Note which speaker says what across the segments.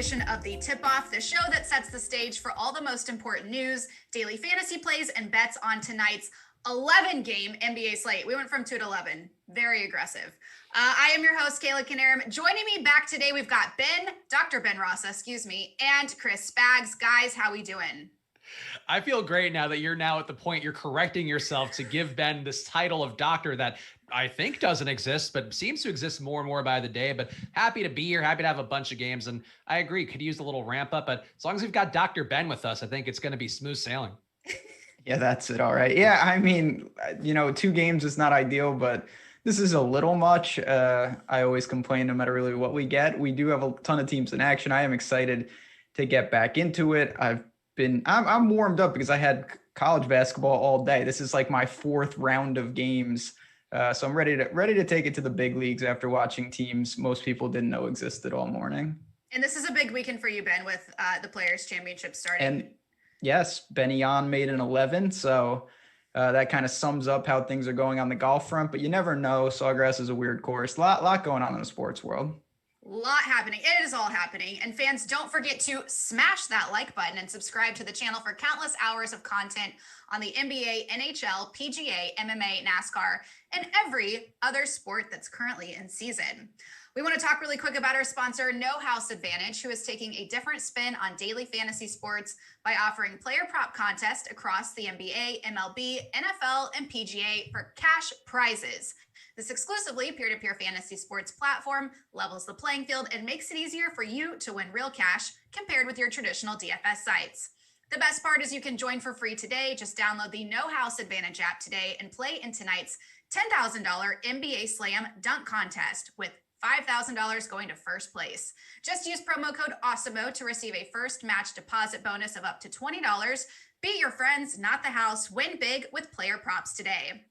Speaker 1: edition of the Tip Off, the show that sets the stage for all the most important news, daily fantasy plays, and bets on tonight's 11-game NBA slate. We went from 2 to 11. Very aggressive. I am your host, Kayla Canarum. Joining me back today, we've got Dr. Ben Rossa, and Chris Spags. Guys, how we doing?
Speaker 2: I feel great now that you're now at the point you're correcting yourself to give Ben this title of doctor that I think doesn't exist, but seems to exist more and more by the day. But happy to be here, happy to have a bunch of games. And I agree, could use a little ramp up, but as long as we've got Dr. Ben with us, I think it's going to be smooth sailing.
Speaker 3: Yeah, that's it. All right. Yeah, I mean, 2 games is not ideal, but this is a little much. I always complain no matter really what we get. We do have a ton of teams in action. I am excited to get back into it. I'm warmed up because I had college basketball all day. This is like my 4th round of games. So I'm ready to take it to the big leagues after watching teams most people didn't know existed all morning.
Speaker 1: And this is a big weekend for you, Ben, with the Players' Championship starting.
Speaker 3: And yes, Benny On made an 11. So that kind of sums up how things are going on the golf front, but you never know. Sawgrass is a weird course. Lot going on in the sports world.
Speaker 1: Lot happening. It is all happening. And fans, don't forget to smash that like button and subscribe to the channel for countless hours of content on the NBA, NHL, PGA, MMA, NASCAR, and every other sport that's currently in season. We want to talk really quick about our sponsor, No House Advantage, who is taking a different spin on daily fantasy sports by offering player prop contests across the NBA, MLB, NFL, and PGA for cash prizes. This exclusively peer-to-peer fantasy sports platform levels the playing field and makes it easier for you to win real cash compared with your traditional DFS sites. The best part is you can join for free today. Just download the No House Advantage app today and play in tonight's $10,000 NBA Slam Dunk Contest with $5,000 going to first place. Just use promo code Awesemo to receive a first match deposit bonus of up to $20. Beat your friends, not the house. Win big with player props today.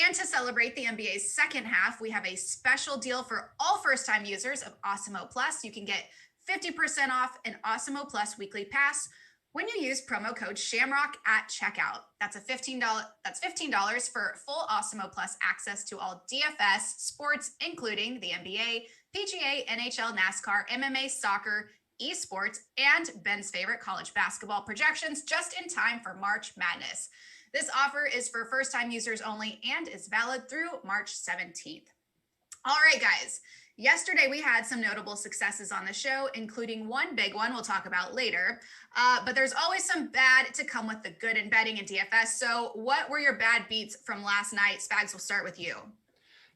Speaker 1: And to celebrate the NBA's second half, we have a special deal for all first-time users of Awesemo Plus. You can get 50% off an Awesemo Plus weekly pass when you use promo code Shamrock at checkout. That's $15 for full Awesemo Plus access to all DFS sports, including the NBA, PGA, NHL, NASCAR, MMA, soccer, esports, and Ben's favorite college basketball projections just in time for March Madness. This offer is for first-time users only and is valid through March 17th. All right, guys. Yesterday, we had some notable successes on the show, including one big one we'll talk about later. But there's always some bad to come with the good in betting and DFS. So what were your bad beats from last night? Spags, we'll start with you.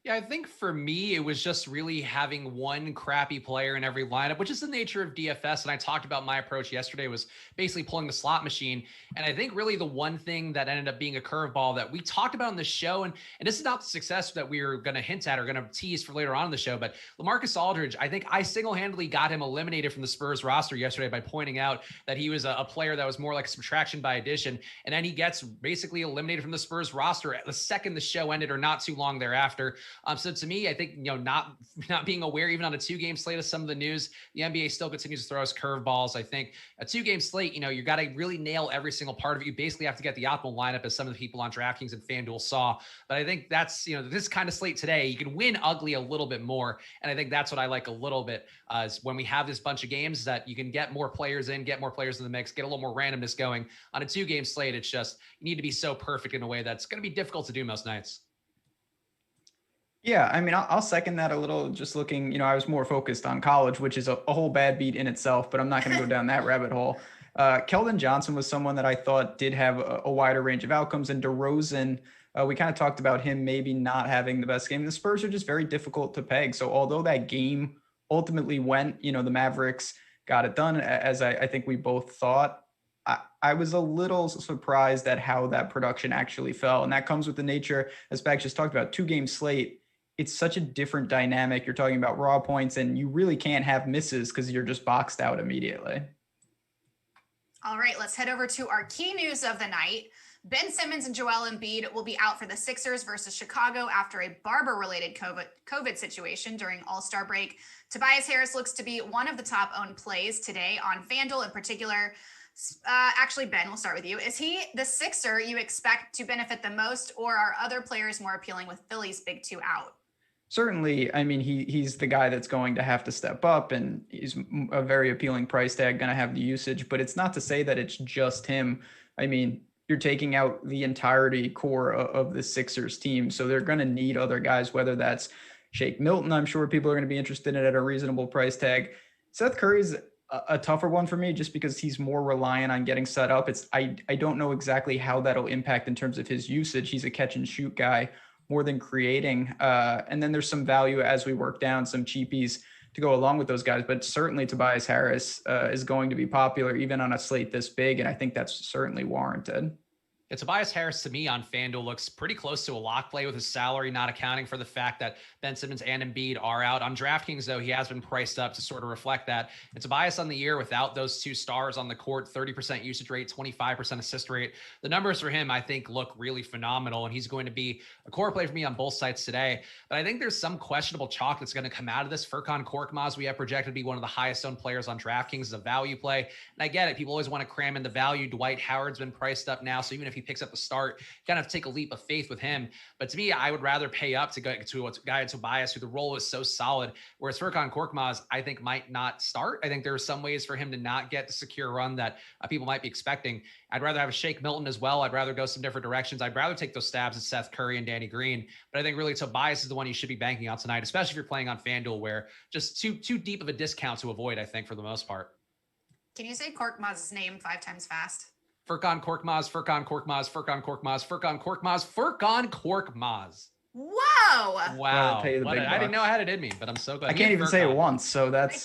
Speaker 2: Yeah, I think for me, it was just really having one crappy player in every lineup, which is the nature of DFS. And I talked about my approach yesterday was basically pulling the slot machine. And I think really the one thing that ended up being a curveball that we talked about on the show, and this is not the success that we were going to hint at or going to tease for later on in the show, but LaMarcus Aldridge, I think I single-handedly got him eliminated from the Spurs roster yesterday by pointing out that he was a player that was more like subtraction by addition. And then he gets basically eliminated from the Spurs roster at the second the show ended or not too long thereafter. So to me, I think, not being aware even on a 2-game slate of some of the news, the NBA still continues to throw us curveballs. I think a 2-game slate, you got to really nail every single part of it. You basically have to get the optimal lineup, as some of the people on Draftkings and Fanduel saw. But I think that's, this kind of slate today, you can win ugly a little bit more. And I think that's what I like a little bit is when we have this bunch of games that you can get more players in, get more players in the mix, get a little more randomness going. On a 2-game slate, it's just, you need to be so perfect in a way that's going to be difficult to do most nights.
Speaker 3: Yeah, I mean, I'll second that a little. Just looking, I was more focused on college, which is a whole bad beat in itself, but I'm not going to go down that rabbit hole. Keldon Johnson was someone that I thought did have a wider range of outcomes. And DeRozan, we kind of talked about him maybe not having the best game. The Spurs are just very difficult to peg. So although that game ultimately went, the Mavericks got it done, as I think we both thought, I was a little surprised at how that production actually fell. And that comes with the nature, as Spags just talked about, 2-game slate. It's such a different dynamic. You're talking about raw points, and you really can't have misses because you're just boxed out immediately.
Speaker 1: All right, let's head over to our key news of the night. Ben Simmons and Joel Embiid will be out for the Sixers versus Chicago after a Barber-related COVID situation during All-Star break. Tobias Harris looks to be one of the top-owned plays today on Fanduel in particular. Actually, Ben, we'll start with you. Is he the Sixer you expect to benefit the most, or are other players more appealing with Philly's big 2 out?
Speaker 3: Certainly, I mean, he's the guy that's going to have to step up, and he's a very appealing price tag, going to have the usage, but it's not to say that it's just him. I mean, you're taking out the entirety core of the Sixers team, so they're going to need other guys, whether that's Shake Milton, I'm sure people are going to be interested in at a reasonable price tag. Seth Curry's a tougher one for me just because he's more reliant on getting set up. I don't know exactly how that'll impact in terms of his usage. He's a catch and shoot guy more than creating. And then there's some value as we work down some cheapies to go along with those guys. But certainly Tobias Harris is going to be popular even on a slate this big. And I think that's certainly warranted.
Speaker 2: Yeah, Tobias Harris to me on FanDuel looks pretty close to a lock play with his salary, not accounting for the fact that Ben Simmons and Embiid are out. On DraftKings, though, he has been priced up to sort of reflect that. And Tobias on the year without those two stars on the court, 30% usage rate, 25% assist rate. The numbers for him, I think, look really phenomenal, and he's going to be a core play for me on both sides today. But I think there's some questionable chalk that's going to come out of this. Furkan Korkmaz, we have projected to be one of the highest owned players on DraftKings as a value play. And I get it. People always want to cram in the value. Dwight Howard's been priced up now, so even if he picks up the start, kind of take a leap of faith with him. But to me, I would rather pay up to go to a guy Tobias, who the role is so solid. Whereas Furkan Korkmaz, I think might not start. I think there are some ways for him to not get the secure run that people might be expecting. I'd rather have a Shake Milton as well. I'd rather go some different directions. I'd rather take those stabs at Seth Curry and Danny Green. But I think really Tobias is the one you should be banking on tonight, especially if you're playing on FanDuel, where just too deep of a discount to avoid, I think, for the most part.
Speaker 1: Can you say Korkmaz's name 5 times fast?
Speaker 2: Furkan Korkmaz, Furkan Korkmaz, Furkan Korkmaz, Furkan Korkmaz, Furkan Korkmaz.
Speaker 1: Whoa!
Speaker 2: Wow!
Speaker 3: I
Speaker 2: didn't know I had it in me, but I'm so glad.
Speaker 3: I can't even say it once, so that's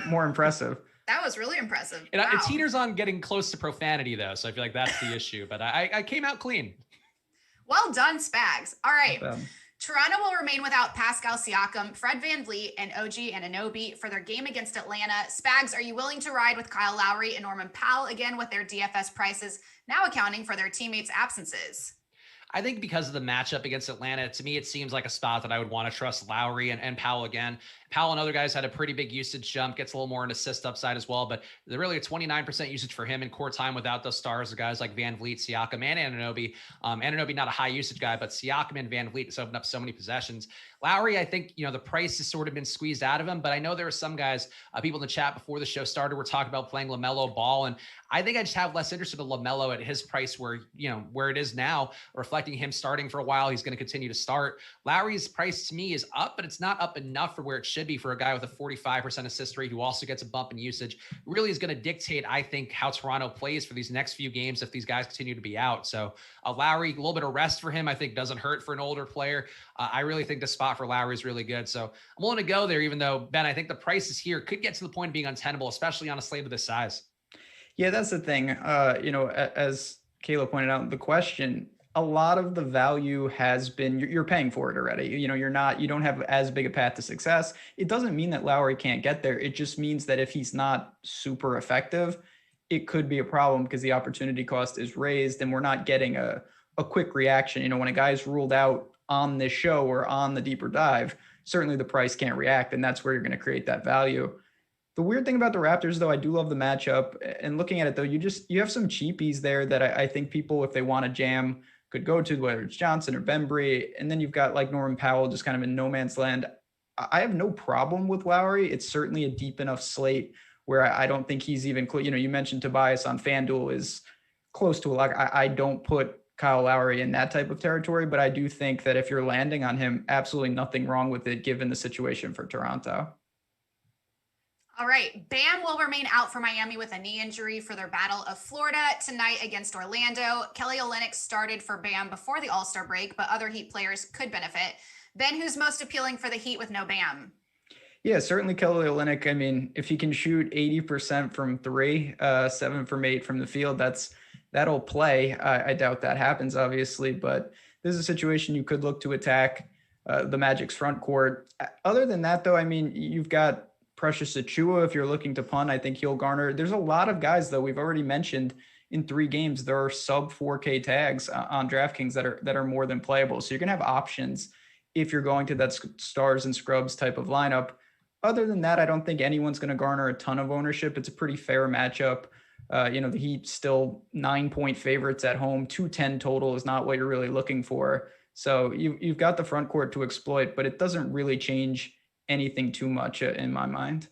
Speaker 3: more impressive.
Speaker 1: That was really impressive.
Speaker 2: It teeters on getting close to profanity, though, so I feel like that's the issue. But I came out clean.
Speaker 1: Well done, Spags. All right. Toronto will remain without Pascal Siakam, Fred VanVleet, and OG Anunoby for their game against Atlanta. Spags, are you willing to ride with Kyle Lowry and Norman Powell again with their DFS prices now accounting for their teammates' absences?
Speaker 2: I think because of the matchup against Atlanta, to me, it seems like a spot that I would want to trust Lowry and Powell again. Powell and other guys had a pretty big usage jump, gets a little more an assist upside as well, but they're really a 29% usage for him in core time without those stars, the guys like VanVleet, Siakam, and Anunoby. Anunoby, not a high usage guy, but Siakam and VanVleet just opened up so many possessions. Lowry, I think, the price has sort of been squeezed out of him, but I know there are some guys, people in the chat before the show started, were talking about playing LaMelo Ball, and I think I just have less interest in LaMelo at his price where it is now, reflecting him starting for a while. He's going to continue to start. Lowry's price to me is up, but it's not up enough for where it should be for a guy with a 45% assist rate who also gets a bump in usage. Really is going to dictate, I think, how Toronto plays for these next few games if these guys continue to be out. So Lowry, a little bit of rest for him, I think doesn't hurt for an older player. I really think the spot for Lowry is really good. So I'm willing to go there, even though, Ben, I think the prices here could get to the point of being untenable, especially on a slate of this size.
Speaker 3: Yeah, that's the thing. As Kayla pointed out in the question, a lot of the value has been, you're paying for it already. You don't have as big a path to success. It doesn't mean that Lowry can't get there. It just means that if he's not super effective, it could be a problem because the opportunity cost is raised and we're not getting a quick reaction. When a guy's ruled out on this show or on the deeper dive, certainly the price can't react, and that's where you're going to create that value. The weird thing about the Raptors, though, I do love the matchup. And looking at it, though, you have some cheapies there that I think people, if they want to jam, could go to, whether it's Johnson or Bembry. And then you've got like Norman Powell just kind of in no man's land. I have no problem with Lowry. It's certainly a deep enough slate where I don't think he's even close. You mentioned Tobias on FanDuel is close to a lock. I don't put Kyle Lowry in that type of territory, but I do think that if you're landing on him, absolutely nothing wrong with it given the situation for Toronto.
Speaker 1: All right. Bam will remain out for Miami with a knee injury for their Battle of Florida tonight against Orlando. Kelly Olynyk started for Bam before the All-Star break, but other Heat players could benefit. Ben, who's most appealing for the Heat with no Bam?
Speaker 3: Yeah, certainly Kelly Olynyk. I mean, if he can shoot 80% from 3, 7 from 8 from the field, that'll play. I doubt that happens, obviously, but this is a situation you could look to attack the Magic's front court. Other than that, though, I mean, you've got Precious Achiuwa. If you're looking to punt, I think he'll garner. There's a lot of guys, though. We've already mentioned in 3 games, there are sub 4K tags on DraftKings that are more than playable. So you're going to have options if you're going to that stars and scrubs type of lineup. Other than that, I don't think anyone's going to garner a ton of ownership. It's a pretty fair matchup. The Heat still 9-point favorites at home. 210 total is not what you're really looking for. So you've got the front court to exploit, but it doesn't really change anything too much in my mind.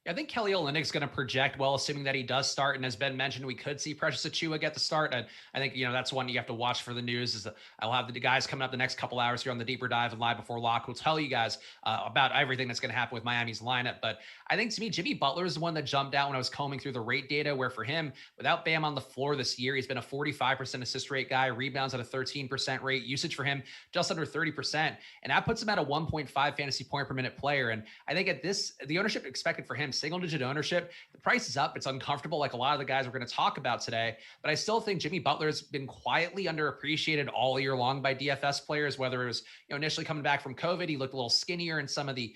Speaker 2: I think Kelly Olynyk's going to project well, assuming that he does start. And as Ben mentioned, we could see Precious Achua get the start. And I think, that's one you have to watch for the news. Is that I'll have the guys coming up the next couple hours here on the Deeper Dive and Live Before Lock. We'll tell you guys about everything that's going to happen with Miami's lineup. But I think to me, Jimmy Butler is the one that jumped out when I was combing through the rate data, where for him, without Bam on the floor this year, he's been a 45% assist rate guy, rebounds at a 13% rate, usage for him just under 30%. And that puts him at a 1.5 fantasy point per minute player. And I think at this, the ownership expected for him, single digit ownership, the price is up. It's uncomfortable, like a lot of the guys we're going to talk about today. But I still think Jimmy Butler's been quietly underappreciated all year long by DFS players, whether it was initially coming back from COVID, he looked a little skinnier in some of the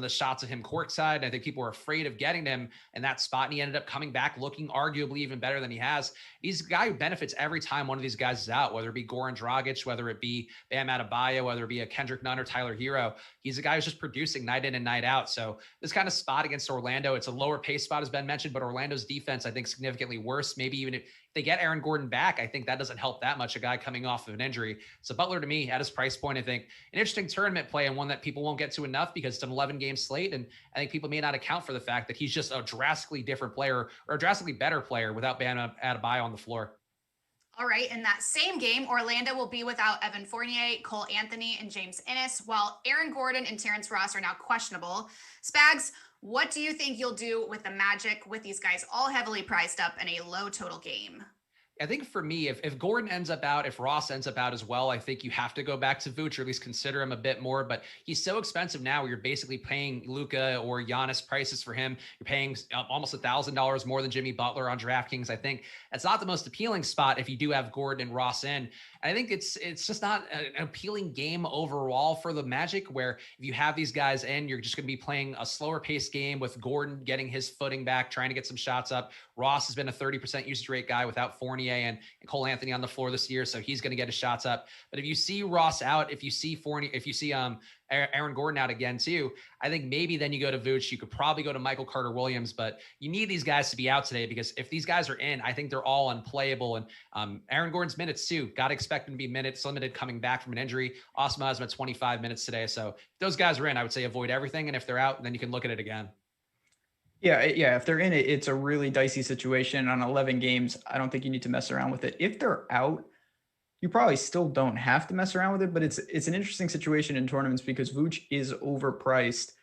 Speaker 2: shots of him courtside. I think people were afraid of getting him in that spot, and he ended up coming back looking arguably even better than he has. He's a guy who benefits every time one of these guys is out, whether it be Goran Dragic, whether it be Bam Adebayo, whether it be a Kendrick Nunn or Tyler Hero. He's a guy who's just producing night in and night out. So this kind of spot against Orlando, it's a lower pace spot, as Ben mentioned, but Orlando's defense, I think, significantly worse. Maybe even if they get Aaron Gordon back, I think that doesn't help that much, a guy coming off of an injury. So Butler, to me, at his price point, I think an interesting tournament play, and one that people won't get to enough because it's an 11-game slate. And I think people may not account for the fact that he's just a drastically different player, or a drastically better player, without Bam Adebayo on the floor.
Speaker 1: All right. In that same game, Orlando will be without Evan Fournier, Cole Anthony, and James Ennis, while Aaron Gordon and Terrence Ross are now questionable. Spags, what do you think you'll do with the Magic with these guys all heavily priced up in a low total game?
Speaker 2: I think for me, if Gordon ends up out, if Ross ends up out as well, I think you have to go back to Vooch, or at least consider him a bit more. But he's so expensive now, where you're basically paying Luka or Giannis prices for him. You're paying almost $1,000 more than Jimmy Butler on DraftKings. I think that's not the most appealing spot if you do have Gordon and Ross in. And I think it's just not an appealing game overall for the Magic, where if you have these guys in, you're just going to be playing a slower paced game with Gordon getting his footing back, trying to get some shots up. Ross has been a 30% usage rate guy without Fournier and Cole Anthony on the floor this year, so he's going to get his shots up. But if you see Ross out, if you see Fournier, if you see Aaron Gordon out again too, I think maybe then you go to Vooch. You could probably go to Michael Carter-Williams, but you need these guys to be out today, because if these guys are in, I think they're all unplayable. And Aaron Gordon's minutes too, got to expect him to be minutes limited coming back from an injury. Awesemo has him at 25 minutes today. So if those guys are in, I would say avoid everything. And if they're out, then you can look at it again.
Speaker 3: Yeah. If they're in it, it's a really dicey situation. On 11 games, I don't think you need to mess around with it. If they're out, you probably still don't have to mess around with it, but it's an interesting situation in tournaments because Vooch is overpriced,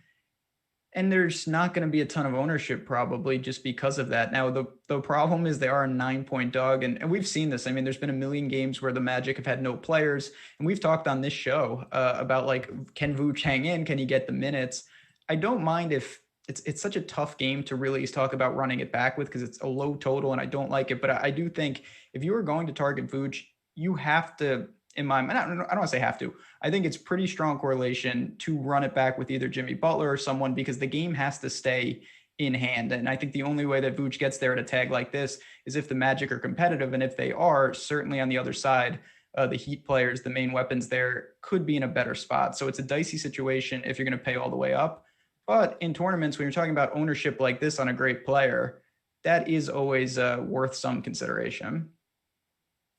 Speaker 3: and there's not going to be a ton of ownership probably just because of that. Now, the problem is they are a 9-point dog, and we've seen this. I mean, there's been a million games where the Magic have had no players, and we've talked on this show about, like, can Vooch hang in? Can he get the minutes? I don't mind if it's such a tough game to really talk about running it back with, because it's a low total and I don't like it. But I do think if you are going to target Vooch, you have to, in my mind, I don't want to say have to. I think it's pretty strong correlation to run it back with either Jimmy Butler or someone, because the game has to stay in hand. And I think the only way that Vooch gets there at a tag like this is if the Magic are competitive. And if they are, certainly on the other side, the Heat players, the main weapons there, could be in a better spot. So it's a dicey situation if you're going to pay all the way up. But in tournaments, when you're talking about ownership like this on a great player, that is always worth some consideration.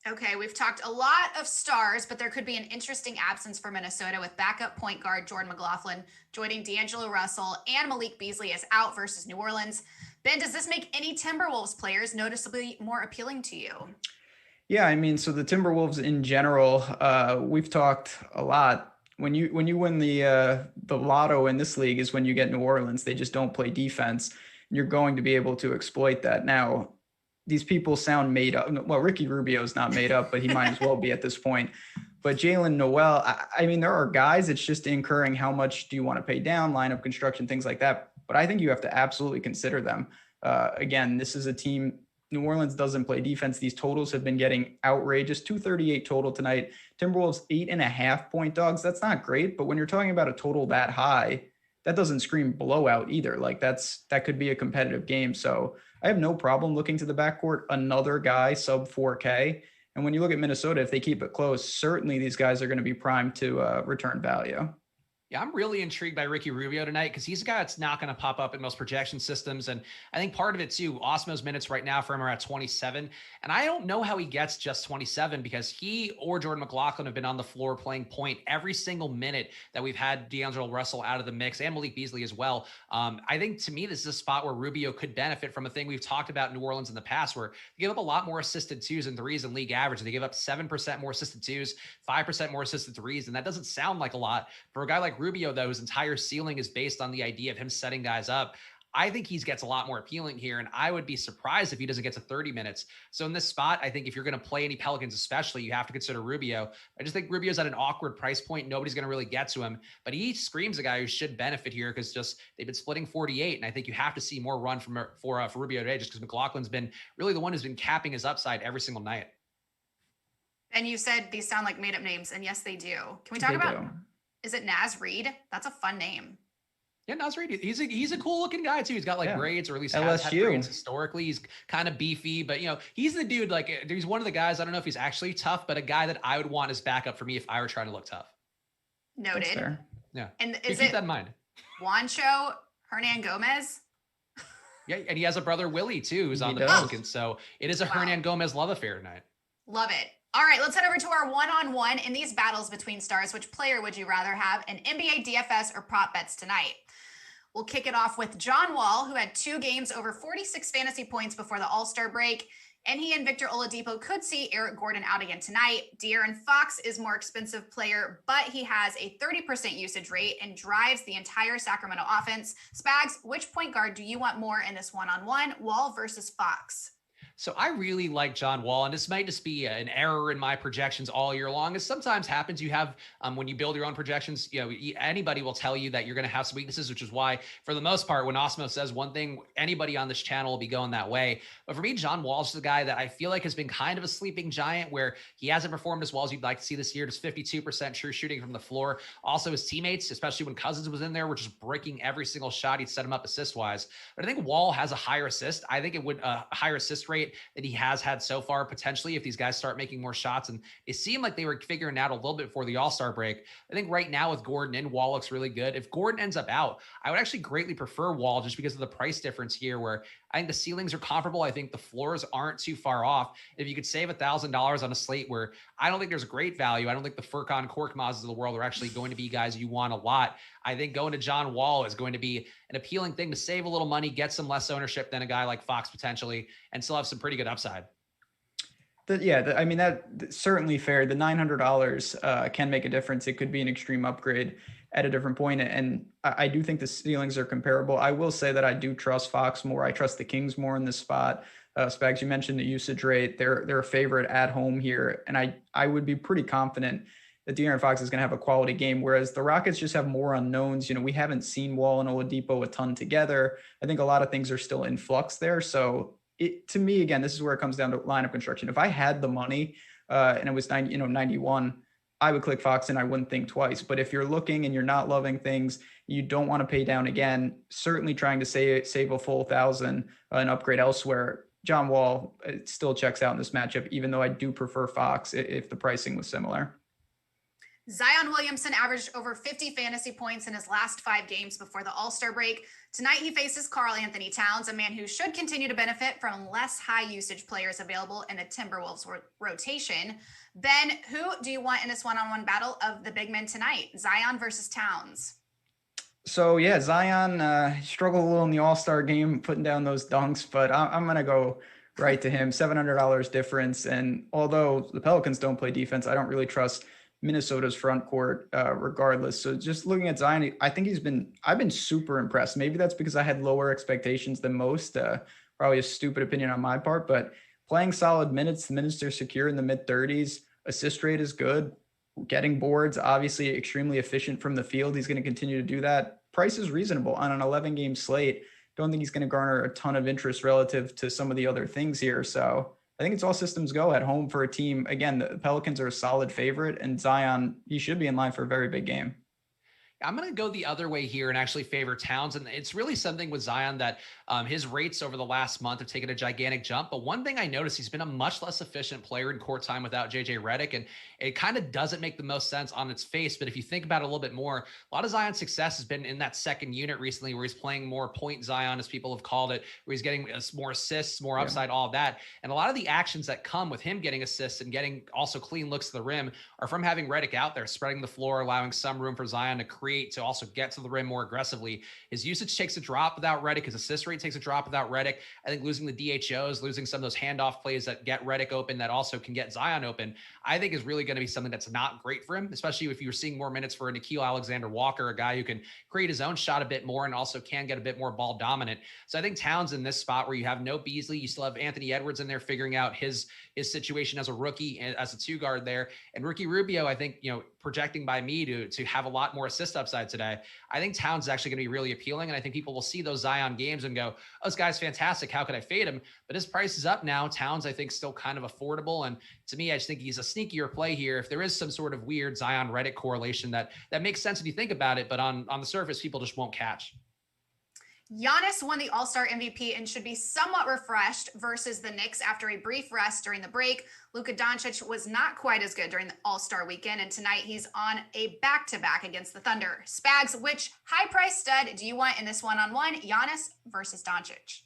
Speaker 1: Okay, we've talked a lot of stars, but there could be an interesting absence for Minnesota with backup point guard Jordan McLaughlin joining D'Angelo Russell, and Malik Beasley is out versus New Orleans. Ben, does this make any Timberwolves players noticeably more appealing to you?
Speaker 3: Yeah, I mean, so the Timberwolves in general, we've talked a lot. When you win the lotto in this league is when you get New Orleans. They just don't play defense. You're going to be able to exploit that. Now, these people sound made up. Well, Ricky Rubio's not made up, but he might as well be at this point. But Jalen Noel, I mean, there are guys, it's just incurring how much do you want to pay down, lineup construction, things like that. But I think you have to absolutely consider them. Again, this is a team, New Orleans doesn't play defense. These totals have been getting outrageous. 238 total tonight. Timberwolves 8.5-point dogs. That's not great, but when you're talking about a total that high, that doesn't scream blowout either. Like that could be a competitive game. So I have no problem looking to the backcourt. Another guy sub 4K. And when you look at Minnesota, if they keep it close, certainly these guys are going to be primed to return value.
Speaker 2: Yeah, I'm really intrigued by Ricky Rubio tonight because he's a guy that's not going to pop up in most projection systems. And I think part of it too, Awesemo's minutes right now for him are at 27. And I don't know how he gets just 27 because he or Jordan McLaughlin have been on the floor playing point every single minute that we've had D'Angelo Russell out of the mix, and Malik Beasley as well. I think to me, this is a spot where Rubio could benefit from a thing we've talked about in New Orleans in the past, where they give up a lot more assisted twos and threes than league average. They give up 7% more assisted twos, 5% more assisted threes. And that doesn't sound like a lot for a guy like Rubio, though, whose entire ceiling is based on the idea of him setting guys up. I think he gets a lot more appealing here, and I would be surprised if he doesn't get to 30 minutes. So in this spot, I think if you're going to play any Pelicans, especially, you have to consider Rubio. I just think Rubio's at an awkward price point. Nobody's going to really get to him, but he screams a guy who should benefit here because just they've been splitting 48, and I think you have to see more run for Rubio today, just because McLaughlin's been really the one who's been capping his upside every single night.
Speaker 1: And you said these sound like made-up names, and yes, they do. Can we talk about? Is it Naz Reid? That's a fun name.
Speaker 2: Yeah, Naz Reid. He's a cool looking guy too. He's got like braids, or at least has had
Speaker 3: LSU.
Speaker 2: braids historically. He's kind of beefy, but he's the dude. Like, he's one of the guys. I don't know if he's actually tough, but a guy that I would want as backup for me if I were trying to look tough.
Speaker 1: Noted.
Speaker 2: Yeah.
Speaker 1: And
Speaker 2: is keep that in mind?
Speaker 1: Juancho Hernan Gomez?
Speaker 2: Yeah, and he has a brother Willie too, who's on the Pelicans. So it is a Hernan Gomez love affair tonight.
Speaker 1: Love it. All right, let's head over to our one-on-one in these battles between stars. Which player would you rather have, an NBA DFS or prop bets tonight? We'll kick it off with John Wall, who had 2 games over 46 fantasy points before the All-Star break. And he and Victor Oladipo could see Eric Gordon out again tonight. De'Aaron Fox is more expensive player, but he has a 30% usage rate and drives the entire Sacramento offense. Spags, which point guard do you want more in this one-on-one, Wall versus Fox?
Speaker 2: So I really like John Wall, and this might just be an error in my projections all year long. As sometimes happens, you have when you build your own projections, anybody will tell you that you're going to have some weaknesses, which is why, for the most part, when Awesemo says one thing, anybody on this channel will be going that way. But for me, John Wall is the guy that I feel like has been kind of a sleeping giant, where he hasn't performed as well as you'd like to see this year. Just 52% true shooting from the floor. Also, his teammates, especially when Cousins was in there, were just breaking every single shot he'd set him up assist-wise. But I think Wall has a higher assist. I think it would a higher assist rate that he has had so far, potentially, if these guys start making more shots. And it seemed like they were figuring out a little bit before the All-Star break. I think right now with Gordon in, Wall looks really good. If Gordon ends up out, I would actually greatly prefer Wall just because of the price difference here, where I think the ceilings are comparable. I think the floors aren't too far off. If you could save $1,000 on a slate where I don't think there's great value, I don't think the Furkan Korkmazes of the world are actually going to be guys you want a lot. I think going to John Wall is going to be an appealing thing to save a little money, get some less ownership than a guy like Fox potentially, and still have some pretty good upside.
Speaker 3: I mean, that's certainly fair. The $900 can make a difference. It could be an extreme upgrade at a different point. And I do think the ceilings are comparable. I will say that I do trust Fox more. I trust the Kings more in this spot. Spags, you mentioned the usage rate. They're a favorite at home here. And I would be pretty confident that De'Aaron Fox is going to have a quality game, whereas the Rockets just have more unknowns. We haven't seen Wall and Oladipo a ton together. I think a lot of things are still in flux there. So to me, again, this is where it comes down to lineup construction. If I had the money and it was 91, I would click Fox and I wouldn't think twice. But if you're looking and you're not loving things, you don't want to pay down again, certainly trying to save a full $1,000 and upgrade elsewhere. John Wall still checks out in this matchup, even though I do prefer Fox if the pricing was similar.
Speaker 1: Zion Williamson averaged over 50 fantasy points in his last 5 games before the All-Star break. Tonight, he faces Karl Anthony Towns, a man who should continue to benefit from less high-usage players available in the Timberwolves rotation. Ben, who do you want in this one-on-one battle of the big men tonight? Zion versus Towns.
Speaker 3: So, yeah, Zion struggled a little in the All-Star game, putting down those dunks, but I'm going to go right to him. $700 difference. And although the Pelicans don't play defense, I don't really trust Minnesota's front court regardless. So just looking at Zion, I think I've been super impressed. Maybe that's because I had lower expectations than most, probably a stupid opinion on my part, but playing solid minutes, the minutes are secure in the mid 30s. Assist rate is good. Getting boards, obviously extremely efficient from the field. He's going to continue to do that. Price is reasonable on an 11 game slate. Don't think he's going to garner a ton of interest relative to some of the other things here. So I think it's all systems go at home for a team. Again, the Pelicans are a solid favorite, and Zion, he should be in line for a very big game.
Speaker 2: I'm going to go the other way here and actually favor Towns. And it's really something with Zion that his rates over the last month have taken a gigantic jump. But one thing I noticed, he's been a much less efficient player in court time without JJ Redick. And it kind of doesn't make the most sense on its face. But if you think about it a little bit more, a lot of Zion's success has been in that second unit recently, where he's playing more point Zion, as people have called it, where he's getting more assists, more upside, all of that. And a lot of the actions that come with him getting assists and getting also clean looks to the rim are from having Redick out there, spreading the floor, allowing some room for Zion to create, to also get to the rim more aggressively. His usage takes a drop without Redick. His assist rate takes a drop without Redick. I think losing the DHOs, losing some of those handoff plays that get Redick open, that also can get Zion open, I think is really going to be something that's not great for him, especially if you're seeing more minutes for a Nickeil Alexander-Walker, a guy who can create his own shot a bit more and also can get a bit more ball dominant. So I think Towns in this spot where you have no Beasley, you still have Anthony Edwards in there figuring out his situation as a rookie and as a two guard there. And Ricky Rubio, I think, projecting by me to have a lot more assist upside today. I think Towns is actually going to be really appealing. And I think people will see those Zion games and go, oh, this guy's fantastic. How could I fade him? But his price is up now. Towns, I think, still kind of affordable. And to me, I just think he's a sneakier play here. If there is some sort of weird Zion Redick correlation that makes sense if you think about it, but on the surface, people just won't catch.
Speaker 1: Giannis won the All-Star MVP and should be somewhat refreshed versus the Knicks after a brief rest during the break. Luka Doncic was not quite as good during the All-Star weekend, and tonight he's on a back-to-back against the Thunder. Spags, which high-price stud do you want in this one-on-one, Giannis versus Doncic?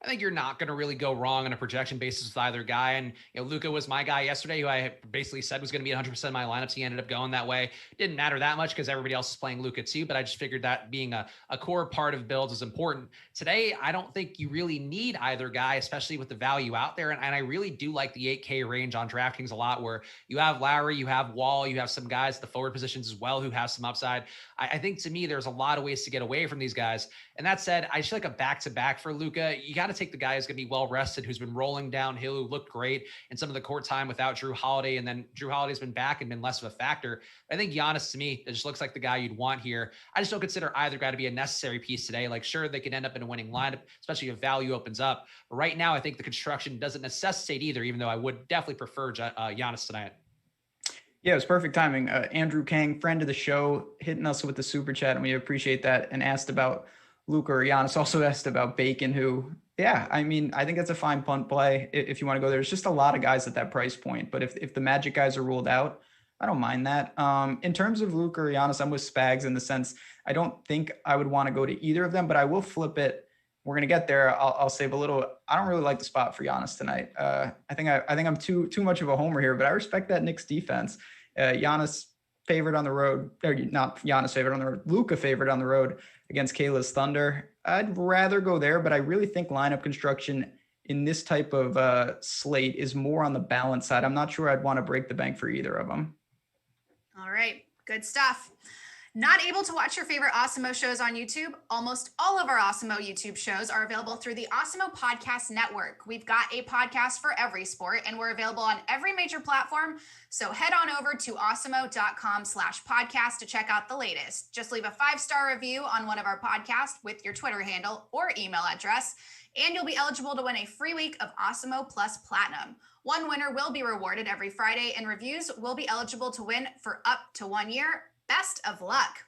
Speaker 2: I think you're not going to really go wrong on a projection basis with either guy. And, Luka was my guy yesterday, who I basically said was going to be 100% of my lineups. He ended up going that way. Didn't matter that much because everybody else is playing Luka too, but I just figured that being a core part of builds is important. Today, I don't think you really need either guy, especially with the value out there. And I really do like the 8K range on DraftKings a lot, where you have Lowry, you have Wall, you have some guys at the forward positions as well who have some upside. I think to me, there's a lot of ways to get away from these guys. And that said, I just like a back-to-back for Luka. You got to take the guy who's going to be well-rested, who's been rolling downhill, who looked great in some of the court time without Drew Holiday. And then Drew Holiday's been back and been less of a factor. I think Giannis, to me, it just looks like the guy you'd want here. I just don't consider either guy to be a necessary piece today. Like, sure, they could end up in a winning lineup, especially if value opens up. But right now, I think the construction doesn't necessitate either, even though I would definitely prefer Giannis tonight.
Speaker 3: Yeah, it was perfect timing. Andrew Kang, friend of the show, hitting us with the super chat, and we appreciate that, and asked about Luka or Giannis. Also asked about Bacon, who, yeah, I mean, I think that's a fine punt play if you want to go there. There's just a lot of guys at that price point, but if the Magic guys are ruled out, I don't mind that. In terms of Luka or Giannis, I'm with Spags in the sense I don't think I would want to go to either of them, but I will flip it. We're going to get there. I'll save a little. I don't really like the spot for Giannis tonight. I think I'm too much of a homer here, but I respect that Knicks defense. Giannis favored on the road, or not Giannis favored on the road, Luka favored on the road against Kayla's Thunder. I'd rather go there, but I really think lineup construction in this type of slate is more on the balance side. I'm not sure I'd want to break the bank for either of them.
Speaker 1: All right, good stuff. Not able to watch your favorite Awesemo shows on YouTube? Almost all of our Awesemo YouTube shows are available through the Awesemo Podcast Network. We've got a podcast for every sport, and we're available on every major platform. So head on over to awesemo.com/podcast to check out the latest. Just leave a 5-star review on one of our podcasts with your Twitter handle or email address, and you'll be eligible to win a free week of Awesemo Plus Platinum. One winner will be rewarded every Friday, and reviews will be eligible to win for up to 1 year. Best of luck.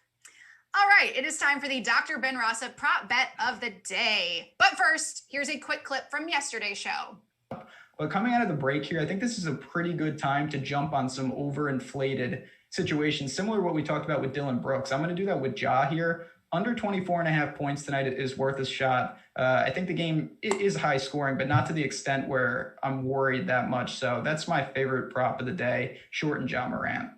Speaker 1: All right, it is time for the Dr. Ben Rasa prop bet of the day. But first, here's a quick clip from yesterday's show.
Speaker 3: Well, coming out of the break here, I think this is a pretty good time to jump on some overinflated situations, similar to what we talked about with Dylan Brooks. I'm going to do that with Ja here. Under 24.5 points tonight is worth a shot. I think the game is high scoring, but not to the extent where I'm worried that much. So that's my favorite prop of the day, short and Ja Morant.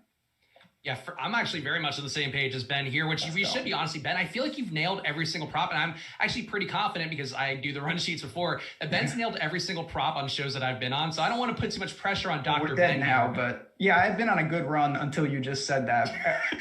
Speaker 2: Yeah, I'm actually very much on the same page as Ben here, which we should be, honestly. Ben, I feel like you've nailed every single prop, and I'm actually pretty confident because I do the run sheets before, that Ben's nailed every single prop on shows that I've been on, so I don't want to put too much pressure on Dr. Ben
Speaker 3: now, but yeah, I've been on a good run until you just said that.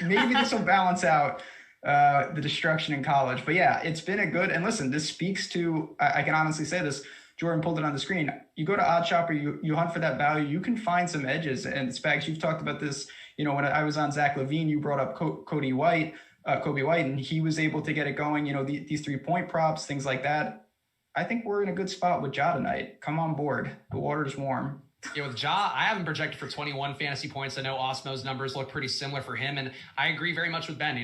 Speaker 3: Maybe this will balance out the destruction in college, but yeah, it's been a good, and listen, this speaks to, I can honestly say this, Jordan pulled it on the screen. You go to OddsShopper, you hunt for that value, you can find some edges. And Spags, you've talked about this, when I was on Zach LaVine, you brought up Kobe White, and he was able to get it going, these 3-point props, things like that. I think we're in a good spot with Ja tonight. Come on board. The water's warm.
Speaker 2: Yeah, with Ja, I have him projected for 21 fantasy points. I know Awesemo's numbers look pretty similar for him, and I agree very much with Ben.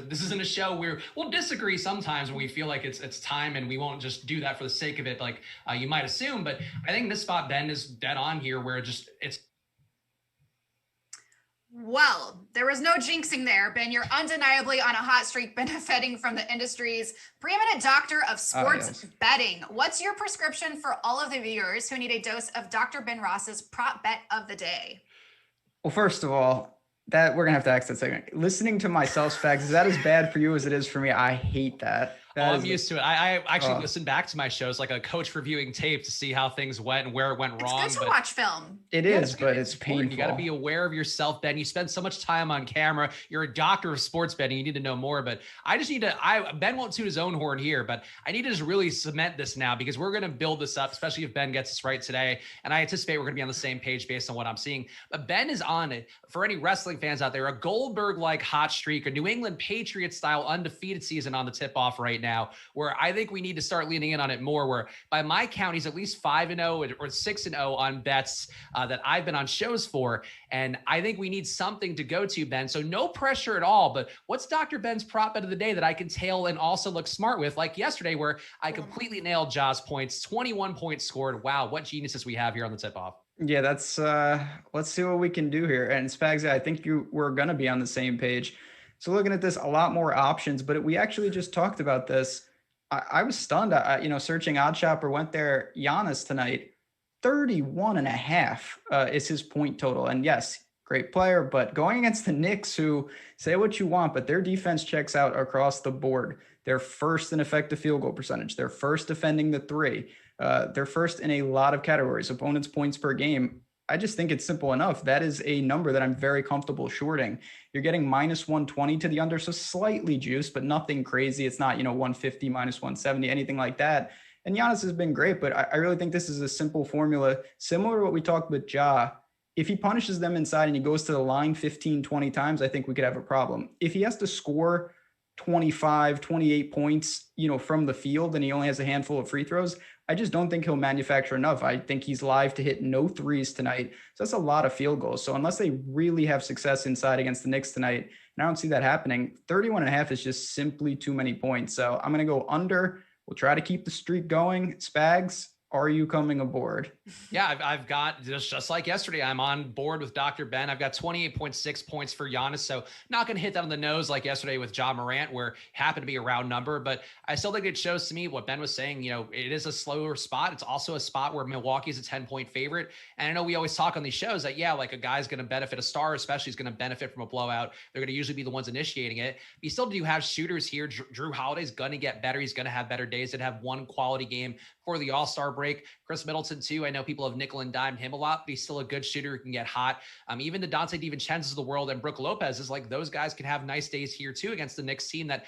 Speaker 2: This isn't a show where we'll disagree sometimes when we feel like it's time, and we won't just do that for the sake of it, like you might assume. But I think this spot Ben is dead on here, where it's.
Speaker 1: Well, there was no jinxing there, Ben. You're undeniably on a hot streak, benefiting from the industry's preeminent doctor of sports betting. What's your prescription for all of the viewers who need a dose of Dr. Ben Ross's prop bet of the day?
Speaker 3: Well, first of all, that we're gonna have to ask that segment. Listening to myself, Spags, is that as bad for you as it is for me? I hate that.
Speaker 2: I'm used to it. I actually listen back to my shows like a coach reviewing tape to see how things went and where it went wrong.
Speaker 1: It's good to watch film.
Speaker 3: It is, but it's painful.
Speaker 2: You got to be aware of yourself, Ben. You spend so much time on camera. You're a doctor of sports betting. You need to know more. But I just need to. Ben won't toot his own horn here, but I need to just really cement this now because we're going to build this up, especially if Ben gets this right today. And I anticipate we're going to be on the same page based on what I'm seeing. But Ben is on it. For any wrestling fans out there, a Goldberg-like hot streak, a New England Patriots-style undefeated season on the tip-off right now, where I think we need to start leaning in on it more, where by my count, he's at least 5-0 or 6-0 on bets that I've been on shows for. And I think we need something to go to, Ben. So no pressure at all, but what's Dr. Ben's prop bet of the day that I can tail and also look smart with, like yesterday, where I completely nailed Ja's points, 21 points scored. Wow, what geniuses we have here on the tip-off.
Speaker 3: Yeah, that's let's see what we can do here. And Spags, I think we're going to be on the same page. So looking at this, a lot more options, but we actually just talked about this. I was stunned. Searching Odd Shopper, went there. Giannis tonight, 31.5 is his point total. And yes, great player, but going against the Knicks, who, say what you want, but their defense checks out across the board. They're first in effective field goal percentage. They're first defending the three. They're first in a lot of categories, opponents' points per game. I just think it's simple enough. That is a number that I'm very comfortable shorting. You're getting -120 to the under, so slightly juiced, but nothing crazy. It's not, 150, -170, anything like that. And Giannis has been great, but I really think this is a simple formula, similar to what we talked with Ja. If he punishes them inside and he goes to the line 15, 20 times, I think we could have a problem. If he has to score 25, 28 points, from the field, and he only has a handful of free throws, I just don't think he'll manufacture enough. I think he's live to hit no threes tonight. So that's a lot of field goals. So unless they really have success inside against the Knicks tonight, and I don't see that happening, 31.5 is just simply too many points. So I'm going to go under. We'll try to keep the streak going. Spags, are you coming aboard?
Speaker 2: Yeah, I've got just like yesterday, I'm on board with Dr. Ben. I've got 28.6 points for Giannis. So not going to hit that on the nose like yesterday with Ja Morant, where it happened to be a round number. But I still think it shows to me what Ben was saying. It is a slower spot. It's also a spot where Milwaukee is a 10-point favorite. And I know we always talk on these shows that, like a guy's going to benefit, a star especially is going to benefit from a blowout. They're going to usually be the ones initiating it. But you still do have shooters here. Drew Holiday's going to get better. He's going to have better days. He'd have one quality game for the All-Star break. Chris Middleton too. I know people have nickel and dimed him a lot, but he's still a good shooter who can get hot. Even the Dante DiVincenzo's of the world and Brook Lopez is like, those guys can have nice days here too against the Knicks team that,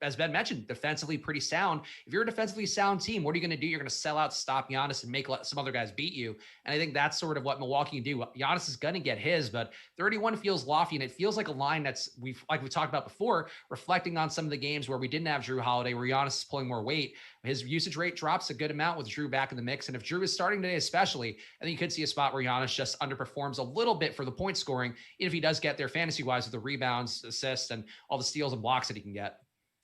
Speaker 2: as Ben mentioned, defensively pretty sound. If you're a defensively sound team, what are you going to do? You're going to sell out, stop Giannis, and make some other guys beat you. And I think that's sort of what Milwaukee can do. Giannis is going to get his, but 31 feels lofty, and it feels like a line that's like we talked about before, reflecting on some of the games where we didn't have Drew Holiday, where Giannis is pulling more weight. His usage rate drops a good amount with Drew back in the mix. And if Drew is starting today, especially, I think you could see a spot where Giannis just underperforms a little bit for the point scoring, even if he does get there fantasy wise with the rebounds, assists, and all the steals and blocks that he can get.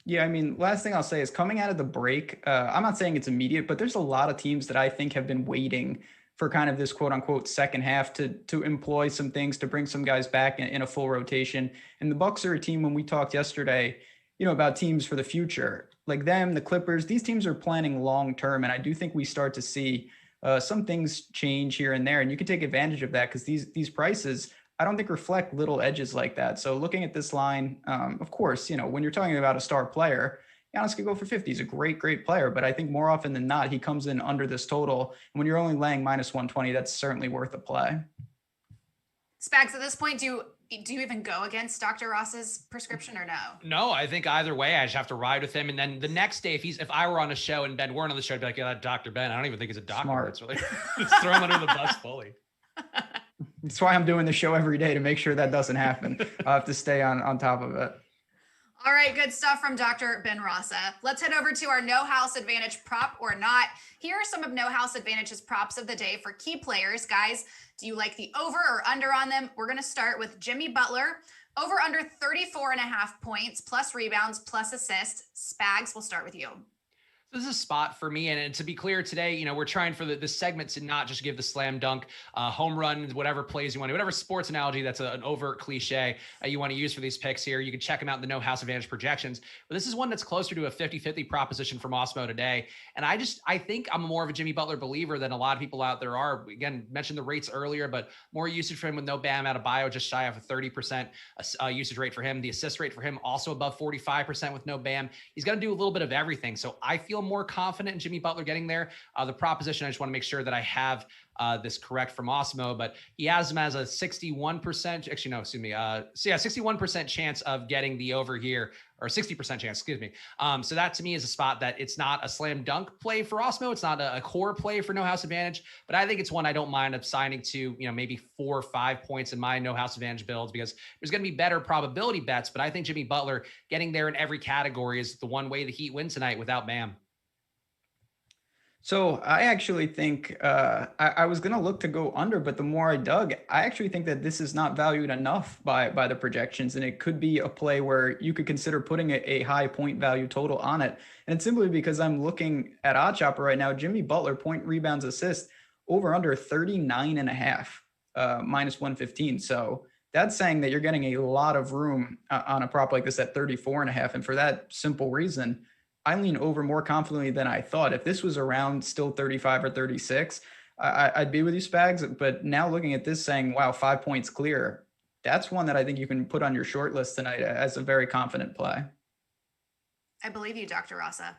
Speaker 3: Yeah, last thing I'll say is coming out of the break, I'm not saying it's immediate, but there's a lot of teams that I think have been waiting for kind of this quote unquote second half to employ some things, to bring some guys back in a full rotation. And the Bucks are a team, when we talked yesterday, about teams for the future, like them, the Clippers, these teams are planning long-term. And I do think we start to see some things change here and there, and you can take advantage of that because these prices, I don't think, reflect little edges like that. So looking at this line, of course, when you're talking about a star player, Giannis could go for 50. He's a great, great player, but I think more often than not, he comes in under this total. And when you're only laying -120, that's certainly worth a play.
Speaker 1: Spags, at this point, do you even go against Dr. Ross's prescription or no?
Speaker 2: No, I think either way, I just have to ride with him. And then the next day, if I were on a show and Ben weren't on the show, I'd be like, yeah, that Dr. Ben, I don't even think he's a doctor.
Speaker 3: Smart.
Speaker 2: It's really just throw him under the bus fully.
Speaker 3: That's why I'm doing the show every day, to make sure that doesn't happen. I'll have to stay on top of it.
Speaker 1: All right, good stuff from Dr. Ben Rasa. Let's head over to our no house advantage prop or not. Here are some of no house advantage's props of the day for key players. Guys, do you like the over or under on them? We're going to start with Jimmy Butler. Over under 34.5 points, plus rebounds, plus assists. Spags, we'll start with you.
Speaker 2: This is a spot for me. And to be clear today, we're trying for this segment to not just give the slam dunk, home run, whatever plays you want to, whatever sports analogy that's an overt cliche you want to use for these picks here. You can check them out in the No House Advantage projections. But this is one that's closer to a 50-50 proposition from Awesemo today. And I think I'm more of a Jimmy Butler believer than a lot of people out there are. Again, mentioned the rates earlier, but more usage for him with no Bam out of bio, just shy of a 30% usage rate for him. The assist rate for him also above 45% with no Bam. He's going to do a little bit of everything. So I feel more confident in Jimmy Butler getting there. The proposition, I just want to make sure that I have this correct from Awesemo, but he has him as a 61%, actually, no, excuse me. 61% chance of getting the over here, or 60% chance, excuse me. So that to me is a spot that it's not a slam dunk play for Awesemo. It's not a core play for No House Advantage, but I think it's one I don't mind assigning to, maybe 4 or 5 points in my No House Advantage builds, because there's going to be better probability bets, but I think Jimmy Butler getting there in every category is the one way the Heat win tonight without Bam.
Speaker 3: So I actually think I was going to look to go under, but the more I dug, I actually think that this is not valued enough by the projections, and it could be a play where you could consider putting a high point value total on it. And it's simply because I'm looking at OddsShopper right now. Jimmy Butler, point, rebounds, assists, over under 39.5, minus 115. So that's saying that you're getting a lot of room on a prop like this at 34.5. And for that simple reason, I lean over more confidently than I thought. If this was around still 35 or 36, I'd be with you, Spags. But now looking at this saying, wow, 5 points clear, that's one that I think you can put on your short list tonight as a very confident play.
Speaker 1: I believe you, Dr. Rasa.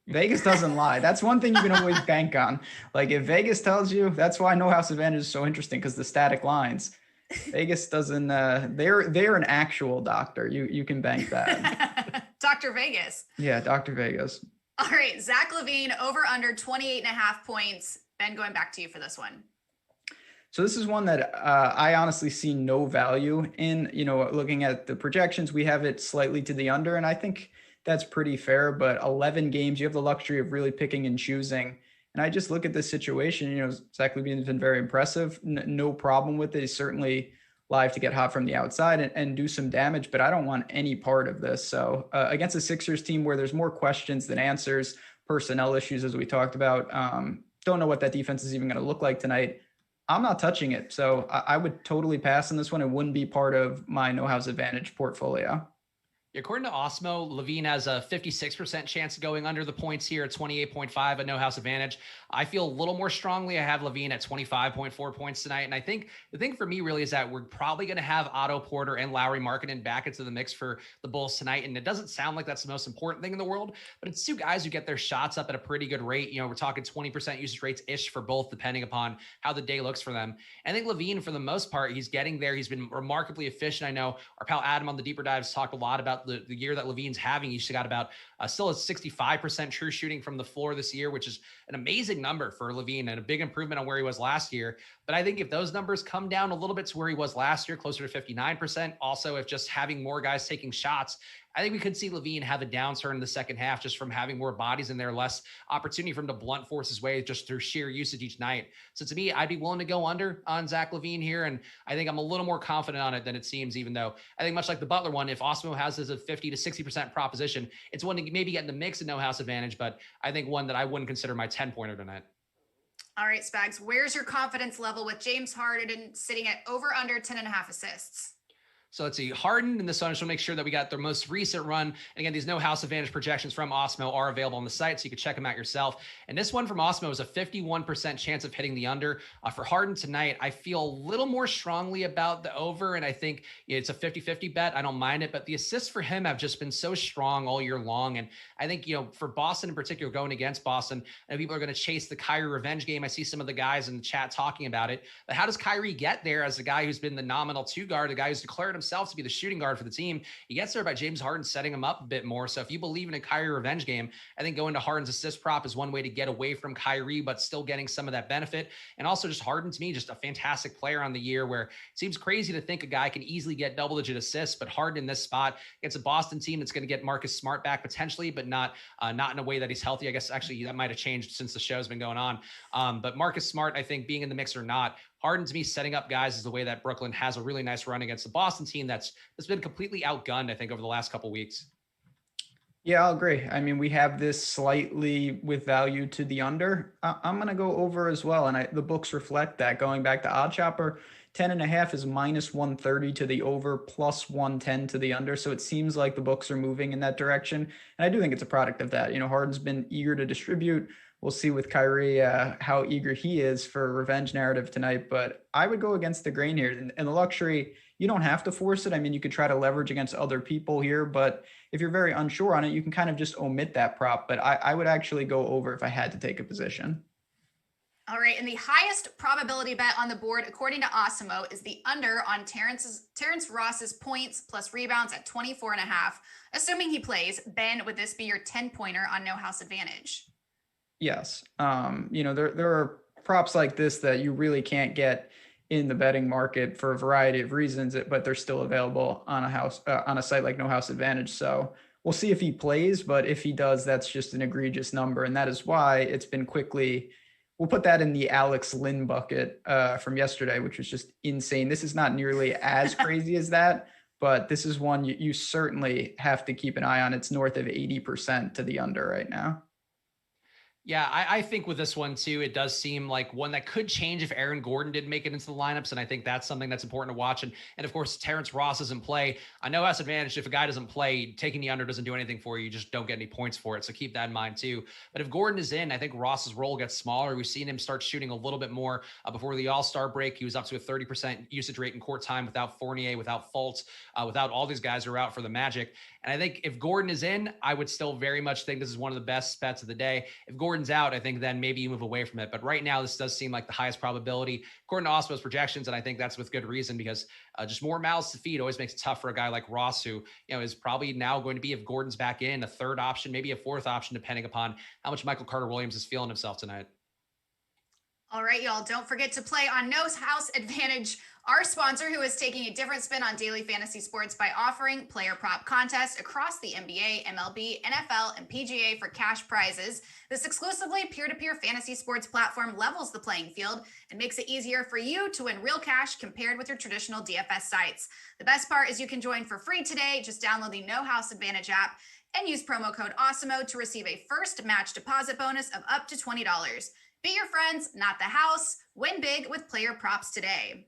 Speaker 3: Vegas doesn't lie. That's one thing you can always bank on. Like if Vegas tells you, that's why No House Advantage is so interesting, because the static lines. Vegas doesn't, they're an actual doctor. You can bank that.
Speaker 1: Dr. Vegas.
Speaker 3: Yeah, Dr. Vegas.
Speaker 1: All right, Zach LaVine over under 28.5 points. Ben, going back to you for this one.
Speaker 3: So this is one that I honestly see no value in. Looking at the projections, we have it slightly to the under, and I think that's pretty fair. But 11 games, you have the luxury of really picking and choosing. And I just look at this situation, Zach LaVine has been very impressive. No problem with it. He's certainly live to get hot from the outside and do some damage, but I don't want any part of this. So against a Sixers team where there's more questions than answers, personnel issues, as we talked about, don't know what that defense is even going to look like tonight. I'm not touching it. So I would totally pass on this one. It wouldn't be part of my No House Advantage portfolio.
Speaker 2: According to Awesemo, LaVine has a 56% chance of going under the points here at 28.5 at No House Advantage. I feel a little more strongly. I have LaVine at 25.4 points tonight. And I think the thing for me really is that we're probably going to have Otto Porter and Lauri Markkanen back into the mix for the Bulls tonight. And it doesn't sound like that's the most important thing in the world, but it's two guys who get their shots up at a pretty good rate. We're talking 20% usage rates ish for both, depending upon how the day looks for them. And I think LaVine, for the most part, he's getting there. He's been remarkably efficient. I know our pal Adam on the Deeper Dives talked a lot about the year that LaVine's having. He's got about still a 65% true shooting from the floor this year, which is an amazing number for LaVine and a big improvement on where he was last year. But I think if those numbers come down a little bit to where he was last year, closer to 59%, also if just having more guys taking shots, I think we could see LaVine have a downturn in the second half just from having more bodies in there, less opportunity for him to blunt force his way just through sheer usage each night. So to me, I'd be willing to go under on Zach LaVine here. And I think I'm a little more confident on it than it seems, even though I think much like the Butler one, if Awesemo has this a 50 to 60% proposition, it's one to maybe get in the mix of No House Advantage, but I think one that I wouldn't consider my 10-pointer tonight.
Speaker 1: All right, Spags, where's your confidence level with James Harden sitting at over under 10.5 assists?
Speaker 2: So let's see, Harden in this one, I just want to make sure that we got their most recent run. And again, these No House Advantage projections from Awesemo are available on the site, so you can check them out yourself. And this one from Awesemo is a 51% chance of hitting the under. For Harden tonight, I feel a little more strongly about the over, and I think it's a 50-50 bet. I don't mind it, but the assists for him have just been so strong all year long. And I think, for Boston in particular, going against Boston, and people are going to chase the Kyrie revenge game. I see some of the guys in the chat talking about it. But how does Kyrie get there as a guy who's been the nominal two guard, the guy who's declared himself to be the shooting guard for the team. He gets there by James Harden setting him up a bit more. So if you believe in a Kyrie revenge game, I think going to Harden's assist prop is one way to get away from Kyrie, but still getting some of that benefit. And also just Harden, to me, just a fantastic player on the year, where it seems crazy to think a guy can easily get double-digit assists, but Harden in this spot against a Boston team that's going to get Marcus Smart back potentially, but not in a way that he's healthy. I guess actually that might have changed since the show's been going on. But Marcus Smart, I think, being in the mix or not, Harden, to me, setting up guys is the way that Brooklyn has a really nice run against the Boston team that's been completely outgunned, I think, over the last couple of weeks.
Speaker 3: Yeah, I'll agree. I mean, we have this slightly with value to the under. I'm going to go over as well. And the books reflect that. Going back to Odd Chopper, 10.5 is minus 130 to the over, plus 110 to the under. So it seems like the books are moving in that direction. And I do think it's a product of that. Harden's been eager to distribute. We'll see with Kyrie how eager he is for a revenge narrative tonight. But I would go against the grain here. And the luxury, you don't have to force it. I mean, you could try to leverage against other people here, but if you're very unsure on it, you can kind of just omit that prop. But I would actually go over if I had to take a position.
Speaker 1: All right, and the highest probability bet on the board, according to Awesemo, is the under on Terrence Ross's points plus rebounds at 24.5. Assuming he plays, Ben, would this be your 10-pointer on No House Advantage?
Speaker 3: Yes. There are props like this that you really can't get in the betting market for a variety of reasons, but they're still available on a site like No House Advantage. So we'll see if he plays, but if he does, that's just an egregious number. And that is why it's been quickly, we'll put that in the Alex Lynn bucket from yesterday, which was just insane. This is not nearly as crazy as that, but this is one you certainly have to keep an eye on. It's north of 80% to the under right now.
Speaker 2: Yeah, I think with this one too, it does seem like one that could change if Aaron Gordon did make it into the lineups. And I think that's something that's important to watch. And of course, Terrence Ross doesn't play. I know has advantage. If a guy doesn't play, taking the under doesn't do anything for you. You just don't get any points for it. So keep that in mind too. But if Gordon is in, I think Ross's role gets smaller. We've seen him start shooting a little bit more before the All-Star break. He was up to a 30% usage rate in court time without Fournier, without Fultz, without all these guys who are out for the Magic. And I think if Gordon is in, I would still very much think this is one of the best bets of the day. If Gordon's out, I think then maybe you move away from it. But right now, this does seem like the highest probability according to Awesemo's projections. And I think that's with good reason, because just more mouths to feed always makes it tough for a guy like Ross, who is probably now going to be, if Gordon's back in, a third option, maybe a fourth option, depending upon how much Michael Carter-Williams is feeling himself tonight.
Speaker 1: All right, y'all, don't forget to play on No House Advantage, our sponsor, who is taking a different spin on daily fantasy sports by offering player prop contests across the NBA, MLB, NFL, and PGA for cash prizes. This exclusively peer-to-peer fantasy sports platform levels the playing field and makes it easier for you to win real cash compared with your traditional DFS sites. The best part is you can join for free today. Just download the No House Advantage app and use promo code Awesemo to receive a first match deposit bonus of up to $20. Be your friends, not the house. Win big with player props today.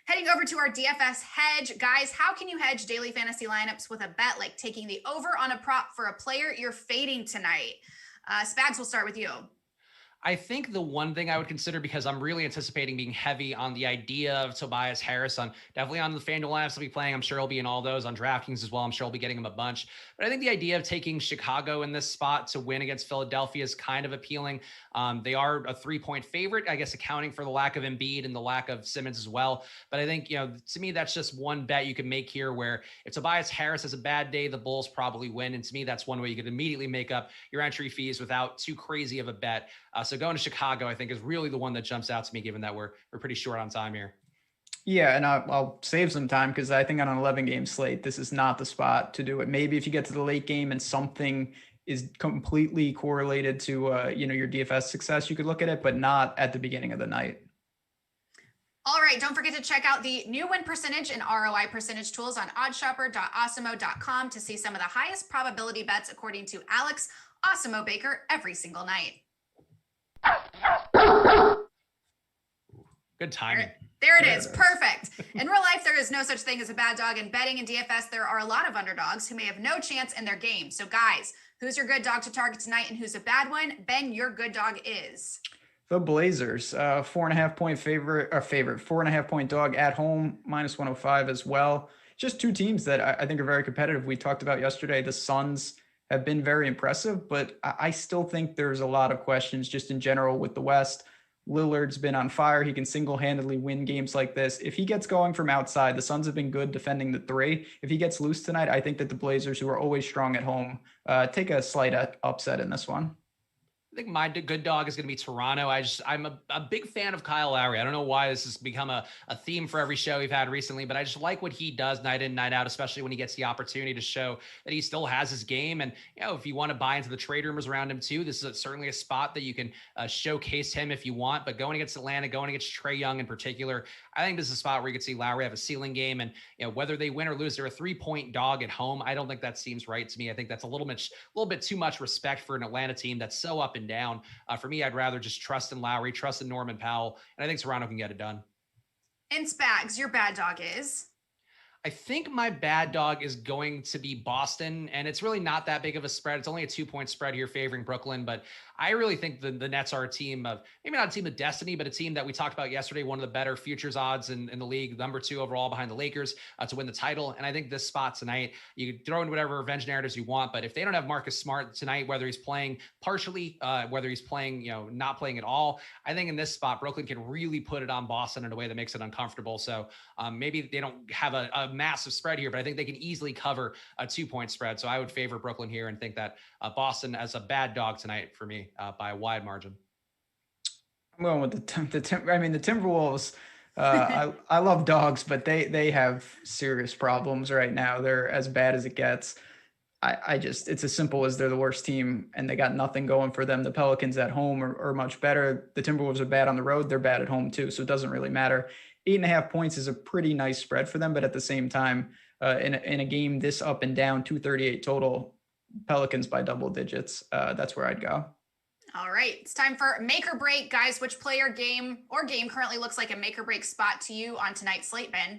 Speaker 1: Heading over to our DFS hedge. Guys, how can you hedge daily fantasy lineups with a bet like taking the over on a prop for a player you're fading tonight? Spags, we'll start with you.
Speaker 2: I think the one thing I would consider, because I'm really anticipating being heavy on the idea of Tobias Harris, definitely on the Fanduel lineups I'll be playing. I'm sure he'll be in all those, on Draftkings as well. I'm sure I'll be getting him a bunch. But I think the idea of taking Chicago in this spot to win against Philadelphia is kind of appealing. They are a 3-point favorite, I guess, accounting for the lack of Embiid and the lack of Simmons as well. But I think, to me, that's just one bet you can make here, where if Tobias Harris has a bad day, the Bulls probably win. And to me, that's one way you could immediately make up your entry fees without too crazy of a bet. So going to Chicago, I think, is really the one that jumps out to me, given that we're pretty short on time here.
Speaker 3: Yeah, and I'll save some time, because I think on an 11-game slate, this is not the spot to do it. Maybe if you get to the late game and something is completely correlated to your DFS success, you could look at it, but not at the beginning of the night.
Speaker 1: All right, don't forget to check out the new win percentage and ROI percentage tools on oddshopper.awesemo.com to see some of the highest probability bets according to Alex Awesemo Baker every single night.
Speaker 2: Good timing.
Speaker 1: There it is. Perfect. In real life, there is no such thing as a bad dog. In betting and DFS, there are a lot of underdogs who may have no chance in their game. So guys, who's your good dog to target tonight and who's a bad one? Ben, your good dog is
Speaker 3: the Blazers, 4.5 point favorite, 4.5 point dog at home, minus 105 as well. Just two teams that I think are very competitive. We talked about yesterday, the Suns have been very impressive, but I still think there's a lot of questions just in general with the West. Lillard's been on fire. He can single-handedly win games like this. If he gets going from outside, the Suns have been good defending the three. If he gets loose tonight, I think that the Blazers, who are always strong at home, take a slight upset in this one.
Speaker 2: I think my good dog is going to be Toronto. I'm a big fan of Kyle Lowry. I don't know why this has become a theme for every show we've had recently, but I just like what he does night in, night out, especially when he gets the opportunity to show that he still has his game. And, if you want to buy into the trade rumors around him too, this is certainly a spot that you can showcase him if you want. But going against Atlanta, going against Trae Young in particular, I think this is a spot where you could see Lowry have a ceiling game. And, whether they win or lose, they're a 3-point dog at home. I don't think that seems right to me. I think that's a little bit too much respect for an Atlanta team that's so up and down. For me, I'd rather just trust in Lowry, trust in Norman Powell, and I think Toronto can get it done.
Speaker 1: And Spags, your bad dog is?
Speaker 2: I think my bad dog is going to be Boston, and it's really not that big of a spread. It's only a 2-point spread here favoring Brooklyn, but I really think the Nets are a team of, maybe not a team of destiny, but a team that we talked about yesterday, one of the better futures odds in the league, number 2 overall behind the Lakers to win the title. And I think this spot tonight, you can throw in whatever revenge narratives you want, but if they don't have Marcus Smart tonight, whether he's playing partially, whether he's playing, not playing at all, I think in this spot, Brooklyn can really put it on Boston in a way that makes it uncomfortable. So maybe they don't have a massive spread here, but I think they can easily cover a 2-point spread. So I would favor Brooklyn here and think that Boston as a bad dog tonight for me by a wide margin.
Speaker 3: I'm going with the Timberwolves. I love dogs, but they have serious problems right now. They're as bad as it gets. It's as simple as they're the worst team and they got nothing going for them. The Pelicans at home are much better. The Timberwolves are bad on the road. They're bad at home too. So it doesn't really matter. 8.5 points is a pretty nice spread for them, but at the same time, in a game this up and down, 238 total, Pelicans by double digits. That's where I'd go.
Speaker 1: All right, it's time for make or break, guys. Which player, game currently looks like a make or break spot to you on tonight's slate, Ben?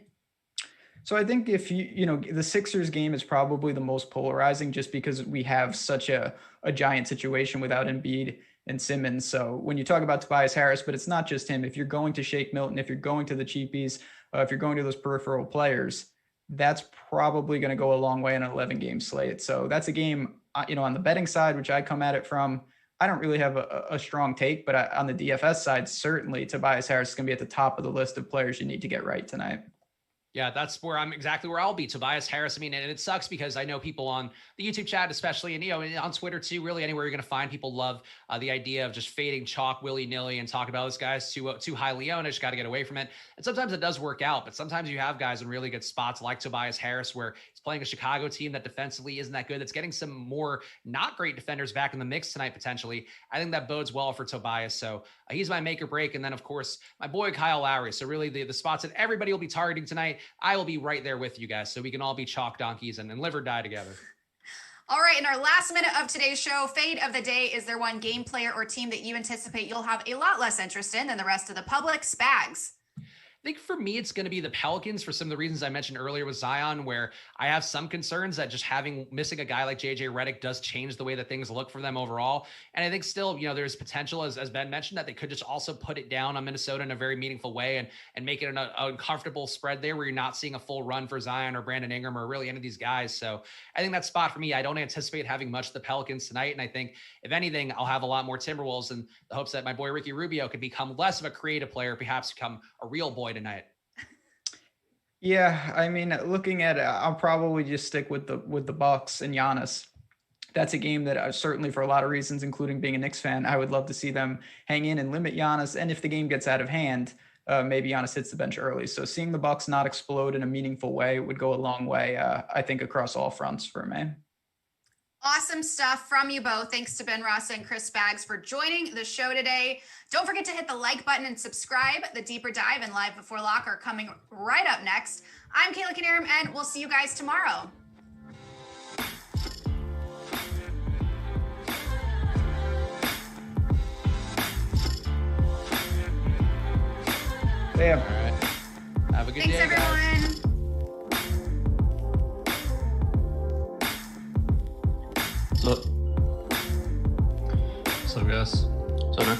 Speaker 3: So I think if the Sixers game is probably the most polarizing, just because we have such a giant situation without Embiid and Simmons. So when you talk about Tobias Harris, but it's not just him. If you're going to Shake Milton, if you're going to the cheapies, if you're going to those peripheral players, that's probably going to go a long way in an 11-game slate. So that's a game, on the betting side, which I come at it from, I don't really have a strong take, but on the DFS side, certainly Tobias Harris is going to be at the top of the list of players you need to get right tonight.
Speaker 2: Yeah, that's exactly where I'll be. Tobias Harris. I mean, and it sucks because I know people on the YouTube chat, especially, and on Twitter too, really anywhere you're going to find people love the idea of just fading chalk willy-nilly and talk about this guy's too highly owned. I just got to get away from it. And sometimes it does work out, but sometimes you have guys in really good spots like Tobias Harris, where he's playing a Chicago team that defensively isn't that good. That's getting some more not great defenders back in the mix tonight, potentially. I think that bodes well for Tobias. So he's my make or break. And then of course, my boy, Kyle Lowry. So really the spots that everybody will be targeting tonight, I will be right there with you guys, so we can all be chalk donkeys and live or die together.
Speaker 1: All right, in our last minute of today's show, fade of the day, is there one game, player, or team that you anticipate you'll have a lot less interest in than the rest of the public? Spags.
Speaker 2: I think for me, it's going to be the Pelicans for some of the reasons I mentioned earlier with Zion, where I have some concerns that just missing a guy like JJ Redick does change the way that things look for them overall. And I think still, there's potential, as Ben mentioned, that they could just also put it down on Minnesota in a very meaningful way and make it an uncomfortable spread there where you're not seeing a full run for Zion or Brandon Ingram or really any of these guys. So I think that spot for me, I don't anticipate having much of the Pelicans tonight. And I think if anything, I'll have a lot more Timberwolves in the hopes that my boy Ricky Rubio could become less of a creative player, perhaps become a real boy tonight.
Speaker 3: Yeah, I mean, looking at it, I'll probably just stick with the Bucks and Giannis. That's a game that certainly, for a lot of reasons, including being a Knicks fan, I would love to see them hang in and limit Giannis. And if the game gets out of hand, maybe Giannis hits the bench early. So seeing the Bucks not explode in a meaningful way would go a long way, I think, across all fronts for me.
Speaker 1: Awesome stuff from you both. Thanks to Ben Rossa and Chris Spags for joining the show today. Don't forget to hit the like button and subscribe. The Deeper Dive and Live Before Lock are coming right up next. I'm Kayla Knierim, and we'll see you guys tomorrow.
Speaker 3: Yeah.
Speaker 2: All right. Have a good
Speaker 1: Thanks,
Speaker 2: day,
Speaker 1: everyone.
Speaker 2: guys.
Speaker 4: What's up, guys?
Speaker 5: So, man.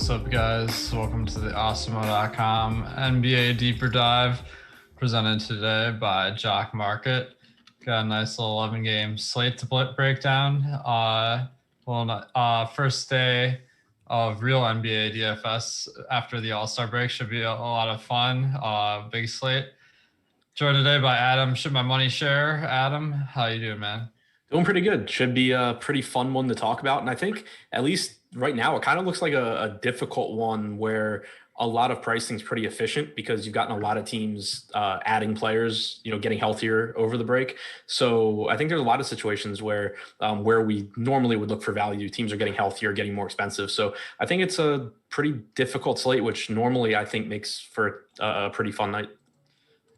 Speaker 4: what's up, guys? Welcome to the Awesemo.com NBA Deeper Dive, presented today by Jock Market. Got a nice little 11-game slate to break down. First day of real NBA DFS after the All-Star break should be a lot of fun. Big slate. Joined today by Adam. Should my money share? Adam, how you doing, man?
Speaker 5: Doing pretty good. Should be a pretty fun one to talk about. And I think at least right now, it kind of looks like a difficult one where a lot of pricing is pretty efficient because you've gotten a lot of teams adding players, getting healthier over the break. So I think there's a lot of situations where we normally would look for value, teams are getting healthier, getting more expensive. So I think it's a pretty difficult slate, which normally I think makes for a pretty fun night.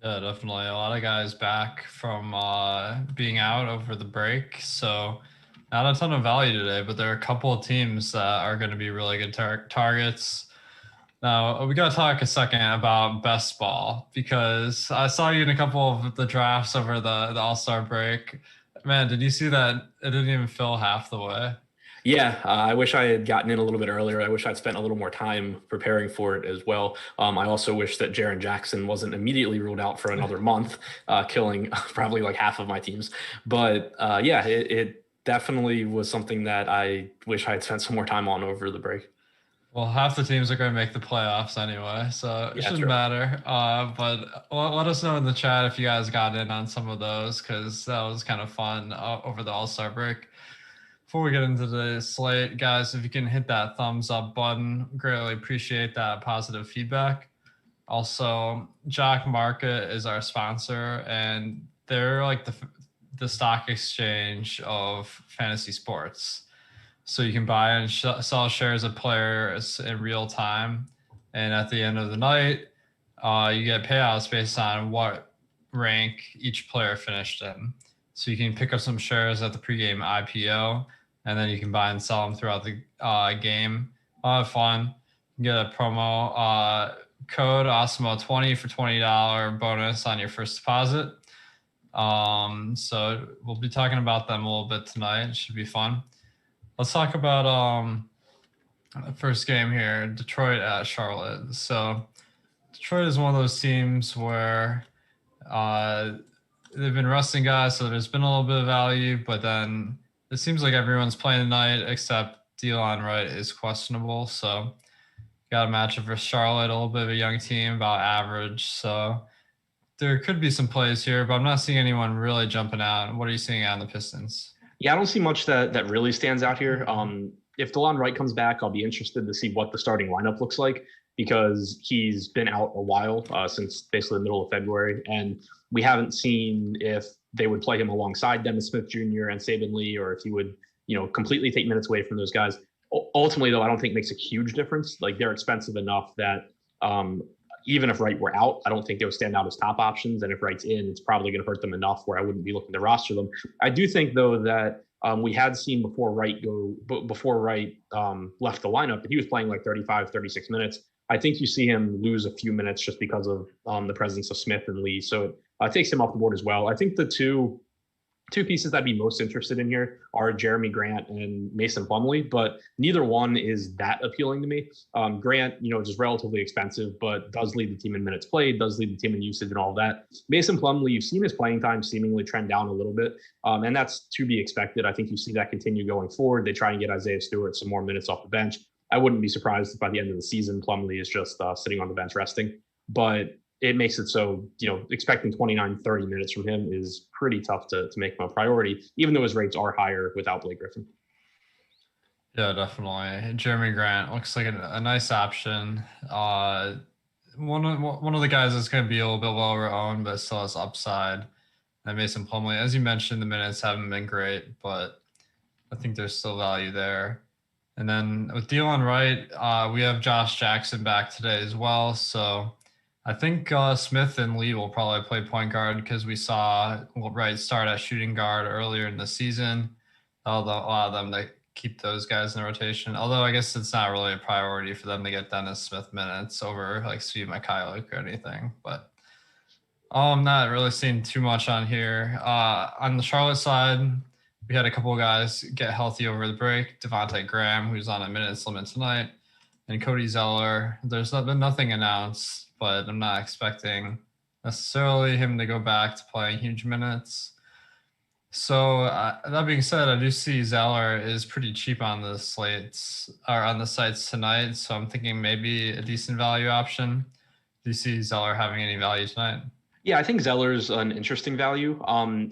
Speaker 4: Yeah, definitely. A lot of guys back from being out over the break. So not a ton of value today, but there are a couple of teams that are going to be really good targets. Now, we got to talk a second about best ball, because I saw you in a couple of the drafts over the All-Star break. Man, did you see that? It didn't even fill half the way.
Speaker 5: Yeah, I wish I had gotten in a little bit earlier. I wish I'd spent a little more time preparing for it as well. I also wish that Jaren Jackson wasn't immediately ruled out for another month, killing probably like half of my teams. But it definitely was something that I wish I had spent some more time on over the break.
Speaker 4: Well, half the teams are going to make the playoffs anyway, so it shouldn't matter. But let us know in the chat if you guys got in on some of those, because that was kind of fun over the All-Star break. Before we get into the slate, guys, if you can hit that thumbs up button, greatly appreciate that positive feedback. Also, Jock Market is our sponsor, and they're like the stock exchange of fantasy sports. So you can buy and sell shares of players in real time. And at the end of the night, you get payouts based on what rank each player finished in. So you can pick up some shares at the pregame IPO, and then you can buy and sell them throughout the game. A lot of fun. You get a promo code Awesemo20 for $20 bonus on your first deposit. So we'll be talking about them a little bit tonight. It should be fun. Let's talk about the first game here, Detroit at Charlotte. So Detroit is one of those teams where they've been resting guys, so there's been a little bit of value, but then it seems like everyone's playing tonight except Delon Wright is questionable. So got a matchup for Charlotte, a little bit of a young team, about average. So there could be some plays here, but I'm not seeing anyone really jumping out. What are you seeing out in the Pistons?
Speaker 5: Yeah, I don't see much that really stands out here. If Delon Wright comes back, I'll be interested to see what the starting lineup looks like, because he's been out a while, since basically the middle of February. And we haven't seen if they would play him alongside Dennis Smith Jr. and Saban Lee, or if he would, completely take minutes away from those guys. Ultimately, though, I don't think it makes a huge difference. Like, they're expensive enough that even if Wright were out, I don't think they would stand out as top options. And if Wright's in, it's probably going to hurt them enough where I wouldn't be looking to roster them. I do think, though, that we had seen before Wright left the lineup that he was playing like 35, 36 minutes. I think you see him lose a few minutes just because of the presence of Smith and Lee. So it takes him off the board as well. I think the two pieces I'd be most interested in here are Jeremy Grant and Mason Plumlee, but neither one is that appealing to me. Grant, just relatively expensive, but does lead the team in minutes played, does lead the team in usage and all of that. Mason Plumlee, you've seen his playing time seemingly trend down a little bit, and that's to be expected. I think you see that continue going forward. They try and get Isaiah Stewart some more minutes off the bench. I wouldn't be surprised if by the end of the season, Plumlee is just sitting on the bench resting, but it makes it so, expecting 29, 30 minutes from him is pretty tough to make him a priority, even though his rates are higher without Blake Griffin.
Speaker 4: Yeah, definitely. Jeremy Grant looks like a nice option. One of the guys that's going to be a little bit lower owned, but still has upside. And Mason Plumlee, as you mentioned, the minutes haven't been great, but I think there's still value there. And then with Delon Wright, we have Josh Jackson back today as well. So I think Smith and Lee will probably play point guard, because we saw Wright start at shooting guard earlier in the season. That'll allow them to keep those guys in the rotation. Although I guess it's not really a priority for them to get Dennis Smith minutes over like Steve Mikhailuk or anything. But I'm not really seeing too much on here. On the Charlotte side, we had a couple of guys get healthy over the break. Devontae Graham, who's on a minutes limit tonight. and Cody Zeller. There's been nothing announced, but I'm not expecting necessarily him to go back to playing huge minutes. So that being said, I do see Zeller is pretty cheap on the slates or on the sites tonight. So I'm thinking maybe a decent value option. Do you see Zeller having any value tonight?
Speaker 5: Yeah, I think Zeller's an interesting value.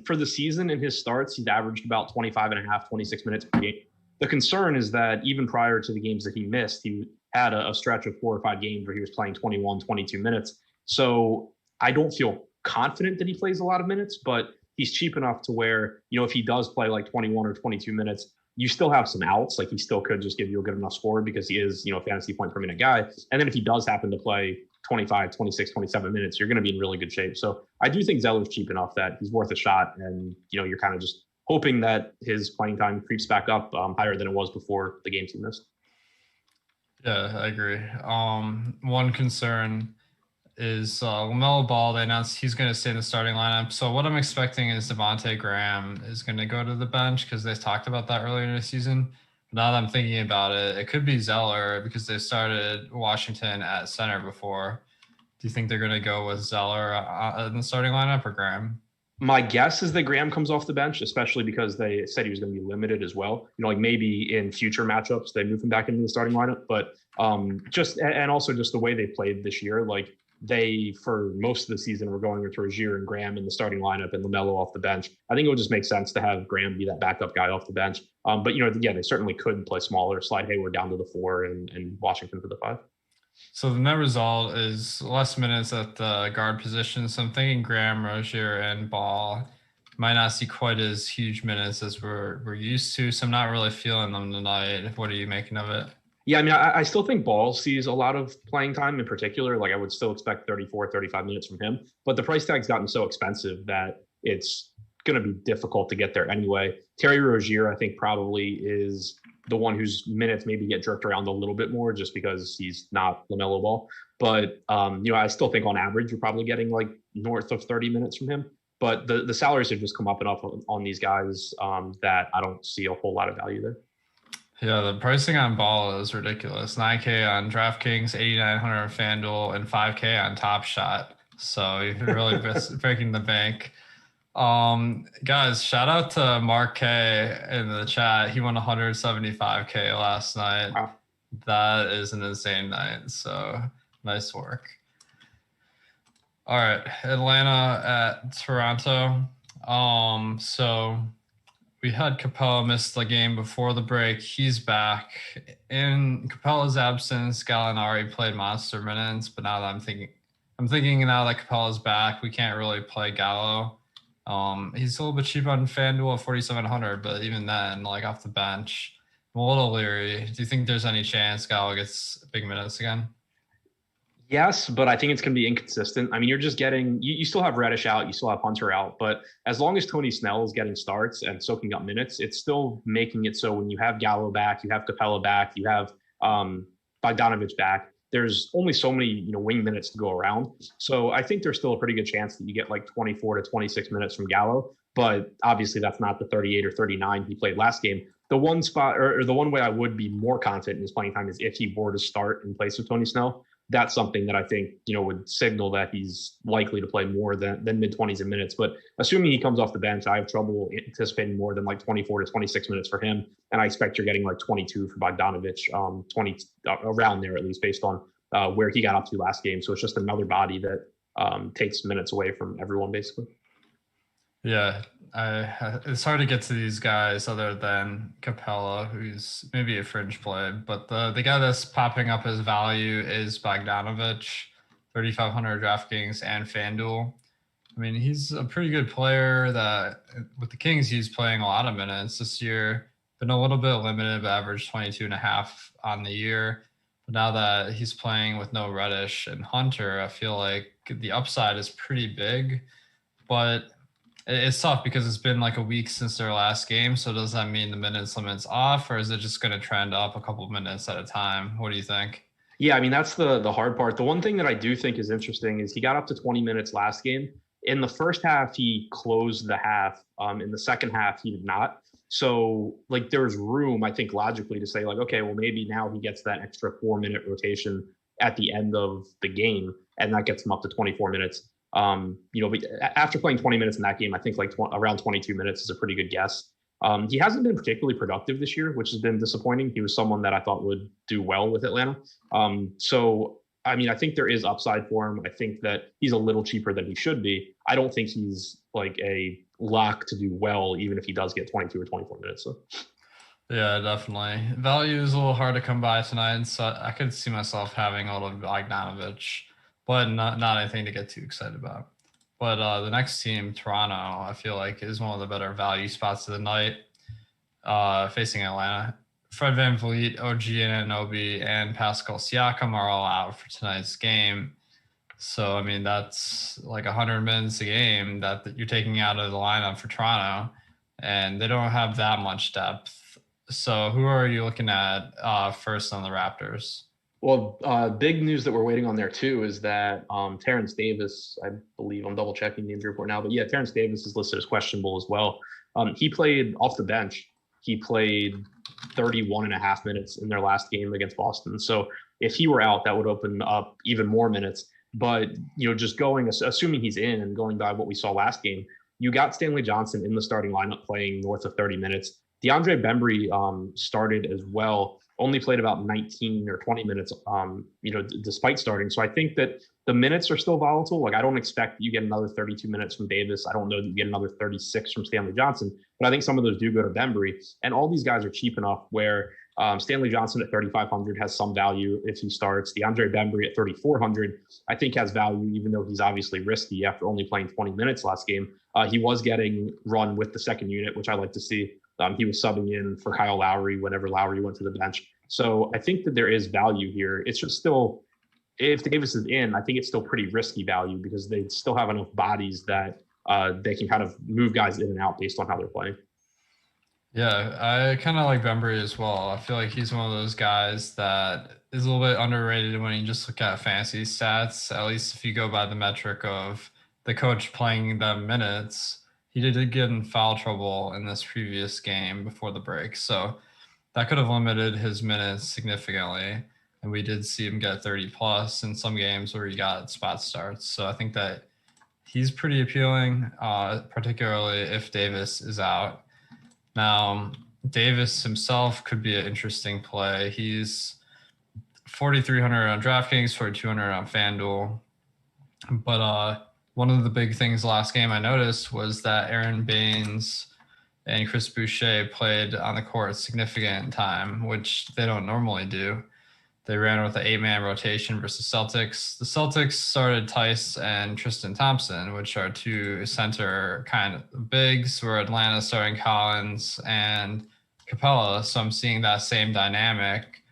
Speaker 5: For the season in his starts, he's averaged about 25 and a half, 26 minutes per game. The concern is that even prior to the games that he missed, he had a stretch of 4 or 5 games where he was playing 21, 22 minutes. So I don't feel confident that he plays a lot of minutes, but he's cheap enough to where, if he does play like 21 or 22 minutes, you still have some outs. Like he still could just give you a good enough score because he is, a fantasy point per minute guy. And then if he does happen to play 25, 26, 27 minutes, you're going to be in really good shape. So I do think Zeller's cheap enough that he's worth a shot. And, you're kind of just hoping that his playing time creeps back up higher than it was before the games he missed.
Speaker 4: Yeah, I agree. One concern is LaMelo Ball. They announced he's going to stay in the starting lineup. So what I'm expecting is Devontae Graham is going to go to the bench because they talked about that earlier in the season. Now that I'm thinking about it, it could be Zeller because they started Washington at center before. Do you think they're going to go with Zeller in the starting lineup or Graham?
Speaker 5: My guess is that Graham comes off the bench, especially because they said he was going to be limited as well. Like maybe in future matchups, they move him back into the starting lineup. But also just the way they played this year, like they, for most of the season, were going with Rozier and Graham in the starting lineup and LaMelo off the bench. I think it would just make sense to have Graham be that backup guy off the bench. But, they certainly could play smaller, slide Hayward down to the 4 and Washington for the 5.
Speaker 4: So the net result is less minutes at the guard position. So I'm thinking Graham, Rozier, and Ball might not see quite as huge minutes as we're used to. So I'm not really feeling them tonight. What are you making of it?
Speaker 5: Yeah, I mean, I still think Ball sees a lot of playing time in particular. Like I would still expect 34, 35 minutes from him. But the price tag's gotten so expensive that it's going to be difficult to get there anyway. Terry Rozier, I think, probably is the one whose minutes maybe get jerked around a little bit more just because he's not LaMelo Ball. But, I still think on average, you're probably getting like north of 30 minutes from him. But the salaries have just come up enough on these guys that I don't see a whole lot of value there.
Speaker 4: Yeah, the pricing on Ball is ridiculous. 9K on DraftKings, 8,900 on Fanduel, and 5K on Top Shot. So you're really breaking the bank. Guys, shout out to Mark K in the chat. He won 175K last night.
Speaker 5: Wow.
Speaker 4: That is an insane night. So nice work. All right, Atlanta at Toronto. So we had Capella miss the game before the break. He's back. In Capella's absence, Gallinari played monster minutes, but now that I'm thinking now that Capella's back, we can't really play Gallo. He's a little bit cheap on FanDuel at 4,700, but even then, like off the bench, I'm a little leery. Do you think there's any chance Gallo gets big minutes again?
Speaker 5: Yes, but I think it's going to be inconsistent. I mean, you're just getting, you still have Reddish out, you still have Hunter out, but as long as Tony Snell is getting starts and soaking up minutes, it's still making it so when you have Gallo back, you have Capella back, you have Bogdanovic back, there's only so many, wing minutes to go around. So I think there's still a pretty good chance that you get like 24 to 26 minutes from Gallo, but obviously that's not the 38 or 39 he played last game. The one spot or the one way I would be more confident in his playing time is if he were to start in place of Tony Snell. That's something that I think, would signal that he's likely to play more than mid-20s in minutes. But assuming he comes off the bench, I have trouble anticipating more than like 24 to 26 minutes for him. And I expect you're getting like 22 for Bogdanovic, 20 around there at least based on where he got up to last game. So it's just another body that takes minutes away from everyone basically.
Speaker 4: Yeah, it's hard to get to these guys other than Capella, who's maybe a fringe play. But the guy that's popping up as value is Bogdanovic, 3,500 DraftKings and FanDuel. I mean, he's a pretty good player that with the Kings, he's playing a lot of minutes this year. Been a little bit limited, but averaged 22.5 on the year. But now that he's playing with no Reddish and Hunter, I feel like the upside is pretty big. But it's tough because it's been like a week since their last game. So does that mean the minutes limit's off, or is it just going to trend up a couple of minutes at a time? What do you think?
Speaker 5: Yeah, I mean, that's the hard part. The one thing that I do think is interesting is he got up to 20 minutes last game. In the first half, he closed the half. In the second half, he did not. So like there's room, I think, logically to say like, okay, well, maybe now he gets that extra 4-minute rotation at the end of the game, and that gets him up to 24 minutes. But after playing 20 minutes in that game, I think like around 22 minutes is a pretty good guess. He hasn't been particularly productive this year, which has been disappointing. He was someone that I thought would do well with Atlanta. I think there is upside for him. I think that he's a little cheaper than he should be. I don't think he's like a lock to do well, even if he does get 22 or 24 minutes. So.
Speaker 4: Yeah, definitely. Value is a little hard to come by tonight, so I could see myself having a little Bogdanovich, but not anything to get too excited about. But the next team, Toronto, I feel like is one of the better value spots of the night, facing Atlanta. Fred VanVleet, OG Anunoby, and Pascal Siakam are all out for tonight's game. So, I mean, that's like 100 minutes a game that you're taking out of the lineup for Toronto, and they don't have that much depth. So who are you looking at first on the Raptors?
Speaker 5: Well, big news that we're waiting on there too is that Terrence Davis, I believe I'm double checking the injury report now, but yeah, Terrence Davis is listed as questionable as well. He played off the bench. He played 31 and a half minutes in their last game against Boston. So if he were out, that would open up even more minutes. But, just assuming he's in and going by what we saw last game, you got Stanley Johnson in the starting lineup playing north of 30 minutes. DeAndre Bembry started as well, only played about 19 or 20 minutes, despite starting. So I think that the minutes are still volatile. Like, I don't expect you get another 32 minutes from Davis. I don't know that you get another 36 from Stanley Johnson, but I think some of those do go to Bembry. And all these guys are cheap enough where Stanley Johnson at 3,500 has some value if he starts. DeAndre Bembry at 3,400, I think has value, even though he's obviously risky after only playing 20 minutes last game. He was getting run with the second unit, which I like to see. He was subbing in for Kyle Lowry whenever Lowry went to the bench. So I think that there is value here. It's just still, if Davis is in, I think it's still pretty risky value because they still have enough bodies that they can kind of move guys in and out based on how they're playing.
Speaker 4: Yeah, I kind of like Bembry as well. I feel like he's one of those guys that is a little bit underrated when you just look at fantasy stats, at least if you go by the metric of the coach playing them minutes. He did get in foul trouble in this previous game before the break. So that could have limited his minutes significantly. And we did see him get 30 plus in some games where he got spot starts. So I think that he's pretty appealing, particularly if Davis is out. Now, Davis himself could be an interesting play. He's 4,300 on Draftkings, 4,200 on Fanduel. But one of the big things last game I noticed was that Aaron Baines and Chris Boucher played on the court significant time, which they don't normally do. They ran with an 8-man rotation versus Celtics. The Celtics started Tice and Tristan Thompson, which are two center kind of bigs, where Atlanta starting Collins and Capella. So I'm seeing that same dynamic.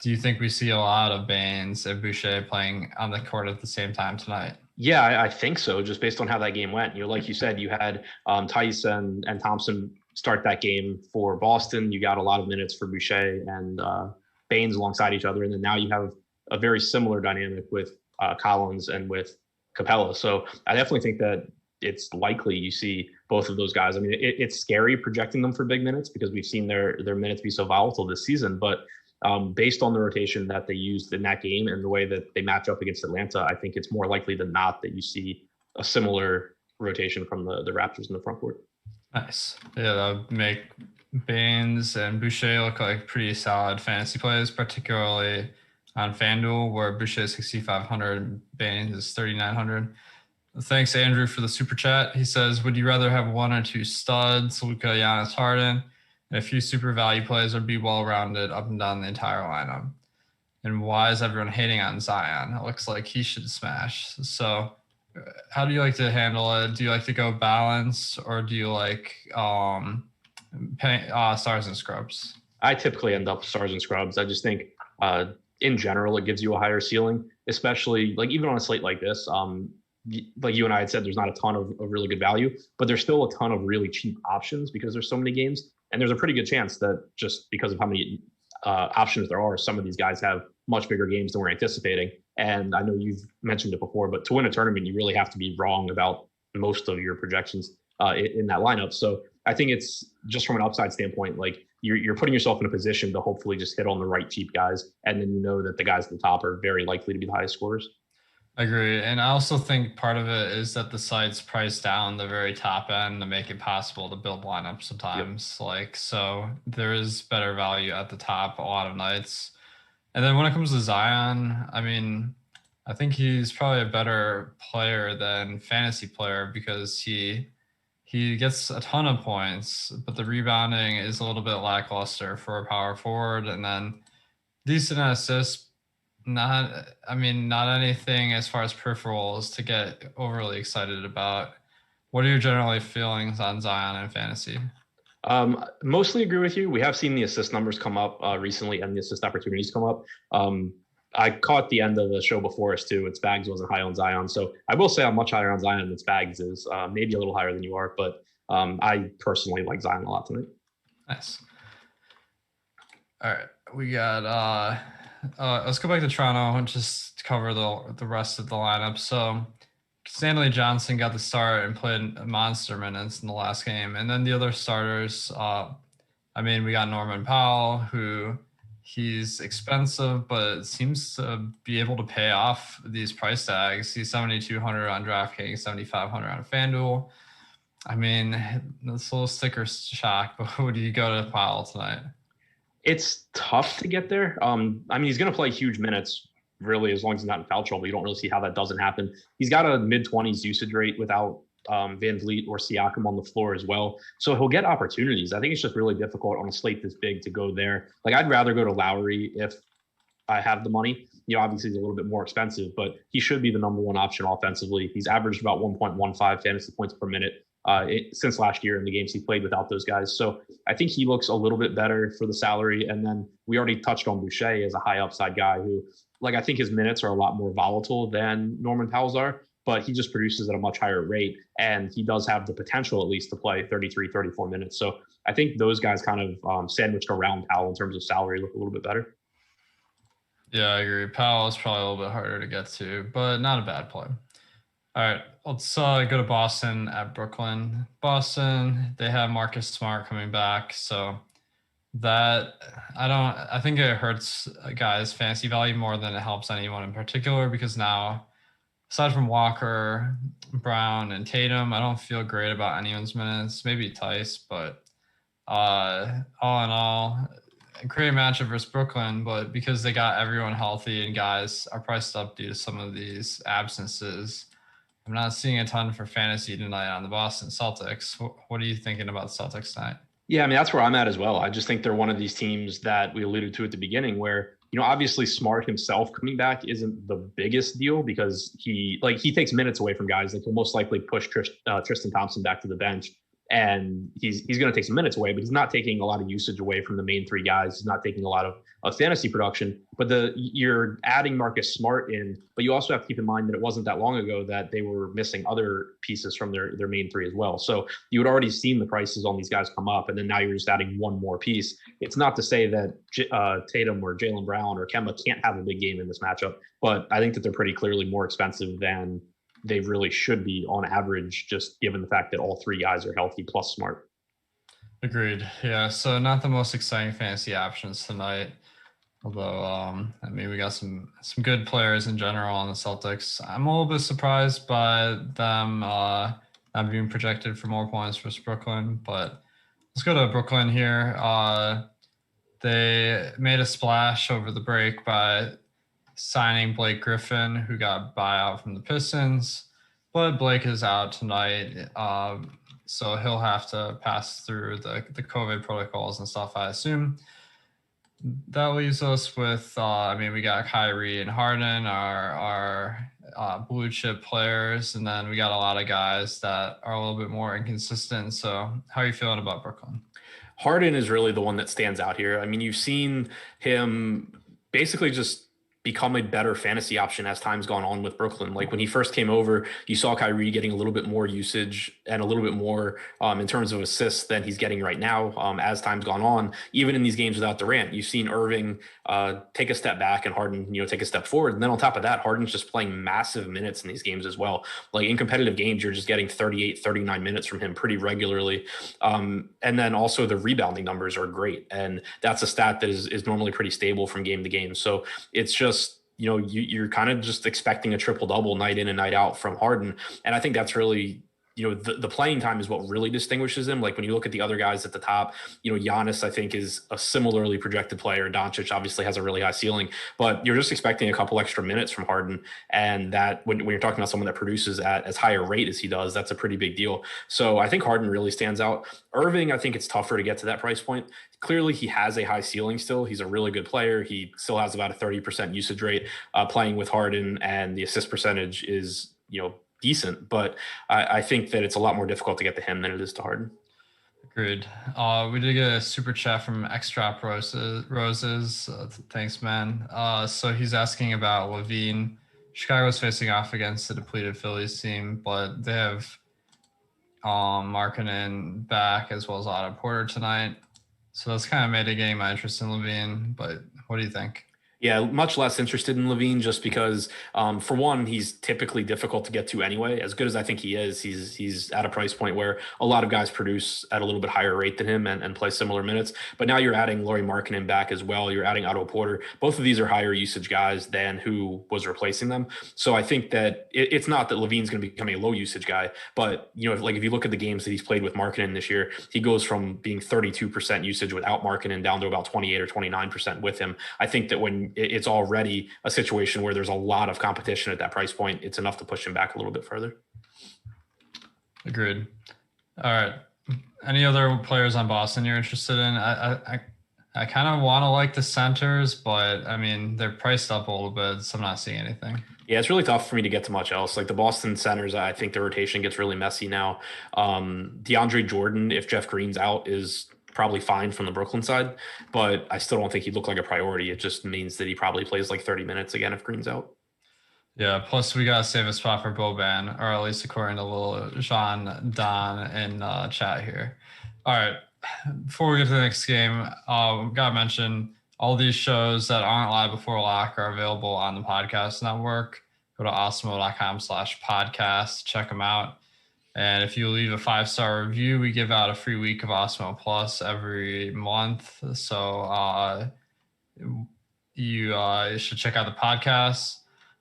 Speaker 4: Do you think we see a lot of Baines and Boucher playing on the court at the same time tonight?
Speaker 5: Yeah, I think so, just based on how that game went. Like you said, you had Tice and Thompson start that game for Boston. You got a lot of minutes for Boucher and Baines alongside each other. And then now you have a very similar dynamic with Collins and with Capella. So I definitely think that it's likely you see both of those guys. I mean, it's scary projecting them for big minutes because we've seen their minutes be so volatile this season. But based on the rotation that they used in that game and the way that they match up against Atlanta, I think it's more likely than not that you see a similar rotation from the Raptors in the front court.
Speaker 4: Nice. Yeah, that would make Baines and Boucher look like pretty solid fantasy plays, particularly on FanDuel, where Boucher is 6,500, Baines is 3,900. Thanks, Andrew, for the super chat. He says, would you rather have one or two studs, Luka, Giannis, Harden, and a few super value plays, or be well-rounded up and down the entire lineup? And why is everyone hating on Zion? It looks like he should smash. So how do you like to handle it? Do you like to go balance, or do you like stars and scrubs?
Speaker 5: I typically end up stars and scrubs. I just think in general, it gives you a higher ceiling, especially like even on a slate like this. Like you and I had said, there's not a ton of really good value, but there's still a ton of really cheap options because there's so many games. And there's a pretty good chance that just because of how many options there are, some of these guys have much bigger games than we're anticipating. And I know you've mentioned it before, but to win a tournament, you really have to be wrong about most of your projections in that lineup. So I think it's just from an upside standpoint, like you're putting yourself in a position to hopefully just hit on the right cheap guys. And then you know that the guys at the top are very likely to be the highest scorers.
Speaker 4: I agree. And I also think part of it is that the site's priced down the very top end to make it possible to build lineups sometimes. Like, so there is better value at the top a lot of nights. And then when it comes to Zion, I mean, I think he's probably a better player than fantasy player because he gets a ton of points, but the rebounding is a little bit lackluster for a power forward, and then decent assists. Not anything as far as peripherals to get overly excited about. What are your general feelings on Zion and fantasy?
Speaker 5: Mostly agree with you. We have seen the assist numbers come up recently and the assist opportunities come up. I caught the end of the show before us too. Spags wasn't high on Zion. So I will say I'm much higher on Zion than Spags is, maybe a little higher than you are, but I personally like Zion a lot tonight.
Speaker 4: Nice. All right. We got, let's go back to Toronto and just cover the rest of the lineup. So Stanley Johnson got the start and played monster minutes in the last game. And then the other starters, we got Norman Powell, who he's expensive, but seems to be able to pay off these price tags. He's 7,200 on Draftkings, 7,500 on Fanduel. I mean, that's a little sticker shock, but who do you go to Powell tonight?
Speaker 5: It's tough to get there. He's going to play huge minutes, really, as long as he's not in foul trouble. You don't really see how that doesn't happen. He's got a mid-20s usage rate without Van Vliet or Siakam on the floor as well. So he'll get opportunities. I think it's just really difficult on a slate this big to go there. Like, I'd rather go to Lowry if I have the money. Obviously he's a little bit more expensive, but he should be the number one option offensively. He's averaged about 1.15 fantasy points per minute since last year in the games he played without those guys. So I think he looks a little bit better for the salary. And then we already touched on Boucher as a high upside guy who, like, I think his minutes are a lot more volatile than Norman Powell's are, but he just produces at a much higher rate. And he does have the potential at least to play 33, 34 minutes. So I think those guys kind of sandwiched around Powell in terms of salary look a little bit better.
Speaker 4: Yeah, I agree. Powell is probably a little bit harder to get to, but not a bad play. All right, let's go to Boston at Brooklyn. Boston, they have Marcus Smart coming back, so that I think it hurts guys' fantasy value more than it helps anyone in particular, because now, aside from Walker, Brown, and Tatum, I don't feel great about anyone's minutes. Maybe Tice, but all in all, a great matchup versus Brooklyn, but because they got everyone healthy and guys are priced up due to some of these absences, I'm not seeing a ton for fantasy tonight on the Boston Celtics. What are you thinking about the Celtics tonight?
Speaker 5: Yeah, that's where I'm at as well. I just think they're one of these teams that we alluded to at the beginning where, obviously Smart himself coming back isn't the biggest deal because he takes minutes away from guys. Like, he'll most likely push Tristan Thompson back to the bench. And he's going to take some minutes away, but he's not taking a lot of usage away from the main three guys. He's not taking a lot of fantasy production, but you're adding Marcus Smart in, but you also have to keep in mind that it wasn't that long ago that they were missing other pieces from their main three as well. So you had already seen the prices on these guys come up, and then now you're just adding one more piece. It's not to say that Tatum or Jaylen Brown or Kemba can't have a big game in this matchup, but I think that they're pretty clearly more expensive than they really should be on average, just given the fact that all three guys are healthy plus Smart.
Speaker 4: Agreed. Yeah. So not the most exciting fantasy options tonight. Although, we got some good players in general on the Celtics. I'm a little bit surprised by them not being projected for more points versus Brooklyn, but let's go to Brooklyn here. They made a splash over the break by signing Blake Griffin, who got buyout from the Pistons, but Blake is out tonight, so he'll have to pass through the COVID protocols and stuff, I assume. That leaves us with, we got Kyrie and Harden, our blue chip players, and then we got a lot of guys that are a little bit more inconsistent. So how are you feeling about Brooklyn?
Speaker 6: Harden is really the one that stands out here. You've seen him basically just
Speaker 5: become a better fantasy option as time's gone on with Brooklyn. Like when he first came over, you saw Kyrie getting a little bit more usage and a little bit more in terms of assists than he's getting right now. As time's gone on, even in these games without Durant, you've seen Irving take a step back and Harden, take a step forward. And then on top of that, Harden's just playing massive minutes in these games as well. Like in competitive games, you're just getting 38, 39 minutes from him pretty regularly. And then also the rebounding numbers are great. And that's a stat that is normally pretty stable from game to game. So it's just, you're kind of just expecting a triple double night in and night out from Harden. And I think that's really, the playing time is what really distinguishes him. Like when you look at the other guys at the top, Giannis, I think, is a similarly projected player. Doncic obviously has a really high ceiling, but you're just expecting a couple extra minutes from Harden. And that when you're talking about someone that produces at as high a rate as he does, that's a pretty big deal. So I think Harden really stands out. Irving, I think it's tougher to get to that price point. Clearly, he has a high ceiling still. He's a really good player. He still has about a 30% usage rate playing with Harden, and the assist percentage is, decent, but I think that it's a lot more difficult to get to him than it is to Harden.
Speaker 4: Agreed. We did get a super chat from Extrap Roses. Thanks, man. So he's asking about Levine. Chicago's facing off against the depleted Phillies team, but they have Markkanen back as well as Otto Porter tonight. So that's kind of mitigating my interest in Levine, but what do you think?
Speaker 5: Yeah, much less interested in Levine just because, for one, he's typically difficult to get to anyway. As good as I think he is, he's at a price point where a lot of guys produce at a little bit higher rate than him and play similar minutes. But now you're adding Lauri Markkanen back as well. You're adding Otto Porter. Both of these are higher usage guys than who was replacing them. So I think that it's not that Levine's going to become a low usage guy, but if you look at the games that he's played with Markkanen this year, he goes from being 32% usage without Markkanen down to about 28 or 29% with him. I think that when it's already a situation where there's a lot of competition at that price point, it's enough to push him back a little bit further.
Speaker 4: Agreed. All right. Any other players on Boston you're interested in? I kind of want to like the centers, but I mean, they're priced up a little bit, so I'm not seeing anything.
Speaker 5: Yeah, it's really tough for me to get to much else. Like the Boston centers, I think the rotation gets really messy now. DeAndre Jordan, if Jeff Green's out, is probably fine from the Brooklyn side, but I still don't think he'd look like a priority. It just means that he probably plays like 30 minutes again if Green's out.
Speaker 4: Yeah, plus we got to save a spot for Boban, or at least according to little Jean Don in chat here. All right, before we get to the next game, got to mention all these shows that aren't live before lock are available on the podcast network. Go to awesemo.com/podcast, check them out. And if you leave a 5-star review, we give out a free week of Awesemo Plus every month. So you should check out the podcast.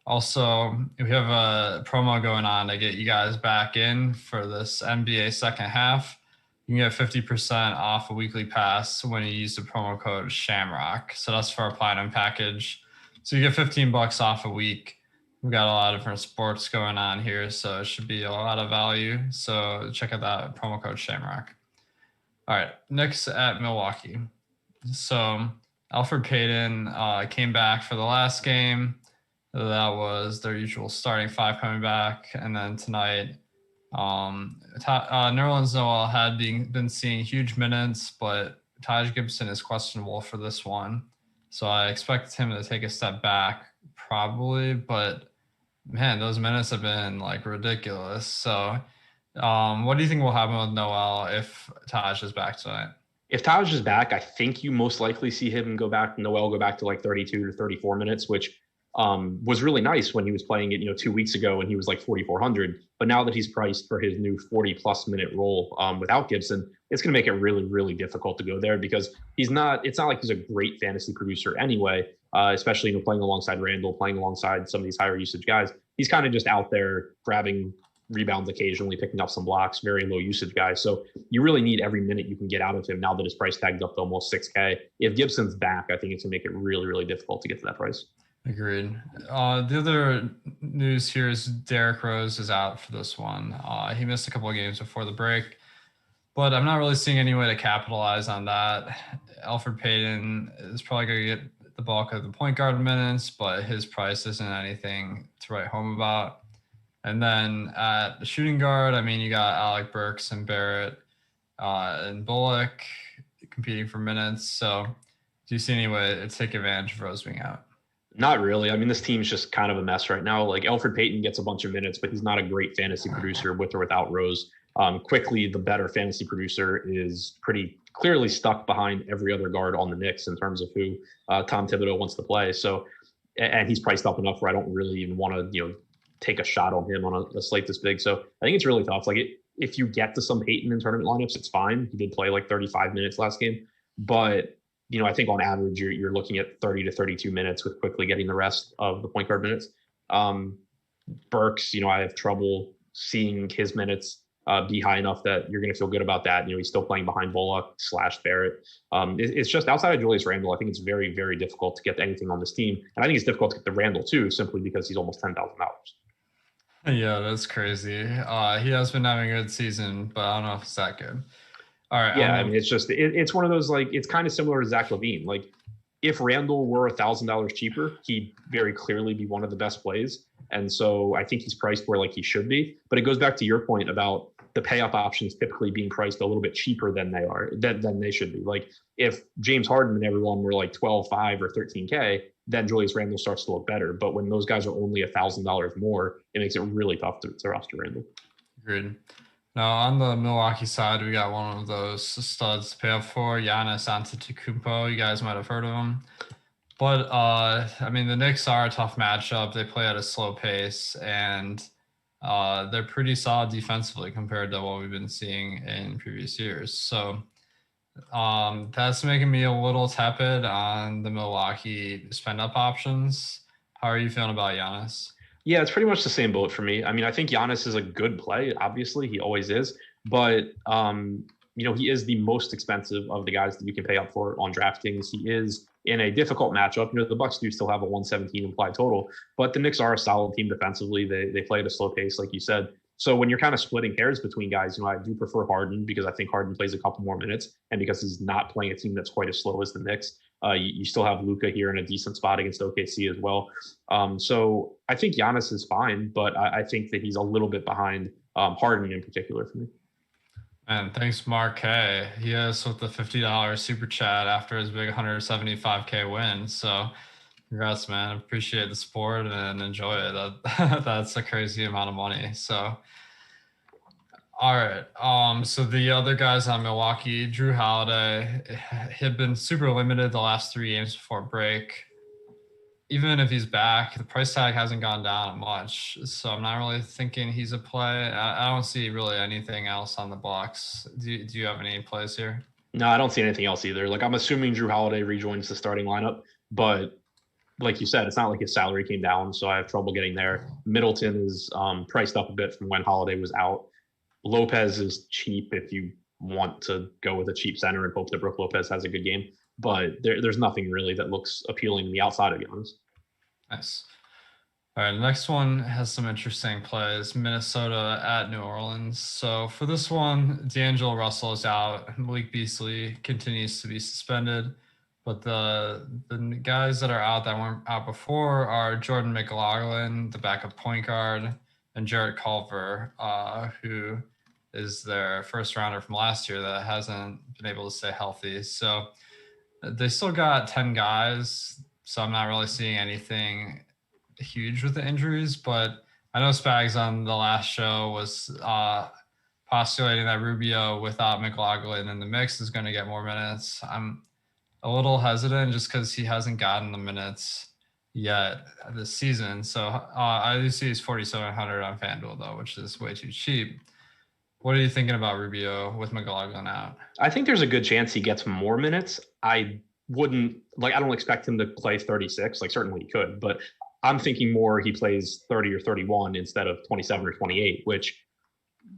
Speaker 4: Also, we have a promo going on to get you guys back in for this NBA second half. You can get 50% off a weekly pass when you use the promo code Shamrock. So that's for our platinum package. So you get $15 off a week. We've got a lot of different sports going on here, so it should be a lot of value. So check out that promo code Shamrock. All right, Knicks at Milwaukee. So Alfred Payton came back for the last game. That was their usual starting five coming back. And then tonight, Nerlens Noel had been seeing huge minutes, but Taj Gibson is questionable for this one. So I expect him to take a step back probably, but man, those minutes have been like ridiculous. So what do you think will happen with Noel if Taj is back tonight?
Speaker 5: If Taj is back, I think you most likely see Noel go back to like 32 to 34 minutes, which was really nice when he was playing it, 2 weeks ago when he was like 4,400. But now that he's priced for his new 40+ minute role without Gibson, it's going to make it really, really difficult to go there because it's not like he's a great fantasy producer anyway, especially playing alongside Randall, playing alongside some of these higher usage guys. He's kind of just out there grabbing rebounds occasionally, picking up some blocks, very low usage guy. So you really need every minute you can get out of him now that his price tag's up to almost 6K. If Gibson's back, I think it's going to make it really, really difficult to get to that price.
Speaker 4: Agreed. The other news here is Derrick Rose is out for this one. He missed a couple of games before the break, but I'm not really seeing any way to capitalize on that. Alfred Payton is probably going to get the bulk of the point guard minutes, but his price isn't anything to write home about. And then at the shooting guard, I mean, you got Alec Burks and Barrett and Bullock competing for minutes. So do you see any way to take advantage of Rose being out?
Speaker 5: Not really. I mean, this team's just kind of a mess right now. Like Elfrid Payton gets a bunch of minutes, but he's not a great fantasy producer with or without Rose. Quickly, the better fantasy producer is pretty clearly stuck behind every other guard on the Knicks in terms of who Tom Thibodeau wants to play. So, and he's priced up enough where I don't really even want to, take a shot on him on a slate this big. So I think it's really tough. Like if you get to some Payton in tournament lineups, it's fine. He did play like 35 minutes last game, but I think on average you're looking at 30 to 32 minutes with quickly getting the rest of the point guard minutes. Burks, I have trouble seeing his minutes be high enough that you're going to feel good about that. He's still playing behind Bullock / Barrett. It's just outside of Julius Randle, I think it's very, very difficult to get anything on this team. And I think it's difficult to get the Randle too, simply because he's almost $10,000.
Speaker 4: Yeah, that's crazy. He has been having a good season, but I don't know if it's that good. All right.
Speaker 5: Yeah, I mean, it's just it's one of those, like, it's kind of similar to Zach LaVine. Like, if Randall were $1,000 cheaper, he'd very clearly be one of the best plays. And so I think he's priced where like he should be. But it goes back to your point about the pay-up options typically being priced a little bit cheaper than they should be. Like if James Harden and everyone were like 12.5 or 13K, then Julius Randle starts to look better. But when those guys are only $1,000 more, it makes it really tough to roster Randle.
Speaker 4: Agreed. Now, on the Milwaukee side, we got one of those studs to pay up for, Giannis Antetokounmpo. You guys might have heard of him. But, I mean, the Knicks are a tough matchup. They play at a slow pace, and they're pretty solid defensively compared to what we've been seeing in previous years. So that's making me a little tepid on the Milwaukee spend-up options. How are you feeling about Giannis?
Speaker 5: Yeah, it's pretty much the same boat for me. I mean, I think Giannis is a good play. Obviously, he always is. But, he is the most expensive of the guys that you can pay up for on DraftKings. He is in a difficult matchup. The Bucks do still have a 117 implied total, but the Knicks are a solid team defensively. They play at a slow pace, like you said. So when you're kind of splitting hairs between guys, I do prefer Harden because I think Harden plays a couple more minutes, and because he's not playing a team that's quite as slow as the Knicks. You still have Luka here in a decent spot against OKC as well. So I think Giannis is fine, but I think that he's a little bit behind Harden in particular for me.
Speaker 4: And thanks, Mark K. He is with the $50 super chat after his big 175K win. So congrats, man. Appreciate the support and enjoy it. That's a crazy amount of money. So, all right. So the other guys on Milwaukee, Drew Holiday, had been super limited the last 3 games before break. Even if he's back, the price tag hasn't gone down much. So I'm not really thinking he's a play. I don't see really anything else on the Bucks. Do you have any plays here?
Speaker 5: No, I don't see anything else either. Like, I'm assuming Drew Holiday rejoins the starting lineup, but like you said, it's not like his salary came down, so I have trouble getting there. Middleton is priced up a bit from when Holiday was out. Lopez is cheap if you want to go with a cheap center and hope that Brook Lopez has a good game. But there's nothing really that looks appealing to me outside of Giannis.
Speaker 4: Nice. All right, the next one has some interesting plays. Minnesota at New Orleans. So for this one, D'Angelo Russell is out. Malik Beasley continues to be suspended. But the guys that are out that weren't out before are Jordan McLaughlin, the backup point guard, and Jarrett Culver, who is their first rounder from last year that hasn't been able to stay healthy. So they still got 10 guys, so I'm not really seeing anything huge with the injuries, but I know Spags on the last show was postulating that Rubio without McLaughlin in the mix is going to get more minutes. I'm a little hesitant just because he hasn't gotten the minutes yet this season. So I do see he's 4,700 on Fanduel, though, which is way too cheap. What are you thinking about Rubio with McLaughlin out?
Speaker 5: I think there's a good chance he gets more minutes. I don't expect him to play 36. Like, certainly he could, but I'm thinking more he plays 30 or 31 instead of 27 or 28, which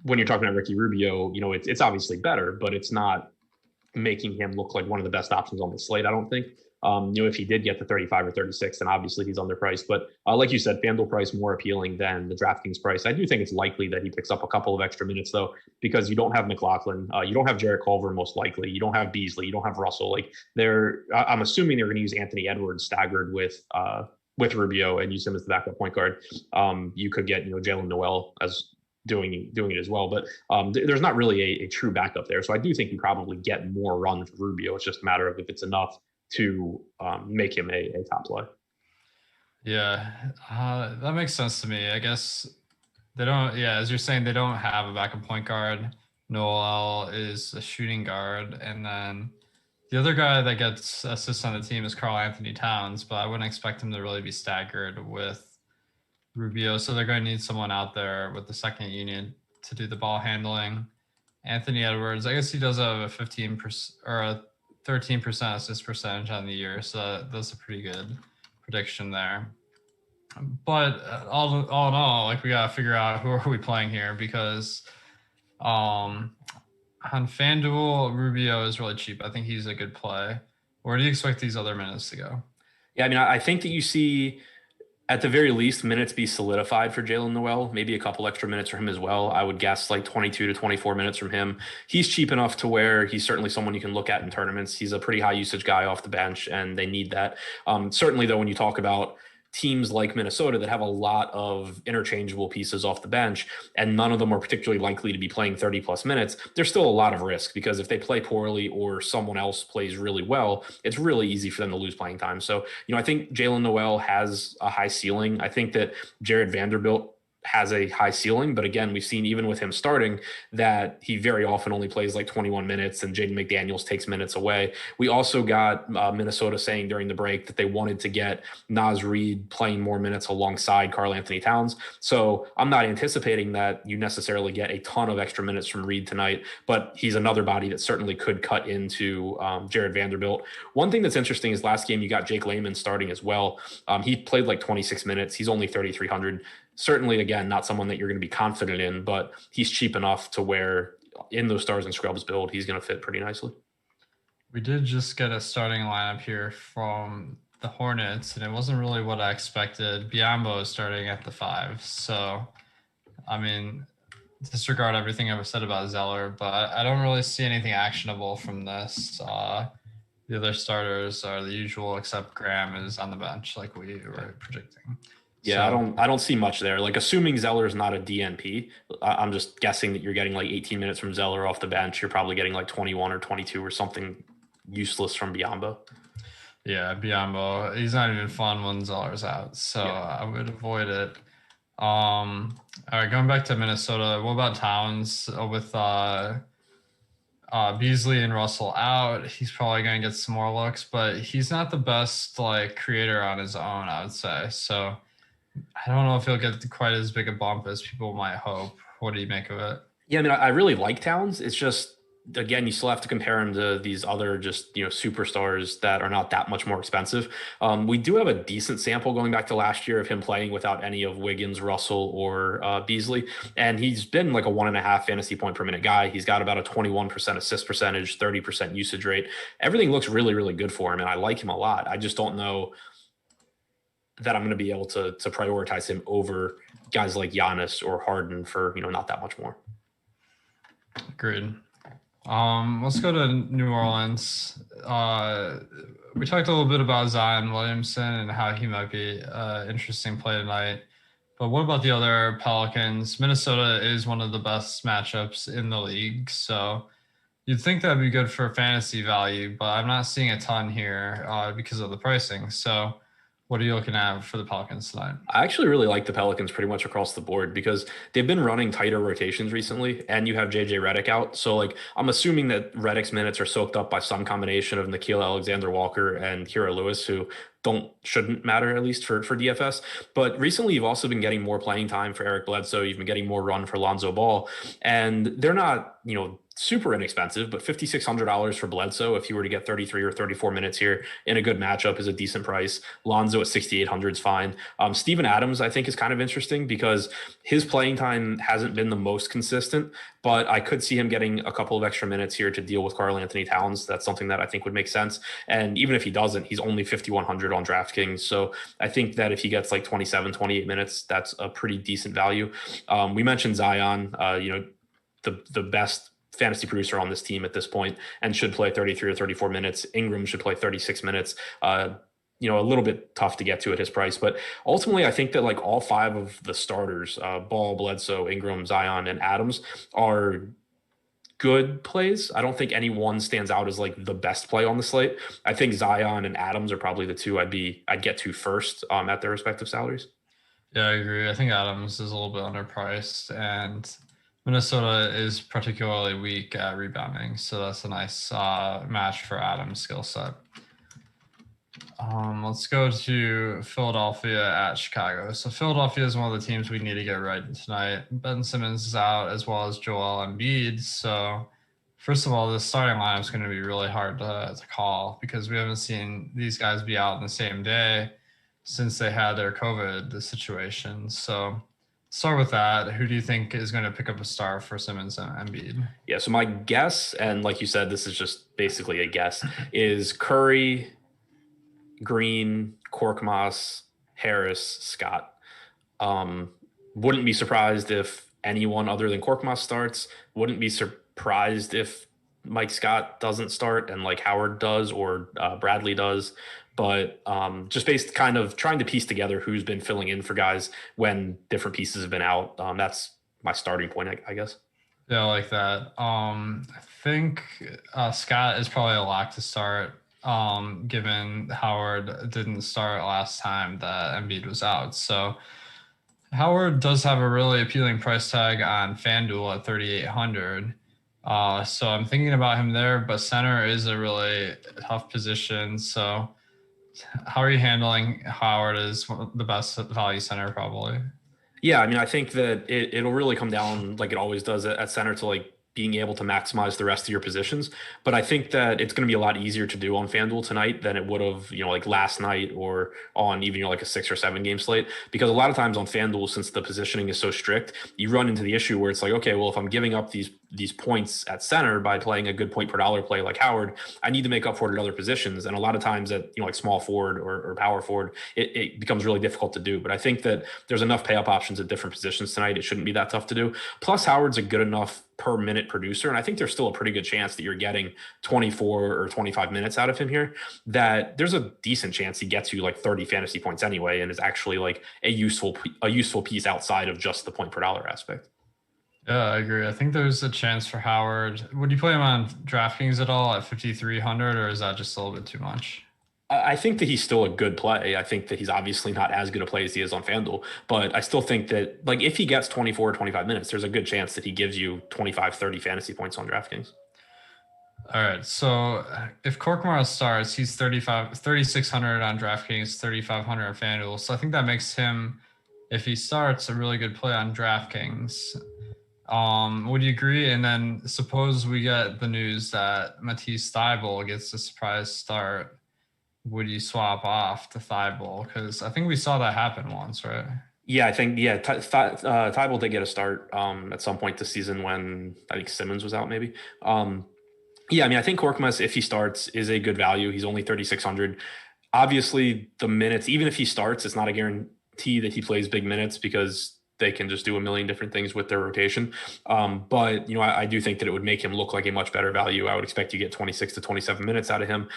Speaker 5: when you're talking about Ricky Rubio, it's obviously better, but it's not making him look like one of the best options on the slate, I don't think. If he did get to 35 or 36, then obviously he's underpriced. But like you said, FanDuel price more appealing than the DraftKings price. I do think it's likely that he picks up a couple of extra minutes, though, because you don't have McLaughlin, you don't have Jarrett Culver, most likely, you don't have Beasley, you don't have Russell. Like, I'm assuming they're going to use Anthony Edwards staggered with Rubio and use him as the backup point guard. You could get Jalen Noel as doing it as well, but there's not really a true backup there. So I do think you probably get more run for Rubio. It's just a matter of if it's enough to make him a top play.
Speaker 4: Yeah, that makes sense to me. I guess they don't. Yeah, as you're saying, they don't have a backup point guard. Noel is a shooting guard, and then the other guy that gets assists on the team is Karl Anthony Towns. But I wouldn't expect him to really be staggered with Rubio. So they're going to need someone out there with the second unit to do the ball handling. Anthony Edwards, I guess he does have a 15% or a 13% assist percentage on the year, so that's a pretty good prediction there. But all in all, like we gotta figure out who are we playing here, because on FanDuel, Rubio is really cheap. I think he's a good play. Where do you expect these other minutes to go?
Speaker 5: Yeah, I mean, I think that you see at the very least minutes be solidified for Jalen Noel, maybe a couple extra minutes for him as well. I would guess like 22 to 24 minutes from him. He's cheap enough to where he's certainly someone you can look at in tournaments. He's a pretty high usage guy off the bench, and they need that. Certainly, though, when you talk about teams like Minnesota that have a lot of interchangeable pieces off the bench, and none of them are particularly likely to be playing 30 plus minutes, there's still a lot of risk, because if they play poorly or someone else plays really well, it's really easy for them to lose playing time. So, I think Jalen Noel has a high ceiling. I think that Jared Vanderbilt has a high ceiling, but again, we've seen even with him starting that he very often only plays like 21 minutes, and Jaden McDaniels takes minutes away. We also got Minnesota saying during the break that they wanted to get Naz Reid playing more minutes alongside Karl Anthony Towns. So I'm not anticipating that you necessarily get a ton of extra minutes from Reid tonight, but he's another body that certainly could cut into Jared Vanderbilt. One thing that's interesting is last game you got Jake Layman starting as well. He played like 26 minutes. He's only 3,300. Certainly, again, not someone that you're going to be confident in, but he's cheap enough to where in those stars and scrubs build, he's going to fit pretty nicely.
Speaker 4: We did just get a starting lineup here from the Hornets, and it wasn't really what I expected. Biyombo is starting at the 5. So, I mean, disregard everything I've said about Zeller, but I don't really see anything actionable from this. The other starters are the usual, except Graham is on the bench like we were predicting.
Speaker 5: Yeah, so, I don't see much there. Like, assuming Zeller's not a DNP, I'm just guessing that you're getting like 18 minutes from Zeller off the bench. You're probably getting like 21 or 22 or something useless from Biyombo.
Speaker 4: Yeah, Biyombo. He's not even fun when Zeller's out, so yeah. I would avoid it. All right, going back to Minnesota. What about Towns with Beasley and Russell out? He's probably going to get some more looks, but he's not the best like creator on his own, I would say. So I don't know if he'll get quite as big a bump as people might hope. What do you make of it?
Speaker 5: Yeah, I mean, I really like Towns. It's just, again, you still have to compare him to these other just, superstars that are not that much more expensive. We do have a decent sample going back to last year of him playing without any of Wiggins, Russell, or Beasley. And he's been like a 1.5 fantasy point per minute guy. He's got about a 21% assist percentage, 30% usage rate. Everything looks really, really good for him. And I like him a lot. I just don't know that I'm going to be able to prioritize him over guys like Giannis or Harden for, not that much more.
Speaker 4: Agreed. Let's go to New Orleans. We talked a little bit about Zion Williamson and how he might be an interesting play tonight. But what about the other Pelicans? Minnesota is one of the best matchups in the league. So you'd think that'd be good for fantasy value, but I'm not seeing a ton here because of the pricing. So what are you looking at for the Pelicans tonight?
Speaker 5: I actually really like the Pelicans pretty much across the board because they've been running tighter rotations recently, and you have JJ Redick out. So like, I'm assuming that Redick's minutes are soaked up by some combination of Nickeil Alexander-Walker and Kira Lewis, who shouldn't matter, at least for DFS. But recently you've also been getting more playing time for Eric Bledsoe. You've been getting more run for Lonzo Ball, and they're not, super inexpensive, but $5,600 for Bledsoe, if you were to get 33 or 34 minutes here in a good matchup, is a decent price. Lonzo at 6,800 is fine. Steven Adams, I think, is kind of interesting because his playing time hasn't been the most consistent, but I could see him getting a couple of extra minutes here to deal with Karl Anthony Towns. That's something that I think would make sense. And even if he doesn't, he's only 5,100 on DraftKings. So I think that if he gets like 27, 28 minutes, that's a pretty decent value. We mentioned Zion, the best fantasy producer on this team at this point, and should play 33 or 34 minutes. Ingram should play 36 minutes. A little bit tough to get to at his price, but ultimately I think that like all 5 of the starters, Ball, Bledsoe, Ingram, Zion, and Adams, are good plays. I don't think any one stands out as like the best play on the slate. I think Zion and Adams are probably the two I'd get to first at their respective salaries.
Speaker 4: Yeah, I agree. I think Adams is a little bit underpriced, and Minnesota is particularly weak at rebounding, so that's a nice match for Adams' skill set. Let's go to Philadelphia at Chicago. So Philadelphia is one of the teams we need to get right tonight. Ben Simmons is out, as well as Joel Embiid. So first of all, the starting lineup is going to be really hard to call because we haven't seen these guys be out on the same day since they had their COVID situation. So start with that. Who do you think is going to pick up a star for Simmons and Embiid?
Speaker 5: Yeah, so my guess, and like you said, this is just basically a guess, is Curry, Green, Korkmaz, Harris, Scott. Wouldn't be surprised if anyone other than Korkmaz starts. Wouldn't be surprised if Mike Scott doesn't start and like Howard does or Bradley does. But just based kind of trying to piece together who's been filling in for guys when different pieces have been out. That's my starting point, I guess.
Speaker 4: Yeah, I like that. I think Scott is probably a lock to start. Given Howard didn't start last time that Embiid was out. So Howard does have a really appealing price tag on Fanduel at 3,800. So I'm thinking about him there, but center is a really tough position. So how are you handling Howard as the best value center probably?
Speaker 5: Yeah, I mean, I think that it'll really come down like it always does at center to like being able to maximize the rest of your positions. But I think that it's going to be a lot easier to do on FanDuel tonight than it would have, like last night or on even, like a 6 or 7 game slate. Because a lot of times on FanDuel, since the positioning is so strict, you run into the issue where it's like, okay, well, if I'm giving up these points at center by playing a good point per dollar play like Howard, I need to make up for it at other positions. And a lot of times at, like small forward or power forward, it becomes really difficult to do. But I think that there's enough pay up options at different positions tonight. It shouldn't be that tough to do. Plus Howard's a good enough per minute producer. And I think there's still a pretty good chance that you're getting 24 or 25 minutes out of him here, that there's a decent chance he gets you like 30 fantasy points anyway, and is actually like a useful piece outside of just the point per dollar aspect.
Speaker 4: Yeah, I agree. I think there's a chance for Howard. Would you play him on Draftkings at all at 5,300, or is that just a little bit too much?
Speaker 5: I think that he's still a good play. I think that he's obviously not as good a play as he is on FanDuel, but I still think that like if he gets 24 or 25 minutes, there's a good chance that he gives you 25, 30 fantasy points on DraftKings.
Speaker 4: All right. So if Korkmaz starts, he's 3,600 on DraftKings, 3,500 on FanDuel. So I think that makes him, if he starts, a really good play on DraftKings. Would you agree? And then suppose we get the news that Matisse Thybulle gets a surprise start. Would you swap off to Thybulle? Because I think we saw that happen once, right?
Speaker 5: Yeah, I think, Thybulle did get a start at some point this season when I think Simmons was out maybe. Yeah, I mean, I think Korkmaz, if he starts, is a good value. He's only 3,600. Obviously, the minutes, even if he starts, it's not a guarantee that he plays big minutes because they can just do a million different things with their rotation. But, I do think that it would make him look like a much better value. I would expect you get 26 to 27 minutes out of him.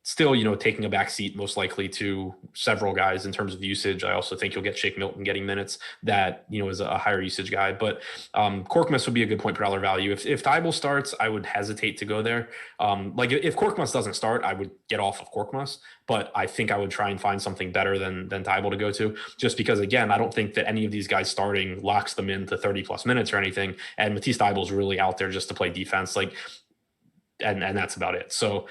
Speaker 5: Still, taking a back seat most likely to several guys in terms of usage. I also think you'll get Shake Milton getting minutes that, is a higher usage guy. But Korkmaz would be a good point per dollar value. If Thybulle starts, I would hesitate to go there. If Korkmaz doesn't start, I would get off of Korkmaz. But I think I would try and find something better than Thybulle to go to. Just because, again, I don't think that any of these guys starting locks them into 30-plus minutes or anything. And Matisse Thybulle is really out there just to play defense. And that's about it. So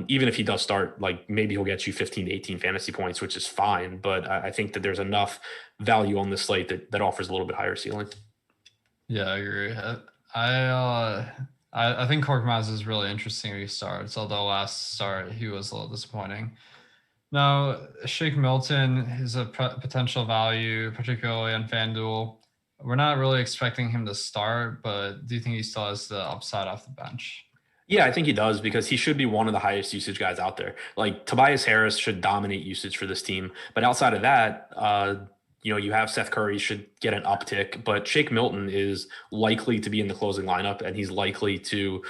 Speaker 5: even if he does start, maybe he'll get you 15 to 18 fantasy points, which is fine. But I think that there's enough value on this slate that offers a little bit higher ceiling.
Speaker 4: Yeah, I agree. I think Korkmaz is really interesting if he starts, although last start he was a little disappointing. Now, Shake Milton is a potential value, particularly on FanDuel. We're not really expecting him to start, but do you think he still has the upside off the bench?
Speaker 5: Yeah, I think he does because he should be one of the highest usage guys out there. Tobias Harris should dominate usage for this team. But outside of that, you have Seth Curry should get an uptick, but Shake Milton is likely to be in the closing lineup, and he's likely to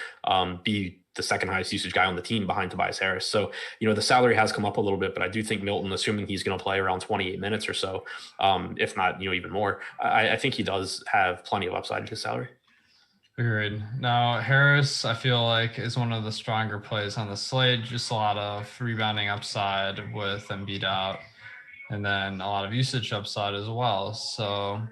Speaker 5: be the second highest usage guy on the team behind Tobias Harris. So, the salary has come up a little bit, but I do think Milton, assuming he's going to play around 28 minutes or so, if not, even more, I think he does have plenty of upside in his salary.
Speaker 4: Agreed. Now, Harris, I feel like, is one of the stronger plays on the slate. Just a lot of rebounding upside with Embiid out, and then a lot of usage upside as well. So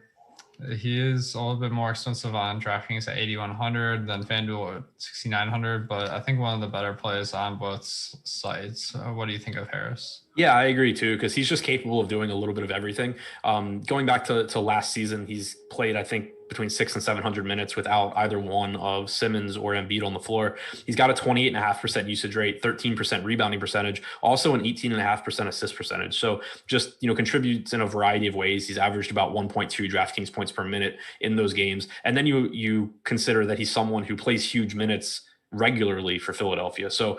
Speaker 4: he is a little bit more expensive on DraftKings at 8,100 than FanDuel at 6,900, but I think one of the better plays on both sites. What do you think of Harris?
Speaker 5: Yeah, I agree too, because he's just capable of doing a little bit of everything. Going back to last season, he's played, I think, between 600 and 700 minutes without either one of Simmons or Embiid on the floor. He's got a 28.5% usage rate, 13% rebounding percentage, also an 18.5% assist percentage. So just, contributes in a variety of ways. He's averaged about 1.2 DraftKings points per minute in those games. And then you consider that he's someone who plays huge minutes regularly for Philadelphia. So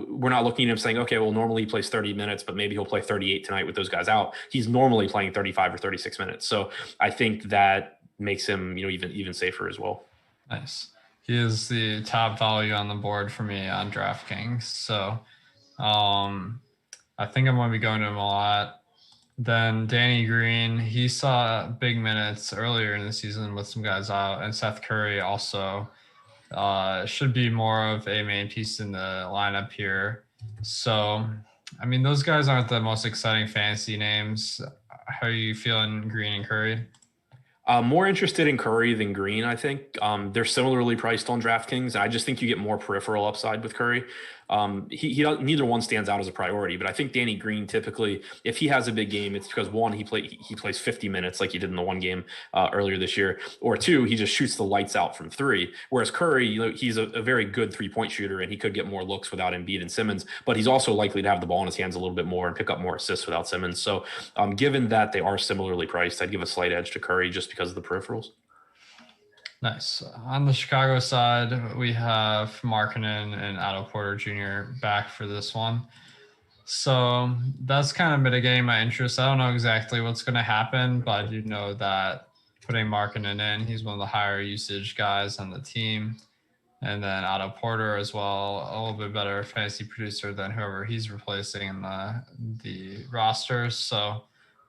Speaker 5: we're not looking at him saying, okay, well, normally he plays 30 minutes, but maybe he'll play 38 tonight with those guys out. He's normally playing 35 or 36 minutes. So I think that makes him, even safer as well.
Speaker 4: Nice. He is the top value on the board for me on DraftKings. So I think I'm going to be going to him a lot. Then Danny Green, he saw big minutes earlier in the season with some guys out, and Seth Curry also should be more of a main piece in the lineup here. So, I mean, those guys aren't the most exciting fantasy names. How are you feeling Green and Curry?
Speaker 5: More interested in Curry than Green, I think. They're similarly priced on DraftKings. I just think you get more peripheral upside with Curry. Neither one stands out as a priority, but I think Danny Green typically, if he has a big game, it's because one, he plays 50 minutes like he did in the one game earlier this year, or two, he just shoots the lights out from three. Whereas Curry, he's a very good 3-point shooter, and he could get more looks without Embiid and Simmons, but he's also likely to have the ball in his hands a little bit more and pick up more assists without Simmons. So given that they are similarly priced, I'd give a slight edge to Curry just because of the peripherals.
Speaker 4: Nice. On the Chicago side, we have Markkanen and Otto Porter Jr. back for this one. So that's kind of mitigating my interest. I don't know exactly what's going to happen, but I do know that putting Markkanen in, he's one of the higher usage guys on the team. And then Otto Porter as well, a little bit better fantasy producer than whoever he's replacing in the rosters. So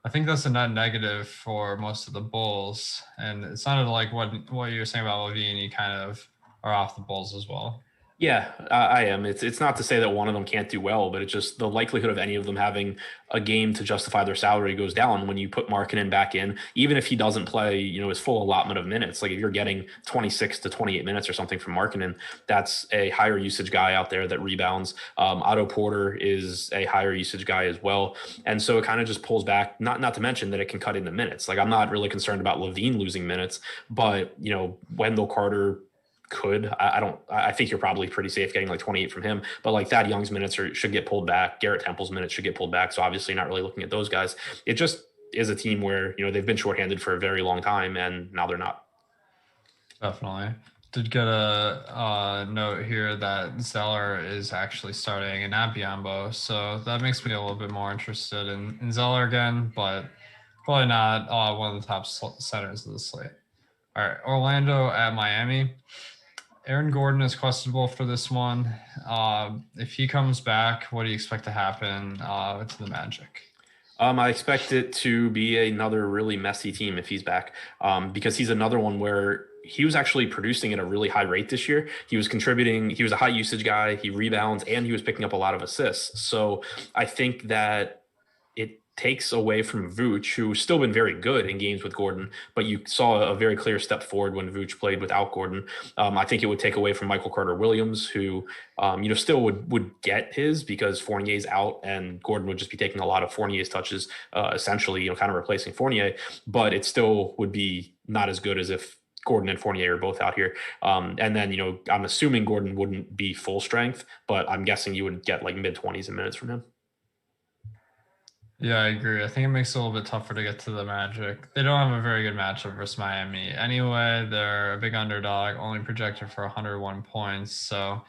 Speaker 4: I think that's a net negative for most of the Bulls. And it sounded like what you were saying about Levine, you kind of are off the Bulls as well.
Speaker 5: Yeah, I am. It's not to say that one of them can't do well, but it's just the likelihood of any of them having a game to justify their salary goes down when you put Markkanen back in, even if he doesn't play, his full allotment of minutes. Like if you're getting 26 to 28 minutes or something from Markkanen, that's a higher usage guy out there that rebounds. Otto Porter is a higher usage guy as well. And so it kind of just pulls back, not to mention that it can cut into minutes. Like I'm not really concerned about Levine losing minutes, but Wendell Carter could. I think you're probably pretty safe getting like 28 from him, but like Thad Young's minutes should get pulled back. Garrett Temple's minutes should get pulled back. So obviously not really looking at those guys. It just is a team where, they've been shorthanded for a very long time and now they're not.
Speaker 4: Definitely. Did get a note here that Zeller is actually starting and not Biyombo. So that makes me a little bit more interested in Zeller again, but probably not one of the top centers of the slate. All right. Orlando at Miami. Aaron Gordon is questionable for this one. If he comes back, what do you expect to happen to the Magic?
Speaker 5: I expect it to be another really messy team if he's back, because he's another one where he was actually producing at a really high rate this year. He was contributing. He was a high usage guy. He rebounds and he was picking up a lot of assists. So I think that it takes away from Vooch, who's still been very good in games with Gordon, but you saw a very clear step forward when Vooch played without Gordon. I think it would take away from Michael Carter-Williams, who, still would get his because Fournier's out and Gordon would just be taking a lot of Fournier's touches, essentially, kind of replacing Fournier, but it still would be not as good as if Gordon and Fournier are both out here. And then, I'm assuming Gordon wouldn't be full strength, but I'm guessing you would get like mid-20s in minutes from him.
Speaker 4: Yeah, I agree. I think it makes it a little bit tougher to get to the Magic. They don't have a very good matchup versus Miami. Anyway, they're a big underdog, only projected for 101 points. So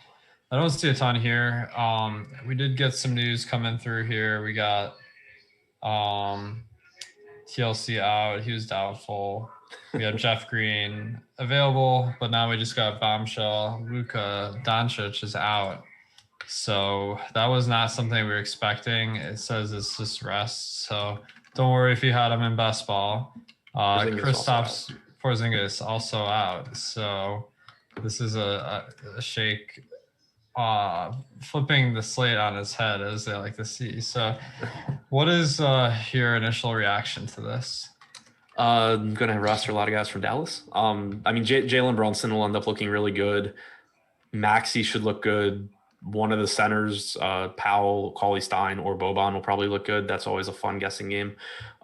Speaker 4: I don't see a ton here. We did get some news coming through here. We got TLC out. He was doubtful. We have Jeff Green available, but now we just got bombshell. Luka Doncic is out. So that was not something we were expecting. It says it's just rest. So don't worry if you had him in best ball. Kristaps Porzingis also out. So this is a shake flipping the slate on its head, as they like to see. So what is your initial reaction to this?
Speaker 5: I'm going to roster a lot of guys from Dallas. I mean, Jalen Brunson will end up looking really good. Maxey should look good. One of the centers, Powell, Cauley-Stein, or Boban will probably look good. That's always a fun guessing game.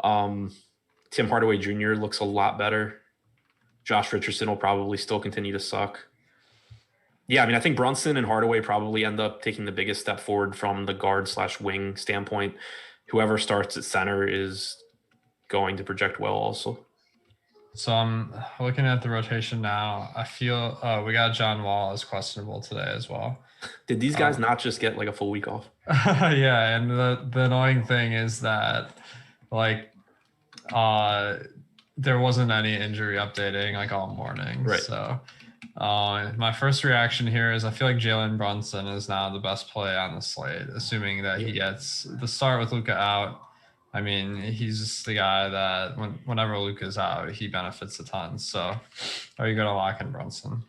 Speaker 5: Tim Hardaway Jr. looks a lot better. Josh Richardson will probably still continue to suck. Yeah, I mean, I think Brunson and Hardaway probably end up taking the biggest step forward from the guard/wing standpoint. Whoever starts at center is going to project well also.
Speaker 4: So I'm looking at the rotation now. I feel we got John Wall as questionable today as well.
Speaker 5: Did these guys not just get like a full week off?
Speaker 4: Yeah, and the annoying thing is that like there wasn't any injury updating like all morning.
Speaker 5: Right.
Speaker 4: So my first reaction here is I feel like Jalen Brunson is now the best play on the slate, assuming that he gets the start with Luka out. I mean, he's just the guy that whenever Luka's out, he benefits a ton. So are you going to lock in Brunson?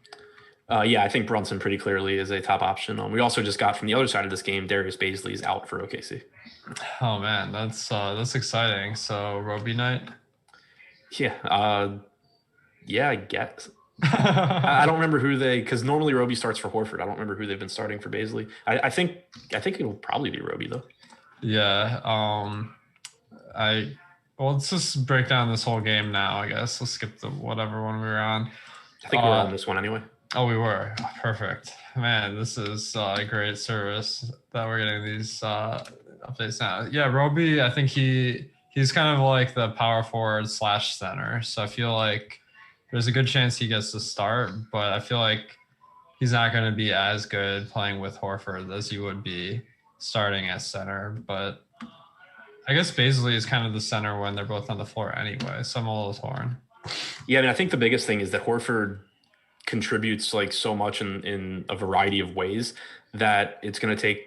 Speaker 5: Yeah, I think Brunson pretty clearly is a top option. We also just got from the other side of this game, Darius Baisley is out for OKC.
Speaker 4: Oh man, that's exciting. So Roby night?
Speaker 5: Yeah. Yeah, I guess. I don't remember because normally Roby starts for Horford. I don't remember who they've been starting for Baisley. I think it'll probably be Roby though.
Speaker 4: Yeah. Well, let's just break down this whole game now, I guess. Let's skip the whatever one we were on.
Speaker 5: I think we're on this one anyway.
Speaker 4: Oh, we were. Perfect. Man, this is a great service that we're getting these updates now. Yeah, Roby, I think he's kind of like the power forward / center. So I feel like there's a good chance he gets to start, but I feel like he's not going to be as good playing with Horford as he would be starting at center. But I guess Baisley is kind of the center when they're both on the floor anyway, so I'm a little torn.
Speaker 5: Yeah, I mean, I think the biggest thing is that Horford contributes like so much in a variety of ways that it's going to take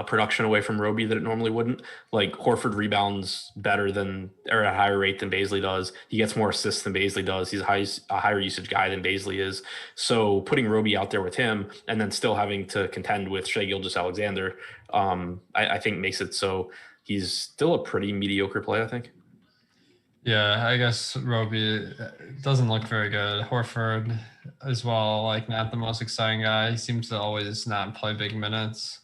Speaker 5: production away from Roby that it normally wouldn't. Like Horford rebounds better or at a higher rate than Baisley does. He gets more assists than Baisley does. He's a higher usage guy than Baisley is. So putting Roby out there with him and then still having to contend with Shai Gilgeous-Alexander, I think makes it so he's still a pretty mediocre play, I think.
Speaker 4: Yeah, I guess Roby doesn't look very good. Horford as well, like not the most exciting guy. He seems to always not play big minutes.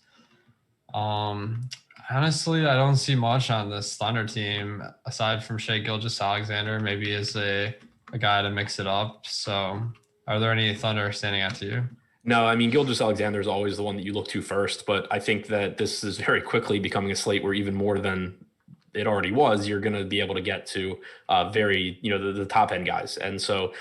Speaker 4: Honestly, I don't see much on this Thunder team aside from Shai Gilgeous-Alexander, maybe as a guy to mix it up. So are there any Thunder standing out to you?
Speaker 5: No, I mean, Gilgeous-Alexander is always the one that you look to first, but I think that this is very quickly becoming a slate where even more than it already was, you're going to be able to get to the top end guys. And so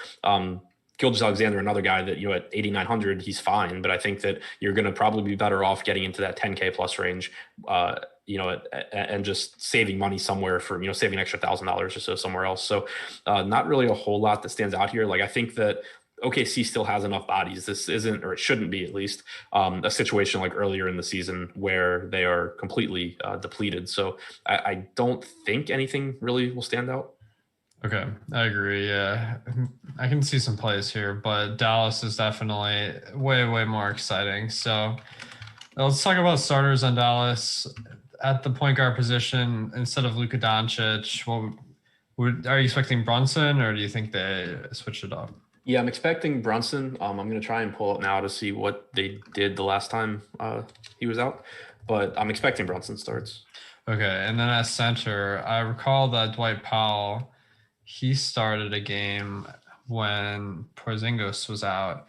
Speaker 5: Gilgeous-Alexander, another guy that, at 8,900, he's fine, but I think that you're going to probably be better off getting into that 10K plus range, and just saving money somewhere for, saving an extra $1,000 or so somewhere else. So not really a whole lot that stands out here. Like, I think that OKC still has enough bodies. This isn't, or it shouldn't be at least, a situation like earlier in the season where they are completely depleted. So I don't think anything really will stand out.
Speaker 4: Okay, I agree. Yeah, I can see some plays here, but Dallas is definitely way, way more exciting. So let's talk about starters on Dallas at the point guard position instead of Luka Doncic. Are you expecting Brunson, or do you think they switch it up?
Speaker 5: Yeah, I'm expecting Brunson. I'm going to try and pull it now to see what they did the last time he was out, but I'm expecting Brunson starts.
Speaker 4: Okay, and then at center, I recall that Dwight Powell, he started a game when Porzingis was out,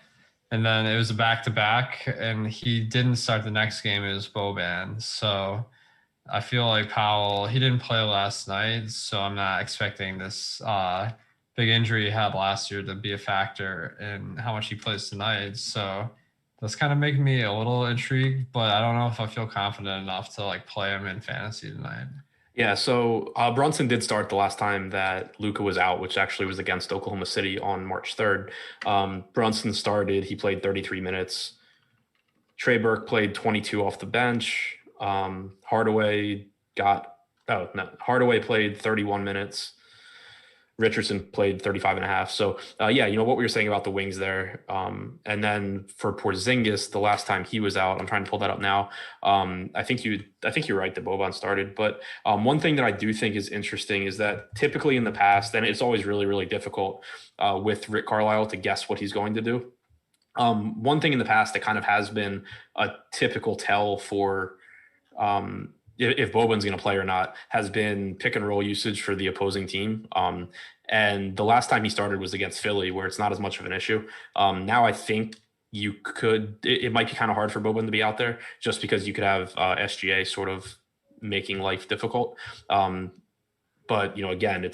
Speaker 4: and then it was a back-to-back, and he didn't start the next game. It was Boban. So I feel like Powell, he didn't play last night, so I'm not expecting this big injury he had last year to be a factor in how much he plays tonight. So that's kind of making me a little intrigued, but I don't know if I feel confident enough to like play him in fantasy tonight.
Speaker 5: Yeah, so Brunson did start the last time that Luka was out, which actually was against Oklahoma City on March 3rd. Brunson started. He played 33 minutes. Trey Burke played 22 off the bench. Hardaway played 31 minutes. Richardson played 35 and a half. So yeah, what we were saying about the wings there. And then for Porzingis, the last time he was out, I'm trying to pull that up now. I think you're right that Boban started. But one thing that I do think is interesting is that typically in the past, and it's always really, really difficult with Rick Carlisle to guess what he's going to do. One thing in the past that kind of has been a typical tell for if Boban's going to play or not has been pick and roll usage for the opposing team. And the last time he started was against Philly, where it's not as much of an issue. Now I think it might be kind of hard for Boban to be out there just because you could have SGA sort of making life difficult. But again,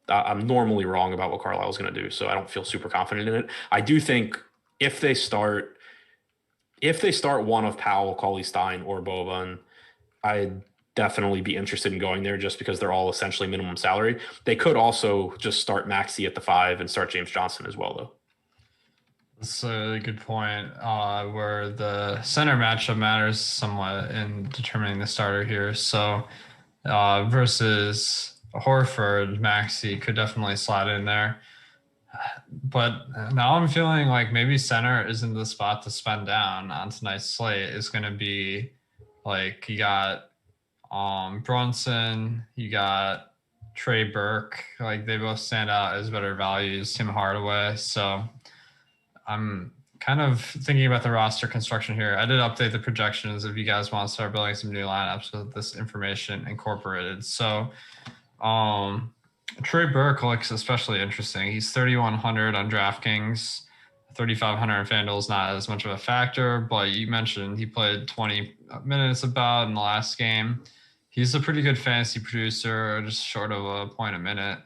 Speaker 5: I'm normally wrong about what Carlisle's going to do, so I don't feel super confident in it. I do think if they start one of Powell, Cauley-Stein, or Boban, I'd definitely be interested in going there just because they're all essentially minimum salary. They could also just start Maxey at the 5 and start James Johnson as well, though.
Speaker 4: That's a good point, where the center matchup matters somewhat in determining the starter here. So versus Horford, Maxey could definitely slide in there. But now I'm feeling like maybe center isn't the spot to spend down on tonight's slate. It's going to be like you got Brunson, you got Trey Burke. Like they both stand out as better values. Tim Hardaway. So I'm kind of thinking about the roster construction here. I did update the projections if you guys want to start building some new lineups with this information incorporated. So Trey Burke looks especially interesting. He's 3,100 on DraftKings, 3,500 on Fanduel is not as much of a factor, but you mentioned he played 20 minutes about in the last game. He's a pretty good fantasy producer, just short of a point a minute,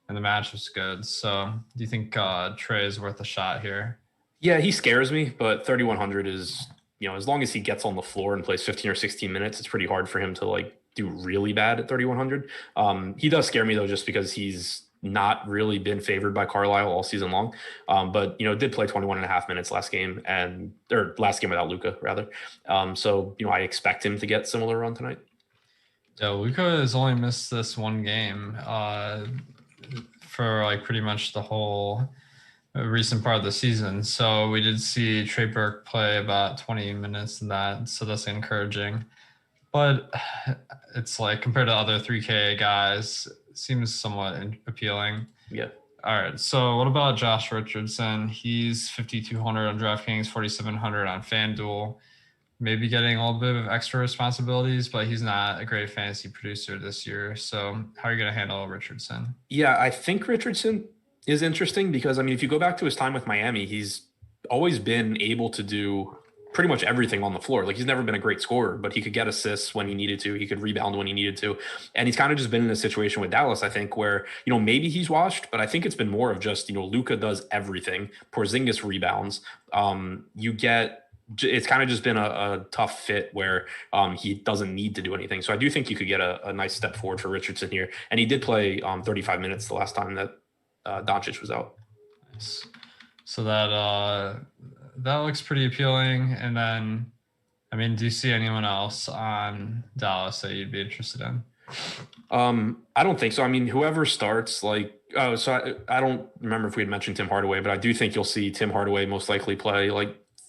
Speaker 4: and the match was good. So do you think Trey is worth a shot here?
Speaker 5: Yeah, he scares me, but 3,100 is, as long as he gets on the floor and plays 15 or 16 minutes, it's pretty hard for him to do really bad at 3,100. He does scare me though, just because he's not really been favored by Carlisle all season long. But did play 21 and a half minutes last game or last game without Luka rather. So I expect him to get similar run tonight.
Speaker 4: Yeah, Luka has only missed this one game for pretty much the whole recent part of the season. So we did see Trey Burke play about 20 minutes in that. So that's encouraging. But it's compared to other 3K guys, it seems somewhat appealing.
Speaker 5: Yeah.
Speaker 4: All right. So what about Josh Richardson? He's 5,200 on DraftKings, 4,700 on FanDuel. Maybe getting a little bit of extra responsibilities, but he's not a great fantasy producer this year. So how are you going to handle Richardson?
Speaker 5: Yeah, I think Richardson is interesting because, if you go back to his time with Miami, he's always been able to do pretty much everything on the floor. He's never been a great scorer, but he could get assists when he needed to. He could rebound when he needed to. And he's kind of just been in a situation with Dallas, I think, where, maybe he's washed, but I think it's been more of just, Luka does everything. Porzingis rebounds. It's kind of just been a tough fit where he doesn't need to do anything. So I do think you could get a nice step forward for Richardson here. And he did play 35 minutes the last time that Doncic was out.
Speaker 4: Nice. So that looks pretty appealing. And then, do you see anyone else on Dallas that you'd be interested in?
Speaker 5: I don't think so. Whoever starts, I don't remember if we had mentioned Tim Hardaway, but I do think you'll see Tim Hardaway most likely play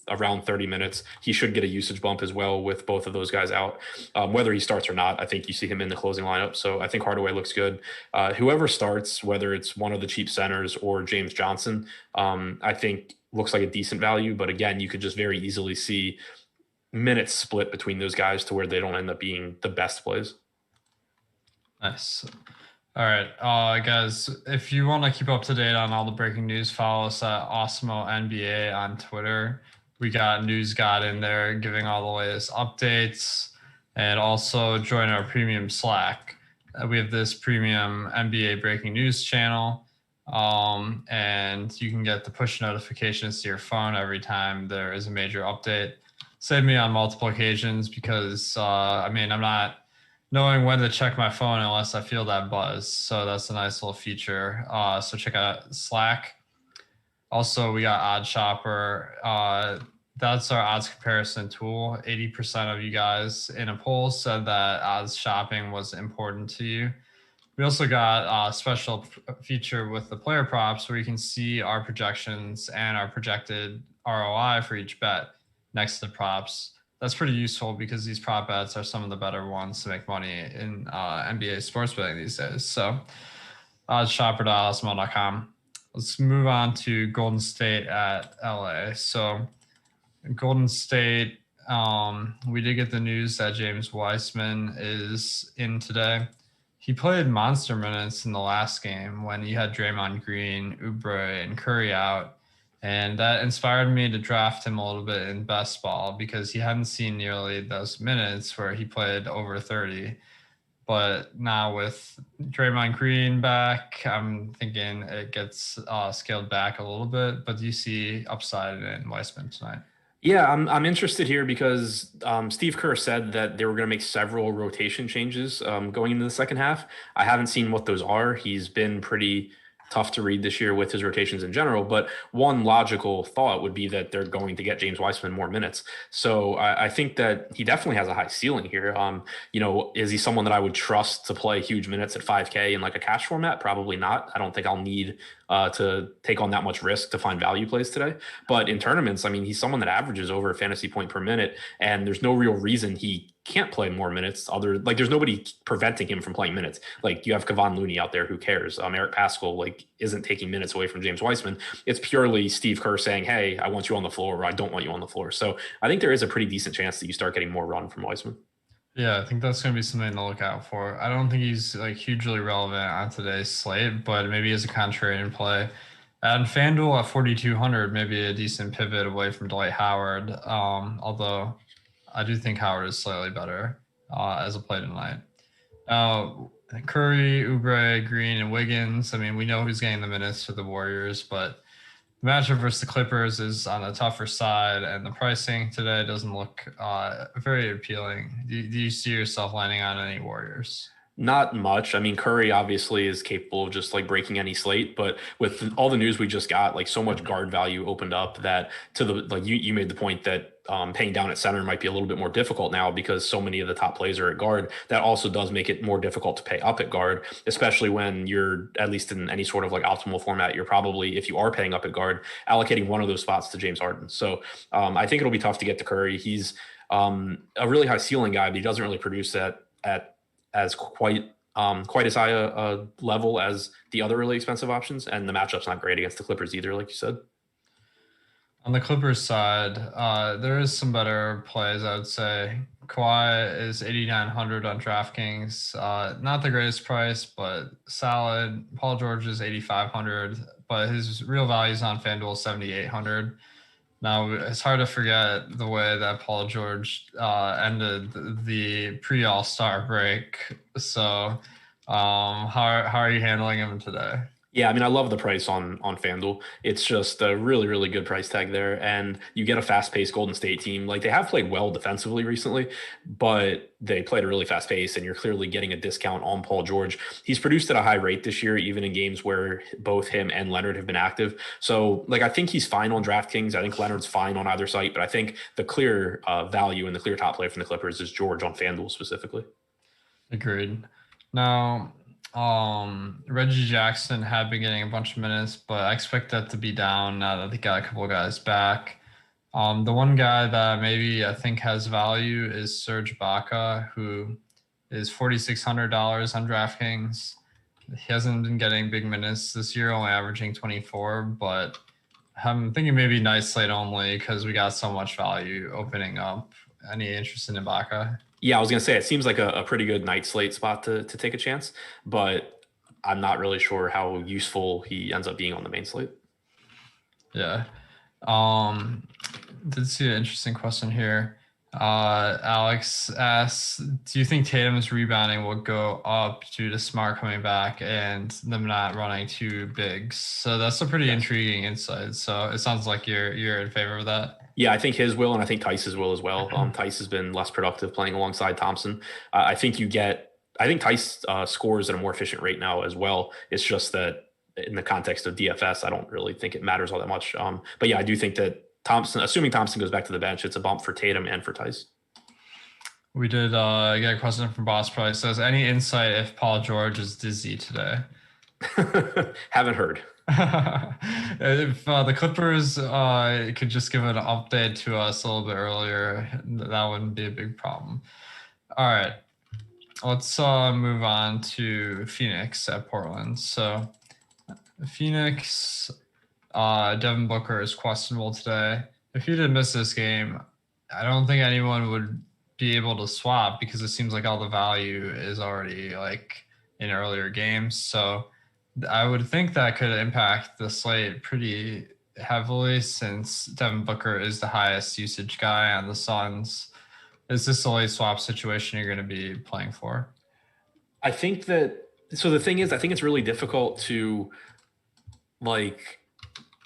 Speaker 5: around 30 minutes. He should get a usage bump as well with both of those guys out. Whether he starts or not, I think you see him in the closing lineup. So I think Hardaway looks good. Whoever starts, whether it's one of the cheap centers or James Johnson, I think looks like a decent value. But again, you could just very easily see minutes split between those guys to where they don't end up being the best plays.
Speaker 4: Nice. All right, guys, if you want to keep up to date on all the breaking news, follow us at Awesemo NBA on Twitter. We got News God in there giving all the latest updates, and also join our premium Slack. We have this premium NBA breaking news channel, and you can get the push notifications to your phone every time there is a major update. Saved me on multiple occasions because, I'm not knowing when to check my phone unless I feel that buzz. So that's a nice little feature. So check out Slack. Also, we got Odd Shopper. That's our odds comparison tool. 80% of you guys in a poll said that odds shopping was important to you. We also got a special feature with the player props where you can see our projections and our projected ROI for each bet next to the props. That's pretty useful because these prop bets are some of the better ones to make money in NBA sports betting these days. So shopper.awesemo.com. Let's move on to Golden State at LA. So Golden State, we did get the news that James Wiseman is in today. He played monster minutes in the last game when he had Draymond Green, Oubre, and Curry out. And that inspired me to draft him a little bit in best ball because he hadn't seen nearly those minutes where he played over 30. But now with Draymond Green back, I'm thinking it gets scaled back a little bit. But do you see upside in Wiseman tonight?
Speaker 5: Yeah, I'm interested here because Steve Kerr said that they were going to make several rotation changes going into the second half. I haven't seen what those are. He's been pretty tough to read this year with his rotations in general, but one logical thought would be that they're going to get James Wiseman more minutes. So I think that he definitely has a high ceiling here. Is he someone that I would trust to play huge minutes at 5K in like a cash format? Probably not. I don't think I'll need to take on that much risk to find value plays today. But in tournaments, I mean, he's someone that averages over a fantasy point per minute, and there's no real reason he can't play more minutes. There's nobody preventing him from playing minutes. Like you have Kevon Looney out there, who cares? Eric Pascal isn't taking minutes away from James Wiseman. It's purely Steve Kerr saying, hey, I want you on the floor, or I don't want you on the floor. So I think there is a pretty decent chance that you start getting more run from Wiseman.
Speaker 4: Yeah, I think that's going to be something to look out for. I don't think he's hugely relevant on today's slate, but maybe as a contrarian play. And Fanduel at 4,200, maybe a decent pivot away from Dwight Howard. Although I do think Howard is slightly better as a play tonight. Curry, Oubre, Green, and Wiggins. I mean, we know who's getting the minutes for the Warriors, but the matchup versus the Clippers is on the tougher side, and the pricing today doesn't look very appealing. Do you see yourself landing on any Warriors?
Speaker 5: Not much. I mean, Curry obviously is capable of just breaking any slate, but with all the news we just got, so much guard value opened up that you made the point that paying down at center might be a little bit more difficult now because so many of the top plays are at guard. That also does make it more difficult to pay up at guard, especially when you're, at least in any sort of optimal format, you're probably, if you are paying up at guard, allocating one of those spots to James Harden. So I think it'll be tough to get to Curry. He's a really high ceiling guy, but he doesn't really produce that at as quite as high a level as the other really expensive options. And the matchup's not great against the Clippers either, like you said.
Speaker 4: On the Clippers side, there is some better plays, I would say. Kawhi is 8,900 on Draftkings. Not the greatest price, but solid. Paul George is 8,500, but his real value is on FanDuel 7,800. Now, it's hard to forget the way that Paul George ended the pre-All-Star break. So how are you handling him today?
Speaker 5: Yeah, I mean, I love the price on FanDuel. It's just a really, really good price tag there. And you get a fast-paced Golden State team. They have played well defensively recently, but they played a really fast pace, and you're clearly getting a discount on Paul George. He's produced at a high rate this year, even in games where both him and Leonard have been active. So, I think he's fine on DraftKings. I think Leonard's fine on either site, but I think the clear value and the clear top play from the Clippers is George on FanDuel specifically.
Speaker 4: Agreed. Now, Reggie Jackson had been getting a bunch of minutes, but I expect that to be down now that they got a couple of guys back. The one guy that maybe I think has value is Serge Ibaka, who is $4,600 on DraftKings. He hasn't been getting big minutes this year, only averaging 24, but I'm thinking maybe night slate only because we got so much value opening up. Any interest in Ibaka?
Speaker 5: Yeah, I was going to say, it seems like a pretty good night slate spot to take a chance, but I'm not really sure how useful he ends up being on the main slate.
Speaker 4: Yeah. Did see an interesting question here. Alex asks, do you think Tatum's rebounding will go up due to Smart coming back and them not running two bigs? So that's a pretty intriguing insight. So it sounds like you're in favor of that.
Speaker 5: Yeah, I think his will, and I think Tice's will as well. Tice has been less productive playing alongside Thompson. I think Tice scores at a more efficient rate now as well. It's just that in the context of DFS, I don't really think it matters all that much. But yeah, I do think that assuming Thompson goes back to the bench, it's a bump for Tatum and for Tice.
Speaker 4: We did get a question from Boss Price. Says, any insight if Paul George is dizzy today?
Speaker 5: Haven't heard.
Speaker 4: If the Clippers could just give an update to us a little bit earlier, that wouldn't be a big problem. All right, let's move on to Phoenix at Portland. So Phoenix, Devin Booker is questionable today. If he did miss this game, I don't think anyone would be able to swap because it seems like all the value is already like in earlier games. So I would think that could impact the slate pretty heavily since Devin Booker is the highest usage guy on the Suns. Is this a late swap situation you're going to be playing for?
Speaker 5: I think that, so the thing is, I think it's really difficult to like,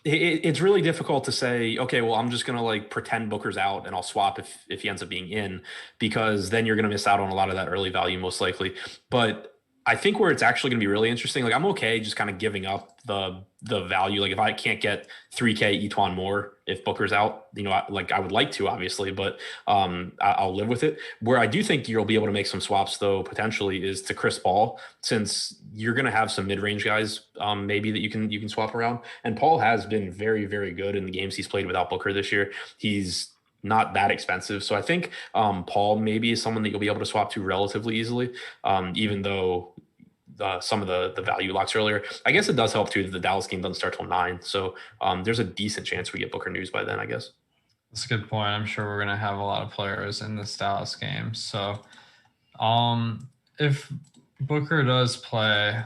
Speaker 5: it's really difficult to say, okay, well, I'm just going to like pretend Booker's out and I'll swap if he ends up being in, because then you're going to miss out on a lot of that early value most likely. But I think where it's actually going to be really interesting, like I'm okay just kind of giving up the value. Like if I can't get 3K Etwan Moore if Booker's out, you know, like I would like to obviously, but I'll live with it. Where I do think you'll be able to make some swaps though potentially is to Chris Paul, since you're going to have some mid-range guys maybe that you can swap around. And Paul has been very, very good in the games he's played without Booker this year. He's not that expensive. So I think Paul maybe is someone that you'll be able to swap to relatively easily, even though some of the value locks earlier. I guess it does help too that the Dallas game doesn't start till 9. So there's a decent chance we get Booker news by then, I guess.
Speaker 4: That's a good point. I'm sure we're going to have a lot of players in this Dallas game. So if Booker does play,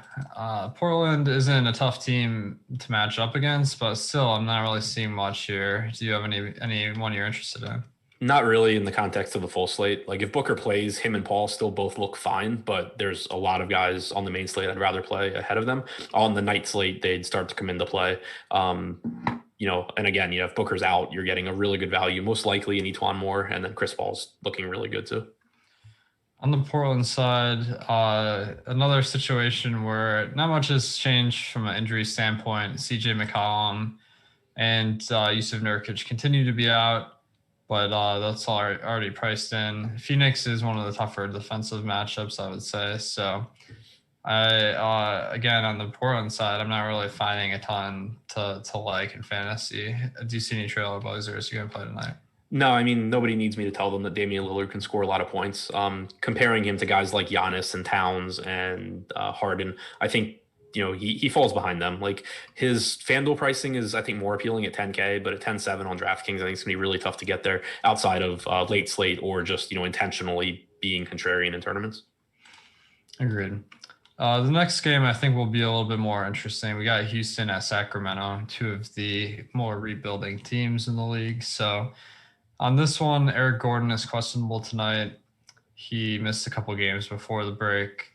Speaker 4: Portland isn't a tough team to match up against, but still, I'm not really seeing much here. Do you have anyone you're interested in?
Speaker 5: Not really in the context of the full slate. Like if Booker plays, him and Paul still both look fine, but there's a lot of guys on the main slate I'd rather play ahead of them. On the night slate, they'd start to come into play. You know, and again, if Booker's out, you're getting a really good value, most likely in Etwan Moore, and then Chris Paul's looking really good too.
Speaker 4: On the Portland side, another situation where not much has changed from an injury standpoint. CJ McCollum and Yusuf Nurkic continue to be out, but that's already priced in. Phoenix is one of the tougher defensive matchups, I would say. So again, on the Portland side, I'm not really finding a ton to like in fantasy. Do you see any Trailblazers you're going to play tonight?
Speaker 5: No, I mean, nobody needs me to tell them that Damian Lillard can score a lot of points. Comparing him to guys like Giannis and Towns and Harden, I think, you know, he falls behind them. Like his FanDuel pricing is, I think, more appealing at 10K, but at 10.7 on DraftKings, I think it's gonna be really tough to get there outside of late slate or just, you know, intentionally being contrarian in tournaments.
Speaker 4: Agreed. The next game I think will be a little bit more interesting. We got Houston at Sacramento, two of the more rebuilding teams in the league. So on this one, Eric Gordon is questionable tonight. He missed a couple games before the break.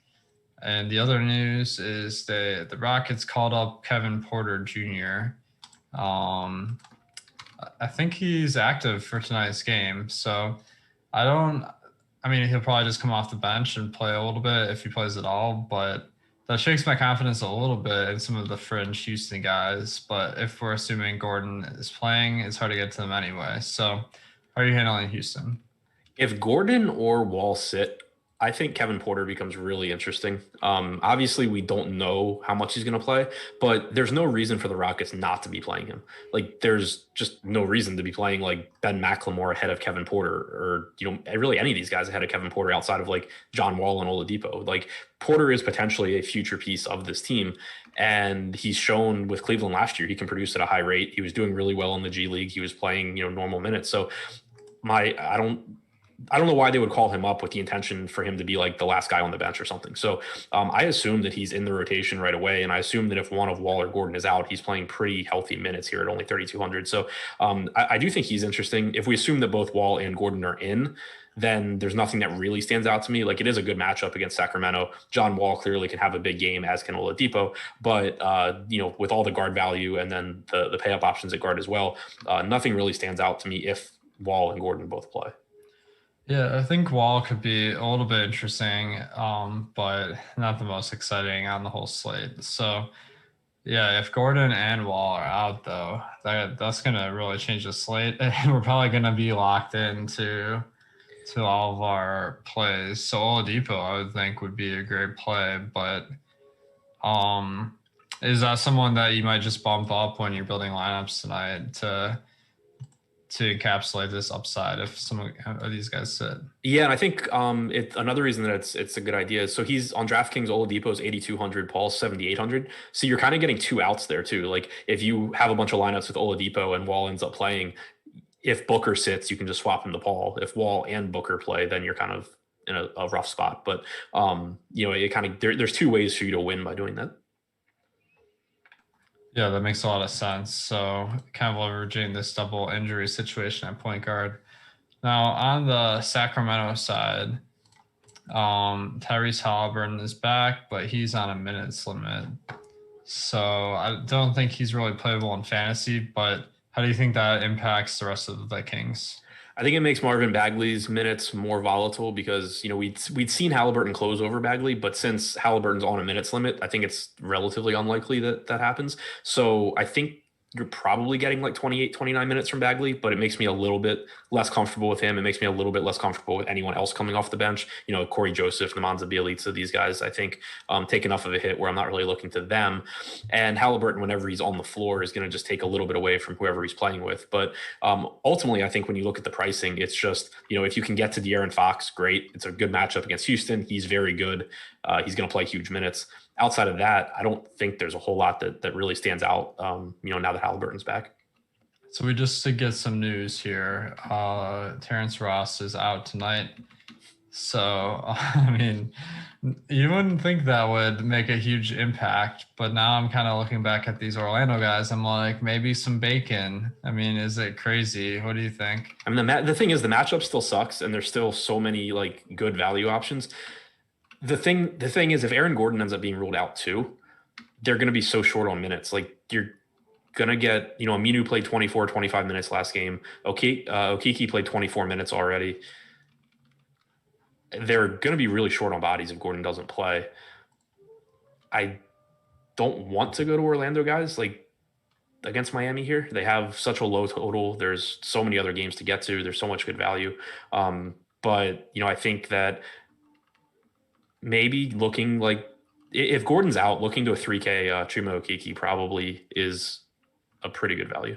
Speaker 4: And the other news is that the Rockets called up Kevin Porter Jr. I think he's active for tonight's game. So I mean, he'll probably just come off the bench and play a little bit if he plays at all. But that shakes my confidence a little bit in some of the fringe Houston guys. But if we're assuming Gordon is playing, it's hard to get to them anyway. So how are you handling Houston?
Speaker 5: If Gordon or Wall sit, I think Kevin Porter becomes really interesting. Obviously, we don't know how much he's going to play, but there's no reason for the Rockets not to be playing him. Like, there's just no reason to be playing like Ben McLemore ahead of Kevin Porter, or, you know, really any of these guys ahead of Kevin Porter outside of like John Wall and Oladipo. Like, Porter is potentially a future piece of this team, and he's shown with Cleveland last year he can produce at a high rate. He was doing really well in the G League. He was playing, you know, normal minutes. So I don't know why they would call him up with the intention for him to be like the last guy on the bench or something. So I assume that he's in the rotation right away. And I assume that if one of Wall or Gordon is out, he's playing pretty healthy minutes here at only 3,200. So I do think he's interesting. If we assume that both Wall and Gordon are in, then there's nothing that really stands out to me. Like, it is a good matchup against Sacramento. John Wall clearly can have a big game, as can Oladipo, but you know, with all the guard value and then the pay up options at guard as well, nothing really stands out to me if Wall and Gordon both play.
Speaker 4: Yeah, I think Wall could be a little bit interesting, but not the most exciting on the whole slate. So, yeah, if Gordon and Wall are out, though, that's going to really change the slate. And we're probably going to be locked into to all of our plays. So Oladipo, I would think, would be a great play, but is that someone that you might just bump up when you're building lineups tonight to encapsulate this upside if some of these guys sit?
Speaker 6: Yeah, and I think it's another reason that it's a good idea. So he's on DraftKings. Oladipo's 8,200, Paul's 7,800. So you're kind of getting two outs there too. Like if you have a bunch of lineups with Oladipo and Wall ends up playing, if Booker sits, you can just swap him to Paul. If Wall and Booker play, then you're kind of in a rough spot. But it kind of there's two ways for you to win by doing that.
Speaker 4: Yeah, that makes a lot of sense. So kind of leveraging this double injury situation at point guard. Now on the Sacramento side, Tyrese Halliburton is back, but he's on a minutes limit. So I don't think he's really playable in fantasy, but how do you think that impacts the rest of the Kings?
Speaker 6: I think it makes Marvin Bagley's minutes more volatile because, we'd seen Halliburton close over Bagley, but since Halliburton's on a minutes limit, I think it's relatively unlikely that happens. So I think you're probably getting like 28, 29 minutes from Bagley, but it makes me a little bit less comfortable with him. It makes me a little bit less comfortable with anyone else coming off the bench. Corey Joseph, Nemanja Bjelica, these guys, I think take enough of a hit where I'm not really looking to them. And Halliburton, whenever he's on the floor, is going to just take a little bit away from whoever he's playing with. But ultimately, I think when you look at the pricing, it's just, if you can get to De'Aaron Fox, great. It's a good matchup against Houston. He's very good. He's going to play huge minutes. Outside of that, I don't think there's a whole lot that really stands out, now that Halliburton's back.
Speaker 4: So we just to get some news here, Terrence Ross is out tonight. So, you wouldn't think that would make a huge impact, but now I'm kind of looking back at these Orlando guys. I'm like, maybe some bacon. Is it crazy? What do you think?
Speaker 6: The thing is, the matchup still sucks, and there's still so many good value options. The thing is, if Aaron Gordon ends up being ruled out too, they're going to be so short on minutes. You're going to get, Aminu played 24, 25 minutes last game. Okiki played 24 minutes already. They're going to be really short on bodies if Gordon doesn't play. I don't want to go to Orlando, guys, against Miami here. They have such a low total. There's so many other games to get to. There's so much good value. But, I think that maybe looking if Gordon's out, looking to a 3K Chuma Okeke probably is a pretty good value.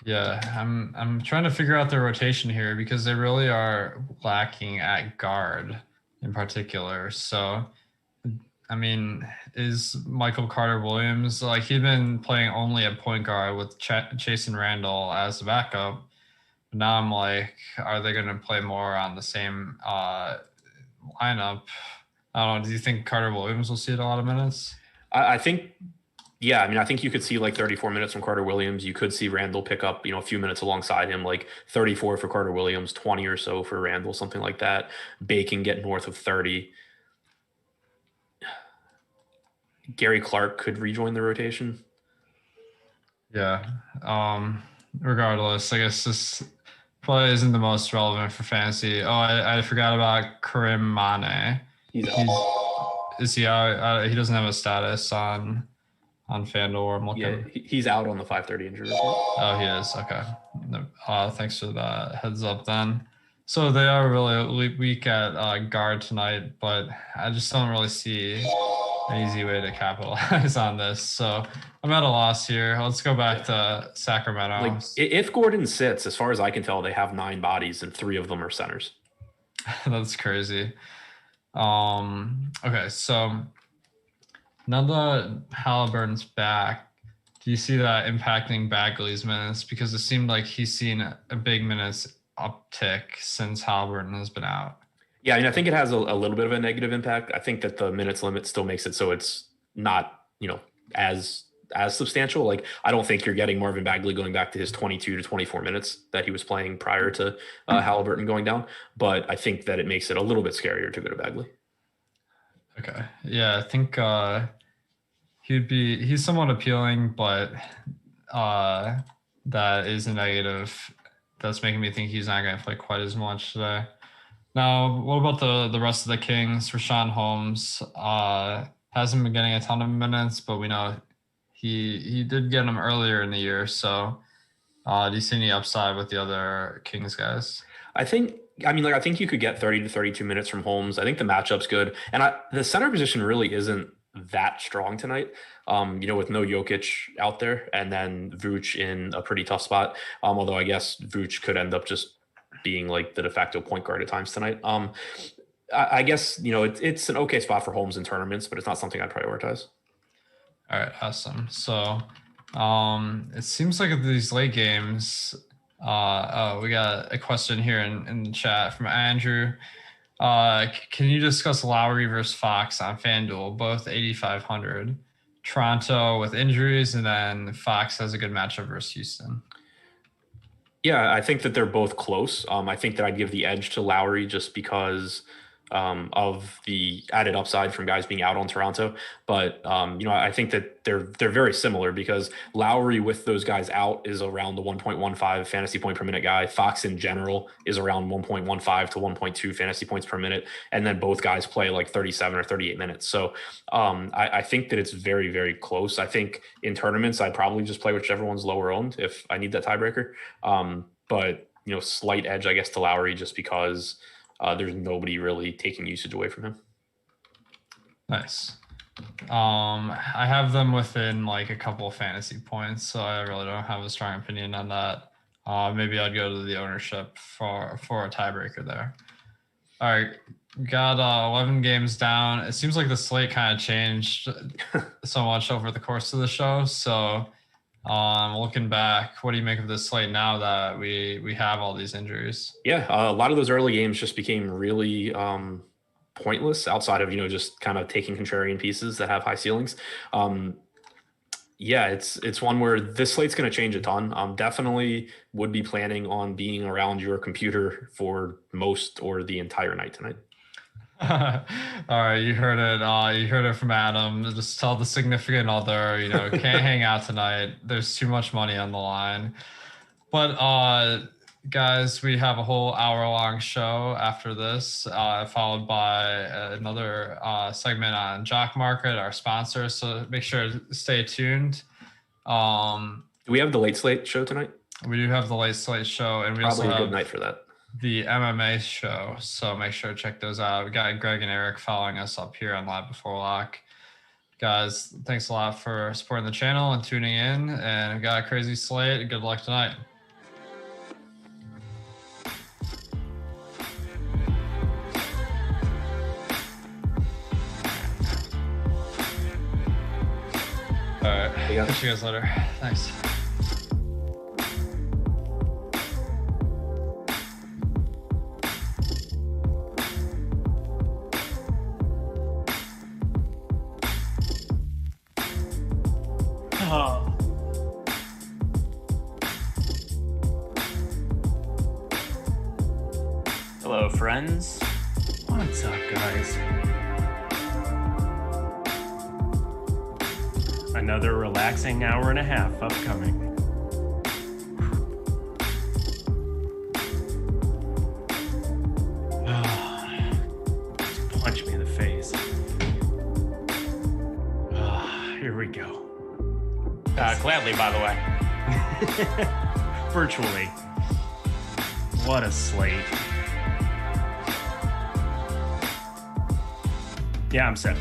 Speaker 4: Yeah, I'm trying to figure out their rotation here because they really are lacking at guard in particular. So, is Michael Carter-Williams, he'd been playing only at point guard with Chase and Randall as the backup. But now I'm like, are they going to play more on the same lineup? I don't know. Do you think Carter-Williams will see a lot of minutes?
Speaker 6: I think, yeah. I think you could see 34 minutes from Carter-Williams. You could see Randall pick up, a few minutes alongside him, 34 for Carter-Williams, 20 or so for Randall, something like that. Bacon get north of 30. Gary Clark could rejoin the rotation.
Speaker 4: Yeah. Regardless, I guess this play isn't the most relevant for fantasy. Oh, I forgot about Karim Mane. Is he out? He doesn't have a status on Fanduel. I'm looking.
Speaker 6: Yeah, he's out on the 5:30 injury report.
Speaker 4: Oh, he is. Okay. Thanks for that heads up then. So they are really weak at guard tonight, but I just don't really see an easy way to capitalize on this. So I'm at a loss here. Let's go back to Sacramento.
Speaker 6: If Gordon sits, as far as I can tell, they have 9 bodies and 3 of them are centers.
Speaker 4: That's crazy. Okay, so now that Halliburton's back, do you see that impacting Bagley's minutes? Because it seemed like he's seen a big minutes uptick since Halliburton has been out.
Speaker 6: Yeah, I think it has a little bit of a negative impact. I think that the minutes limit still makes it so it's not, as substantial. I don't think you're getting Marvin Bagley going back to his 22 to 24 minutes that he was playing prior to Halliburton going down. But I think that it makes it a little bit scarier to go to Bagley.
Speaker 4: Okay. Yeah, I think he's somewhat appealing, but that is a negative. That's making me think he's not going to play quite as much today. Now, what about the rest of the Kings? Rashawn Holmes hasn't been getting a ton of minutes, but we know he did get them earlier in the year. So do you see any upside with the other Kings guys?
Speaker 6: I think I mean, like, I think you could get 30 to 32 minutes from Holmes. I think the matchup's good. And the center position really isn't that strong tonight, with no Jokic out there and then Vooch in a pretty tough spot. Although I guess Vooch could end up just being like the de facto point guard at times tonight. I guess, it's an okay spot for Holmes in tournaments, but it's not something I'd prioritize.
Speaker 4: All right, awesome. So it seems like these late games, we got a question here in the chat from Andrew. Can you discuss Lowry versus Fox on Fanduel, both 8,500? Toronto with injuries, and then Fox has a good matchup versus Houston.
Speaker 6: Yeah, I think that they're both close. I think that I'd give the edge to Lowry just because of the added upside from guys being out on Toronto. But, I think that they're very similar because Lowry with those guys out is around the 1.15 fantasy point per minute guy. Fox in general is around 1.15 to 1.2 fantasy points per minute. And then both guys play like 37 or 38 minutes. So I think that it's very, very close. I think in tournaments, I'd probably just play whichever one's lower owned if I need that tiebreaker. But, slight edge, I guess, to Lowry just because there's nobody really taking usage away from him.
Speaker 4: Nice. I have them within like a couple of fantasy points, so I really don't have a strong opinion on that. Maybe I'd go to the ownership for a tiebreaker there. All right, we got 11 games down. It seems like the slate kind of changed so much over the course of the show. So looking back, what do you make of this slate now that we have all these injuries?
Speaker 6: Yeah, a lot of those early games just became really pointless outside of, just kind of taking contrarian pieces that have high ceilings. It's one where this slate's going to change a ton. Definitely would be planning on being around your computer for most or the entire night tonight.
Speaker 4: All right, you heard it. You heard it from Adam. Just tell the significant other, can't hang out tonight. There's too much money on the line. But guys, we have a whole hour-long show after this, followed by another segment on Jock Market, our sponsor. So make sure to stay tuned.
Speaker 6: Do we have the late slate show tonight?
Speaker 4: We do have the late slate show, and we
Speaker 6: probably
Speaker 4: also have
Speaker 6: a good night for that.
Speaker 4: The MMA show. So make sure to check those out. We got Greg and Eric following us up here on Live Before Lock. Guys, thanks a lot for supporting the channel and tuning in. And we got a crazy slate. Good luck tonight. All right. Catch you guys later. Thanks.
Speaker 7: Hello, friends. What's up, guys? Another relaxing hour and a half upcoming. Just punch me in the face. Here we go.
Speaker 8: Gladly, by the way.
Speaker 7: Virtually. What a slate. Yeah, I'm set.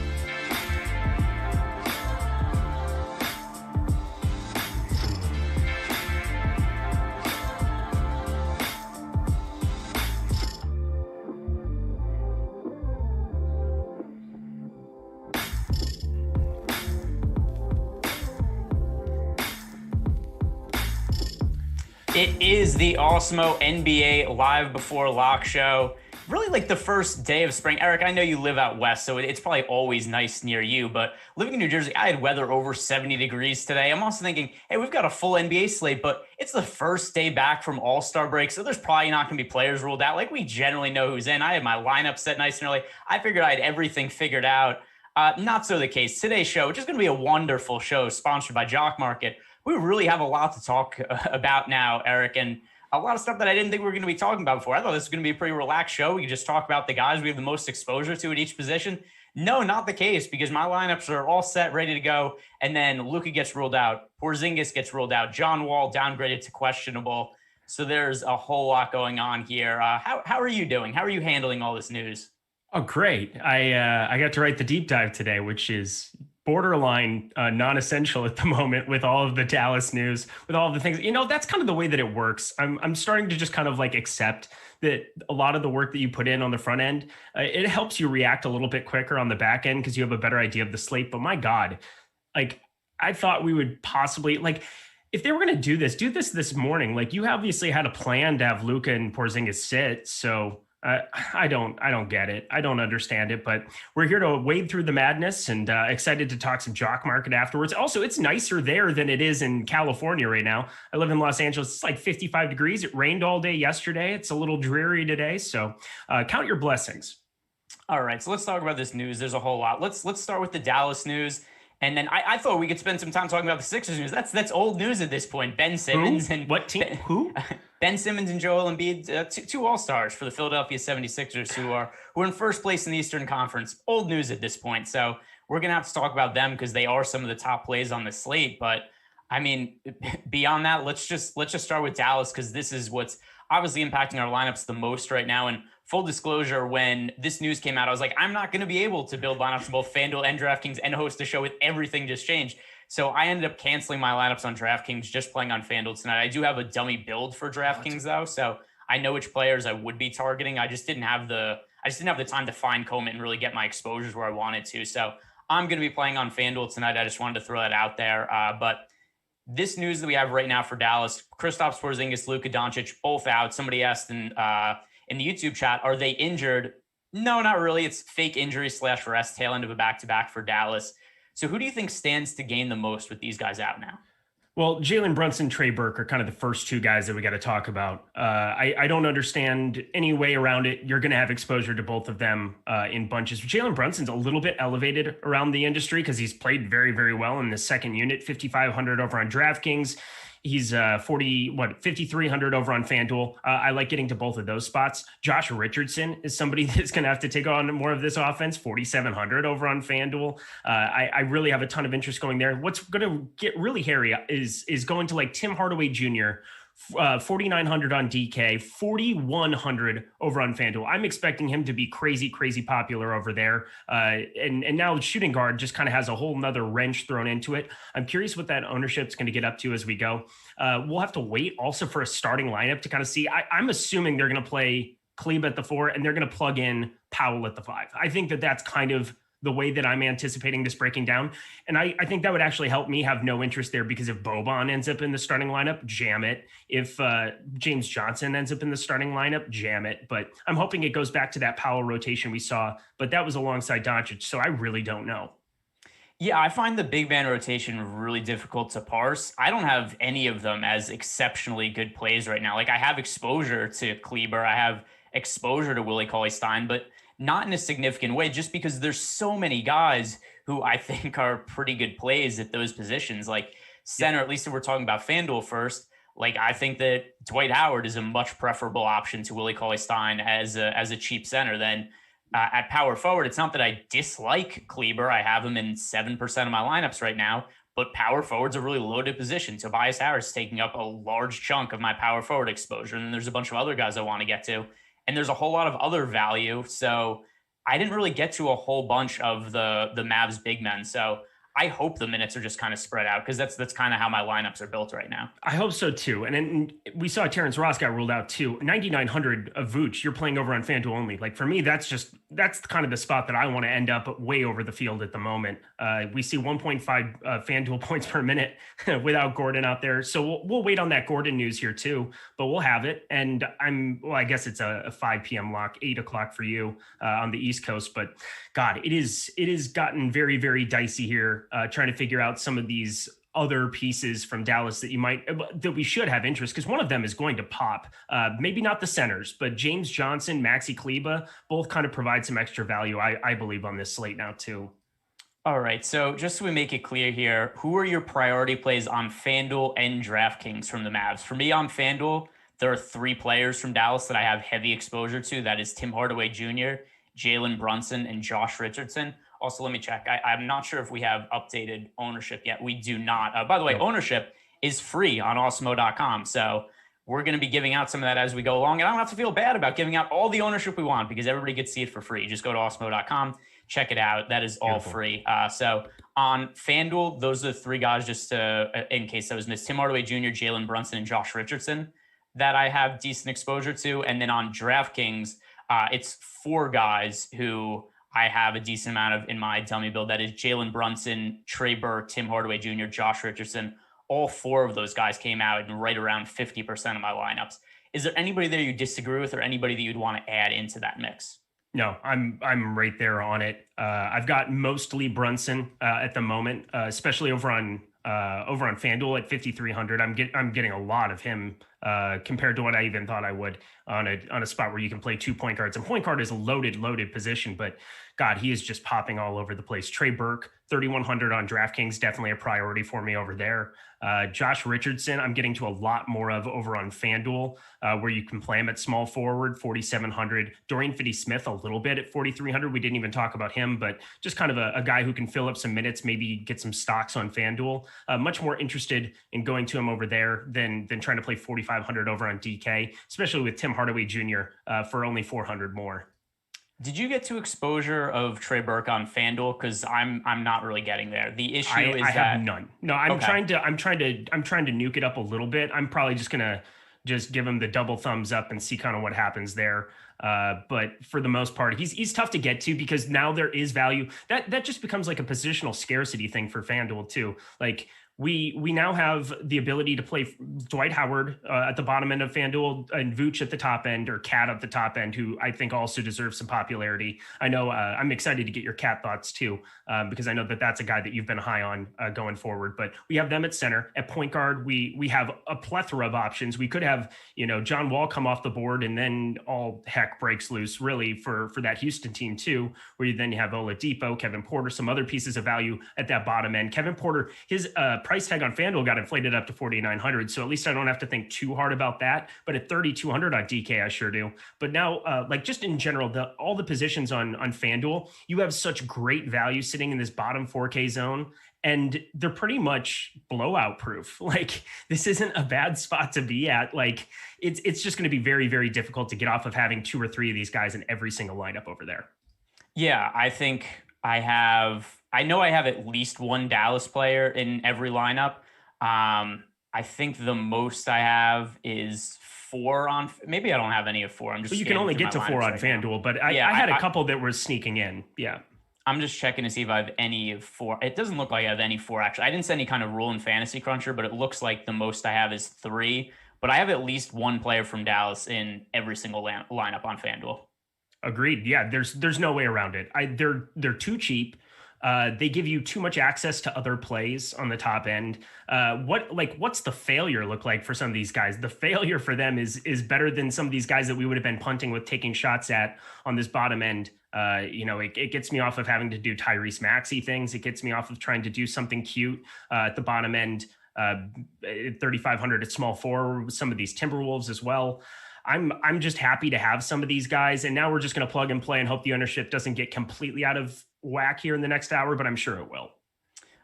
Speaker 8: It is the Awesemo NBA Live Before Lock show. Really like the first day of spring. Eric, I know you live out west, so it's probably always nice near you, but living in New Jersey, I had weather over 70 degrees today. I'm also thinking, hey, we've got a full NBA slate, but it's the first day back from All-Star break, so there's probably not going to be players ruled out. Like, we generally know who's in. I had my lineup set nice and early. I figured I had everything figured out. Not so the case. Today's show, which is going to be a wonderful show sponsored by Jock Market. We really have a lot to talk about now, Eric, and a lot of stuff that I didn't think we were going to be talking about before. I thought this was going to be a pretty relaxed show. We could just talk about the guys we have the most exposure to at each position. No, not the case, because my lineups are all set, ready to go. And then Luka gets ruled out. Porzingis gets ruled out. John Wall downgraded to questionable. So there's a whole lot going on here. How are you doing? How are you handling all this news?
Speaker 7: Oh, great. I got to write the deep dive today, which is borderline non-essential at the moment with all of the Dallas news, with all of the things. That's kind of the way that it works. I'm starting to just kind of like accept that a lot of the work that you put in on the front end, it helps you react a little bit quicker on the back end because you have a better idea of the slate. But my God, like I thought we would possibly if they were going to do this morning, like you obviously had a plan to have Luka and Porzingis sit. So I don't get it. I don't understand it, but we're here to wade through the madness and excited to talk some jock market afterwards. Also, it's nicer there than it is in California right now. I live in Los Angeles. It's like 55 degrees. It rained all day yesterday. It's a little dreary today. So count your blessings.
Speaker 8: All right. So let's talk about this news. There's a whole lot. Let's start with the Dallas news. And then I thought we could spend some time talking about the Sixers news. That's old news at this point. Ben Simmons and
Speaker 7: what team? Who?
Speaker 8: Ben Simmons and Joel Embiid, two All-Stars for the Philadelphia 76ers who are in first place in the Eastern Conference. Old news at this point. So we're going to have to talk about them because they are some of the top plays on the slate. But I mean, beyond that, let's just start with Dallas because this is what's obviously impacting our lineups the most right now. And full disclosure, when this news came out, I was like, I'm not going to be able to build lineups on both FanDuel and DraftKings and host a show with everything just changed. So I ended up canceling my lineups on DraftKings, just playing on FanDuel tonight. I do have a dummy build for DraftKings though, so I know which players I would be targeting. I just didn't have the time to fine comb it and really get my exposures where I wanted to. So I'm going to be playing on FanDuel tonight. I just wanted to throw that out there. But this news that we have right now for Dallas, Kristaps Porzingis, Luka Doncic, both out. Somebody asked in the YouTube chat, are they injured? No, not really. It's fake injury / rest, tail end of a back-to-back for Dallas. So who do you think stands to gain the most with these guys out now?
Speaker 7: Well, Jalen Brunson, Trey Burke are kind of the first two guys that we got to talk about. I don't understand any way around it. You're going to have exposure to both of them in bunches. Jalen Brunson's a little bit elevated around the industry because he's played very, very well in the second unit, 5,500 over on DraftKings. He's 5,300 over on FanDuel. I like getting to both of those spots. Josh Richardson is somebody that's going to have to take on more of this offense, 4,700 over on FanDuel. I really have a ton of interest going there. What's going to get really hairy is going to like Tim Hardaway Jr., 4,900 on DK, 4,100 over on FanDuel. I'm expecting him to be crazy, crazy popular over there. And now shooting guard just kind of has a whole nother wrench thrown into it. I'm curious what that ownership is going to get up to as we go. We'll have to wait also for a starting lineup to kind of see. I'm assuming they're going to play Kleba at the 4 and they're going to plug in Powell at the 5. I think that's kind of the way that I'm anticipating this breaking down. And I think that would actually help me have no interest there because if Boban ends up in the starting lineup, jam it. If James Johnson ends up in the starting lineup, jam it. But I'm hoping it goes back to that Powell rotation we saw, but that was alongside Doncic. So I really don't know.
Speaker 8: Yeah, I find the big man rotation really difficult to parse. I don't have any of them as exceptionally good plays right now. Like I have exposure to Kleber. I have exposure to Willie Cauley-Stein, but not in a significant way, just because there's so many guys who I think are pretty good plays at those positions. Like center, at least if we're talking about FanDuel first, like I think that Dwight Howard is a much preferable option to Willie Cauley-Stein as a cheap center than at power forward. It's not that I dislike Kleber. I have him in 7% of my lineups right now, but power forward's a really loaded position. Tobias Harris taking up a large chunk of my power forward exposure. And then there's a bunch of other guys I want to get to. And there's a whole lot of other value. So I didn't really get to a whole bunch of the Mavs big men. So I hope the minutes are just kind of spread out because that's kind of how my lineups are built right now.
Speaker 7: I hope so too. And then we saw Terrence Ross got ruled out too. 9,900 of Vooch, you're playing over on FanDuel only. Like for me, that's kind of the spot that I want to end up way over the field at the moment. We see 1.5 FanDuel points per minute without Gordon out there. So we'll wait on that Gordon news here too, but we'll have it. And I guess it's a 5 p.m. lock, 8 o'clock for you on the East Coast. But God, it is gotten very, very dicey here. Trying to figure out some of these other pieces from Dallas that we should have interest because one of them is going to pop. Maybe not the centers, but James Johnson, Maxi Kleba, both kind of provide some extra value, I believe, on this slate now too.
Speaker 8: All right, so just so we make it clear here, who are your priority plays on FanDuel and DraftKings from the Mavs? For me on FanDuel, there are 3 players from Dallas that I have heavy exposure to. That is Tim Hardaway Jr., Jalen Brunson, and Josh Richardson. Also, let me check. I'm not sure if we have updated ownership yet. We do not. By the way, ownership is free on Awesemo.com. So we're going to be giving out some of that as we go along. And I don't have to feel bad about giving out all the ownership we want because everybody gets to see it for free. Just go to awesemo.com, check it out. That is all free. So on FanDuel, those are the three guys, just in case that was missed: Tim Hardaway Jr., Jalen Brunson, and Josh Richardson that I have decent exposure to. And then on DraftKings, it's four guys who I have a decent amount of in my dummy build. That is Jalen Brunson, Trey Burke, Tim Hardaway Jr., Josh Richardson. All four of those guys came out in right around 50% of my lineups. Is there anybody there you disagree with, or anybody that you'd want to add into that mix?
Speaker 7: No, I'm right there on it. I've got mostly Brunson at the moment, especially over on FanDuel at 5,300. I'm getting a lot of him compared to what I even thought I would on a spot where you can play 2 point guards. And point guard is a loaded position, but God, he is just popping all over the place. Trey Burke, 3,100 on DraftKings, definitely a priority for me over there. Josh Richardson, I'm getting to a lot more of over on FanDuel, where you can play him at small forward, 4,700. Dorian Finney-Smith, a little bit at 4,300. We didn't even talk about him, but just kind of a guy who can fill up some minutes, maybe get some stocks on FanDuel. Much more interested in going to him over there than trying to play 4,500 over on DK, especially with Tim Hardaway Jr. For only 400 more.
Speaker 8: Did you get to exposure of Trey Burke on FanDuel? Because I'm not really getting there. The issue is
Speaker 7: I
Speaker 8: that
Speaker 7: have none. No, I'm
Speaker 8: Okay.
Speaker 7: trying to nuke it up a little bit. I'm probably just gonna give him the double thumbs up and see kind of what happens there. But for the most part, he's tough to get to because now there is value. That just becomes like a positional scarcity thing for FanDuel too. Like we now have the ability to play Dwight Howard at the bottom end of FanDuel and Vooch at the top end, or Cat at the top end, who I think also deserves some popularity. I know I'm excited to get your Cat thoughts too, because I know that's a guy that you've been high on going forward. But we have them at center. At point guard, we have a plethora of options. We could have, John Wall come off the board and then all heck breaks loose really for that Houston team too, where you have Oladipo, Kevin Porter, some other pieces of value at that bottom end. Kevin Porter, his price tag on FanDuel got inflated up to 4,900. So at least I don't have to think too hard about that. But at 3,200 on DK, I sure do. But now, just in general, all the positions on FanDuel, you have such great value sitting in this bottom 4K zone. And they're pretty much blowout proof. Like, this isn't a bad spot to be at. Like, it's just going to be very, very difficult to get off of having 2 or 3 of these guys in every single lineup over there.
Speaker 8: Yeah, I think I know I have at least one Dallas player in every lineup. I think the most I have is 4 on. Maybe I don't have any of 4. I'm just.
Speaker 7: Well, you can only get to 4 on FanDuel, but I had a couple that were sneaking in. Yeah.
Speaker 8: I'm just checking to see if I have any of 4. It doesn't look like I have any 4, actually. I didn't set any kind of rule in Fantasy Cruncher, but it looks like the most I have is 3. But I have at least one player from Dallas in every single lineup on FanDuel.
Speaker 7: Agreed. Yeah, there's no way around it. They're too cheap. They give you too much access to other plays on the top end. What's the failure look like for some of these guys? The failure for them is better than some of these guys that we would have been punting with, taking shots at on this bottom end. It gets me off of having to do Tyrese Maxey things. It gets me off of trying to do something cute at the bottom end. 3,500 at small forward, some of these Timberwolves as well. I'm just happy to have some of these guys, and now we're just going to plug and play and hope the ownership doesn't get completely out of whack here in the next hour, but I'm sure it will.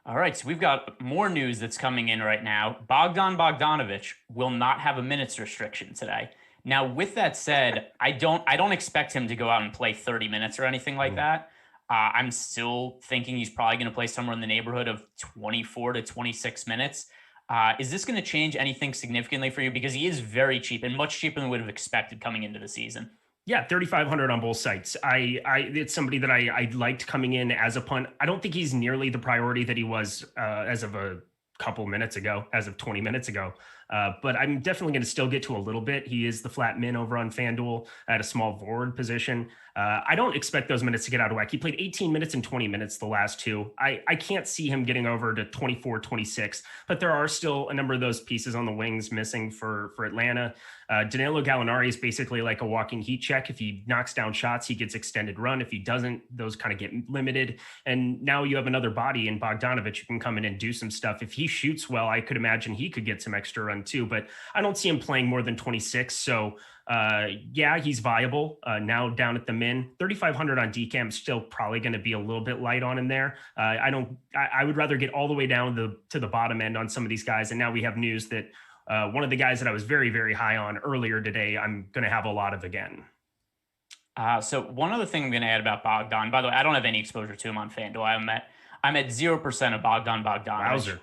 Speaker 8: All right, so we've got more news that's coming in right now. Bogdan Bogdanović will not have a minutes restriction today. Now, with that said, I don't expect him to go out and play 30 minutes or anything like that. I'm still thinking he's probably going to play somewhere in the neighborhood of 24 to 26 minutes. Is this going to change anything significantly for you? Because he is very cheap and much cheaper than we would have expected coming into the season.
Speaker 7: Yeah, 3,500 on both sites. It's somebody that I liked coming in as a punt. I don't think he's nearly the priority that he was as of a couple minutes ago, as of 20 minutes ago. But I'm definitely going to still get to a little bit. He is the flat min over on FanDuel at a small forward position. I don't expect those minutes to get out of whack. He played 18 minutes and 20 minutes the last 2. I can't see him getting over to 24, 26, but there are still a number of those pieces on the wings missing for Atlanta. Danilo Gallinari is basically like a walking heat check. If he knocks down shots, he gets extended run. If he doesn't, those kind of get limited. And now you have another body in Bogdanović who can come in and do some stuff. If he shoots well, I could imagine he could get some extra run too, but I don't see him playing more than 26. So he's viable now down at the min. 3,500 on DK, still probably going to be a little bit light on in there. I would rather get all the way down to the bottom end on some of these guys. And now we have news that One of the guys that I was very, very high on earlier today, I'm going to have a lot of again.
Speaker 8: So one other thing I'm going to add about Bogdan, by the way, I don't have any exposure to him on FanDuel. I'm at 0% of Bogdanovich.
Speaker 7: Wowzer.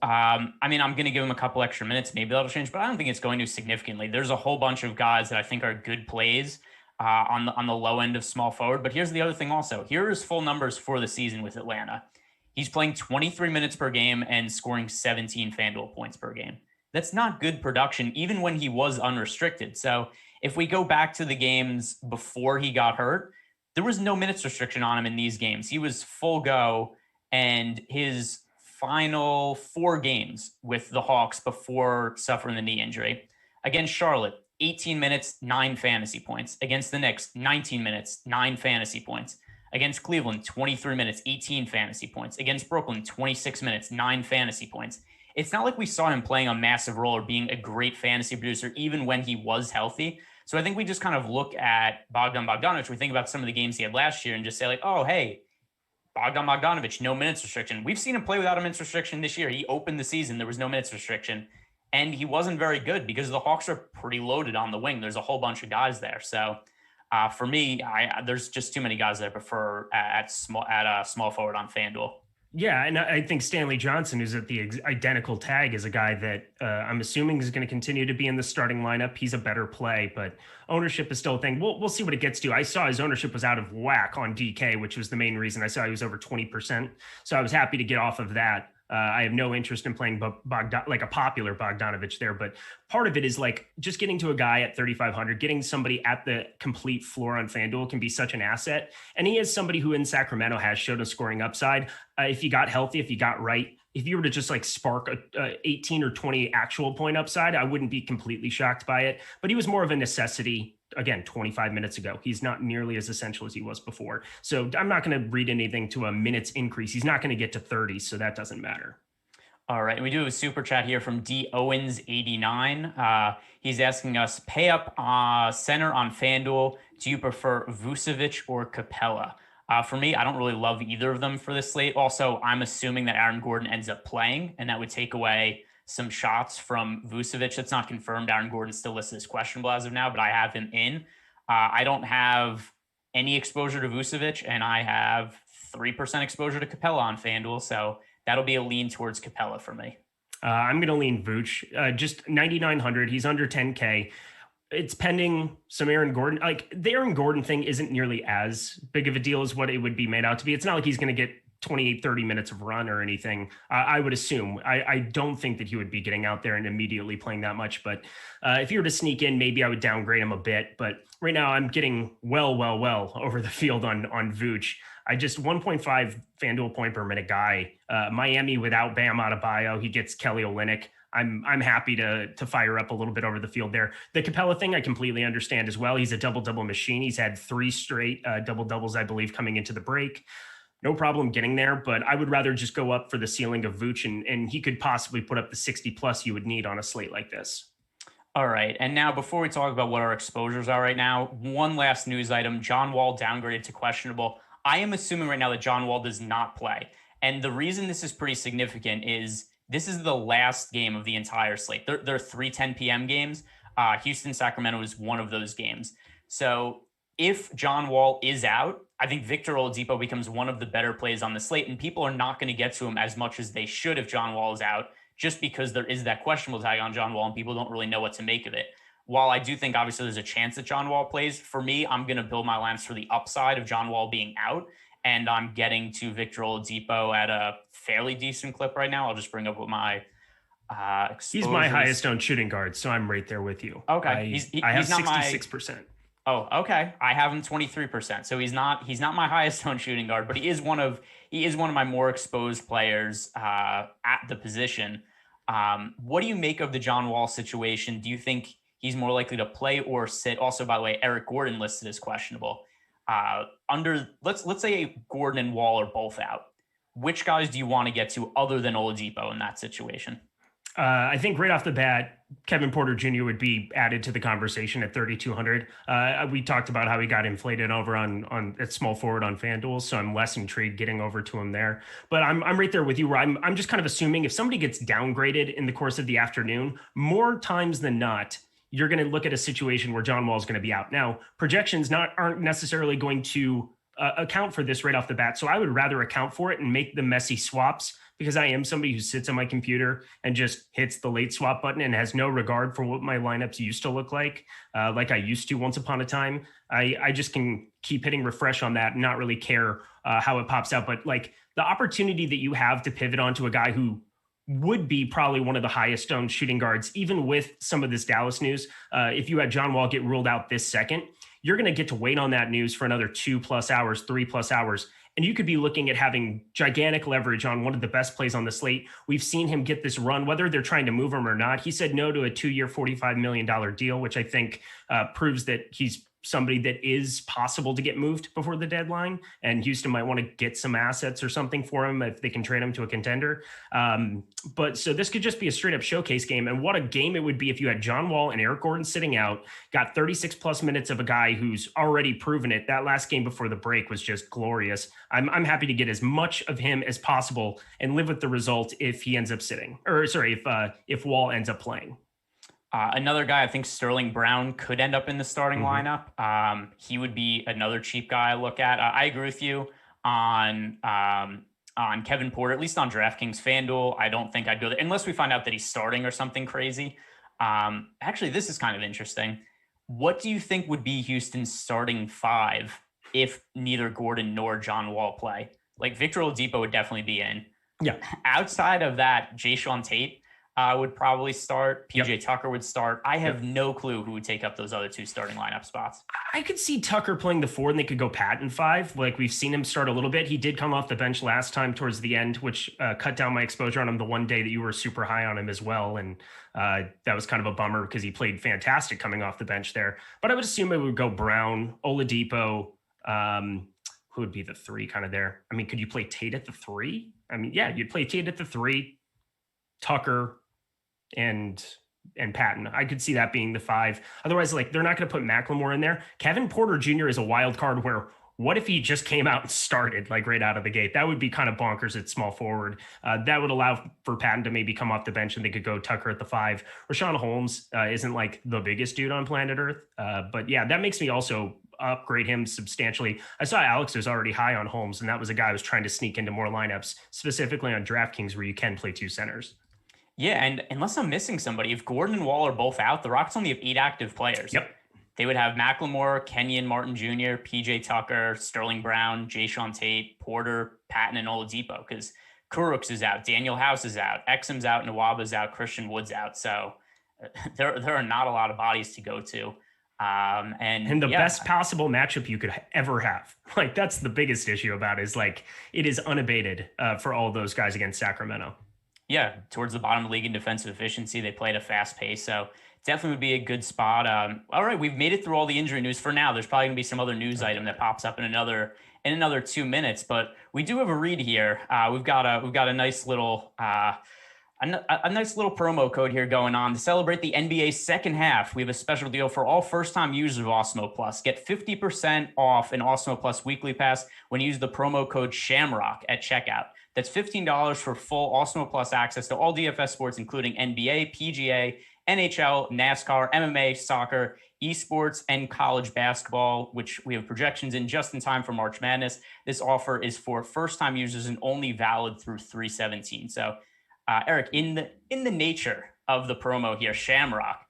Speaker 8: I mean, I'm going to give him a couple extra minutes. Maybe that'll change, but I don't think it's going to significantly. There's a whole bunch of guys that I think are good plays on the low end of small forward. But here's the other thing also. Here are his full numbers for the season with Atlanta. He's playing 23 minutes per game and scoring 17 FanDuel points per game. That's not good production, even when he was unrestricted. So if we go back to the games before he got hurt, there was no minutes restriction on him in these games. He was full go, and his final 4 games with the Hawks before suffering the knee injury. Against Charlotte, 18 minutes, 9 fantasy points. Against the Knicks, 19 minutes, 9 fantasy points. Against Cleveland, 23 minutes, 18 fantasy points. Against Brooklyn, 26 minutes, 9 fantasy points. It's not like we saw him playing a massive role or being a great fantasy producer, even when he was healthy. So I think we just kind of look at Bogdanovich. We think about some of the games he had last year and just say like, oh, hey, Bogdanovich, no minutes restriction. We've seen him play without a minutes restriction this year. He opened the season. There was no minutes restriction. And he wasn't very good because the Hawks are pretty loaded on the wing. There's a whole bunch of guys there. So for me, there's just too many guys that I prefer at small forward on FanDuel.
Speaker 7: Yeah, and I think Stanley Johnson, who's at the identical tag, is a guy that I'm assuming is going to continue to be in the starting lineup. He's a better play, but ownership is still a thing. We'll see what it gets to. I saw his ownership was out of whack on DK, which was the main reason. I saw he was over 20%. So I was happy to get off of that. I have no interest in playing like a popular Bogdanovich there, but part of it is like just getting to a guy at 3,500, getting somebody at the complete floor on FanDuel can be such an asset. And he is somebody who in Sacramento has showed a scoring upside. If he got healthy, if he got right, if you were to just like spark a 18 or 20 actual point upside, I wouldn't be completely shocked by it, but he was more of a necessity. Again, 25 minutes ago, he's not nearly as essential as he was before. So I'm not going to read anything to a minutes increase. He's not going to get to 30, so that doesn't matter.
Speaker 8: All right. We do have a super chat here from D Owens 89. He's asking us, pay up center on FanDuel. Do you prefer Vucevic or Capella? For me, I don't really love either of them for this slate. Also, I'm assuming that Aaron Gordon ends up playing, and that would take away some shots from Vucevic. That's not confirmed. Aaron Gordon's still listed as questionable as of now, but I have him in. I don't have any exposure to Vucevic, and I have 3% exposure to Capella on FanDuel, so that'll be a lean towards Capella for me.
Speaker 7: I'm going to lean Vooch. Just 9,900. He's under 10K. It's pending some Aaron Gordon. Like the Aaron Gordon thing isn't nearly as big of a deal as what it would be made out to be. It's not like he's going to get 28, 30 minutes of run or anything. I would assume. I don't think that he would be getting out there and immediately playing that much. But if you were to sneak in, maybe I would downgrade him a bit. But right now I'm getting well over the field on Vooch. I just 1.5 FanDuel point per minute guy. Miami without Bam Adebayo, he gets Kelly Olynyk. I'm happy to fire up a little bit over the field there. The Capella thing, I completely understand as well. He's a double-double machine. He's had 3 straight double-doubles, I believe, coming into the break. No problem getting there, but I would rather just go up for the ceiling of Vooch, and he could possibly put up the 60+ you would need on a slate like this.
Speaker 8: All right. And now before we talk about what our exposures are right now, one last news item. John Wall downgraded to questionable. I am assuming right now that John Wall does not play. And the reason this is pretty significant is this is the last game of the entire slate. There are 3 10 p.m. games. Houston, Sacramento is one of those games. So if John Wall is out, I think Victor Oladipo becomes one of the better plays on the slate, and people are not going to get to him as much as they should if John Wall is out, just because there is that questionable tag on John Wall and people don't really know what to make of it. While I do think obviously there's a chance that John Wall plays, for me, I'm going to build my lineups for the upside of John Wall being out, and I'm getting to Victor Oladipo at a fairly decent clip right now. I'll just bring up what my
Speaker 7: He's my highest owned shooting guard, so I'm right there with you.
Speaker 8: Okay.
Speaker 7: I have 66%.
Speaker 8: Oh, okay. I have him 23%. So he's not my highest owned shooting guard, but he is one of my more exposed players at the position. What do you make of the John Wall situation? Do you think he's more likely to play or sit? Also, by the way, Eric Gordon listed as questionable. Let's say Gordon and Wall are both out. Which guys do you want to get to other than Oladipo in that situation?
Speaker 7: I think right off the bat, Kevin Porter Jr. would be added to the conversation at 3,200. We talked about how he got inflated over on at small forward on Fanduel, so I'm less intrigued getting over to him there. But I'm right there with you, where I'm just kind of assuming if somebody gets downgraded in the course of the afternoon, more times than not, you're going to look at a situation where John Wall is going to be out. Now, projections aren't necessarily going to account for this right off the bat, so I would rather account for it and make the messy swaps, because I am somebody who sits on my computer and just hits the late swap button and has no regard for what my lineups used to look like I used to once upon a time. I just can keep hitting refresh on that and not really care how it pops out. But like the opportunity that you have to pivot onto a guy who would be probably one of the highest owned shooting guards, even with some of this Dallas news. If you had John Wall get ruled out this second, you're going to get to wait on that news for another 2+ hours, 3+ hours. And you could be looking at having gigantic leverage on one of the best plays on the slate. We've seen him get this run, whether they're trying to move him or not. He said no to a 2-year, $45 million deal, which I think proves that he's somebody that is possible to get moved before the deadline. And Houston might want to get some assets or something for him if they can trade him to a contender. But so this could just be a straight up showcase game. And what a game it would be if you had John Wall and Eric Gordon sitting out, got 36+ minutes of a guy who's already proven it. That last game before the break was just glorious. I'm happy to get as much of him as possible and live with the result if he ends up sitting, or sorry, if Wall ends up playing.
Speaker 8: Another guy, I think Sterling Brown could end up in the starting lineup. He would be another cheap guy I look at. I agree with you on Kevin Porter, at least on DraftKings. FanDuel, I don't think I'd go there unless we find out that he's starting or something crazy. Actually, this is kind of interesting. What do you think would be Houston's starting 5 if neither Gordon nor John Wall play? Like Victor Oladipo would definitely be in.
Speaker 7: Yeah.
Speaker 8: Outside of that, Jayshawn Tate would probably start. PJ Tucker would start. I have no clue who would take up those other 2 starting lineup spots.
Speaker 7: I could see Tucker playing the 4 and they could go Pat in 5. Like we've seen him start a little bit. He did come off the bench last time towards the end, which cut down my exposure on him the one day that you were super high on him as well. And that was kind of a bummer because he played fantastic coming off the bench there. But I would assume it would go Brown, Oladipo, who would be the 3 kind of there. I mean, could you play Tate at the 3? I mean, yeah, you'd play Tate at the 3, Tucker, and Patton. I could see that being the 5. Otherwise, like they're not going to put McLemore in there. Kevin Porter Jr. is a wild card where what if he just came out and started like right out of the gate? That would be kind of bonkers at small forward. That would allow for Patton to maybe come off the bench and they could go Tucker at the 5. Rashawn Holmes isn't like the biggest dude on planet Earth. But yeah, that makes me also upgrade him substantially. I saw Alex was already high on Holmes, and that was a guy who was trying to sneak into more lineups, specifically on DraftKings where you can play 2 centers.
Speaker 8: Yeah, and unless I'm missing somebody, if Gordon and Wall are both out, the Rockets only have 8 active players.
Speaker 7: Yep.
Speaker 8: They would have McLemore, Kenyon Martin Jr., PJ Tucker, Sterling Brown, Jayshawn Tate, Porter, Patton, and Oladipo, because Kurucs is out, Daniel House is out, Exum's out, Nawaba's out, Christian Wood's out. So there are not a lot of bodies to go to. And the
Speaker 7: best possible matchup you could ever have. Like that's the biggest issue about it, is like it is unabated for all those guys against Sacramento.
Speaker 8: Yeah, towards the bottom of the league in defensive efficiency. They play at a fast pace, so definitely would be a good spot. All right, we've made it through all the injury news for now. There's probably going to be some other news item that pops up in another 2 minutes, but we do have a read here. We've got a nice little a nice little promo code here going on to celebrate the NBA second half. We have a special deal for all first-time users of Awesemo Plus. Get 50% off an Awesemo Plus weekly pass when you use the promo code Shamrock at checkout. That's $15 for full Awesemo Plus access to all DFS sports, including NBA, PGA, NHL, NASCAR, MMA, soccer, esports, and college basketball, which we have projections in just in time for March Madness. This offer is for first-time users and only valid through 3/17. So, Eric, in the nature of the promo here, Shamrock,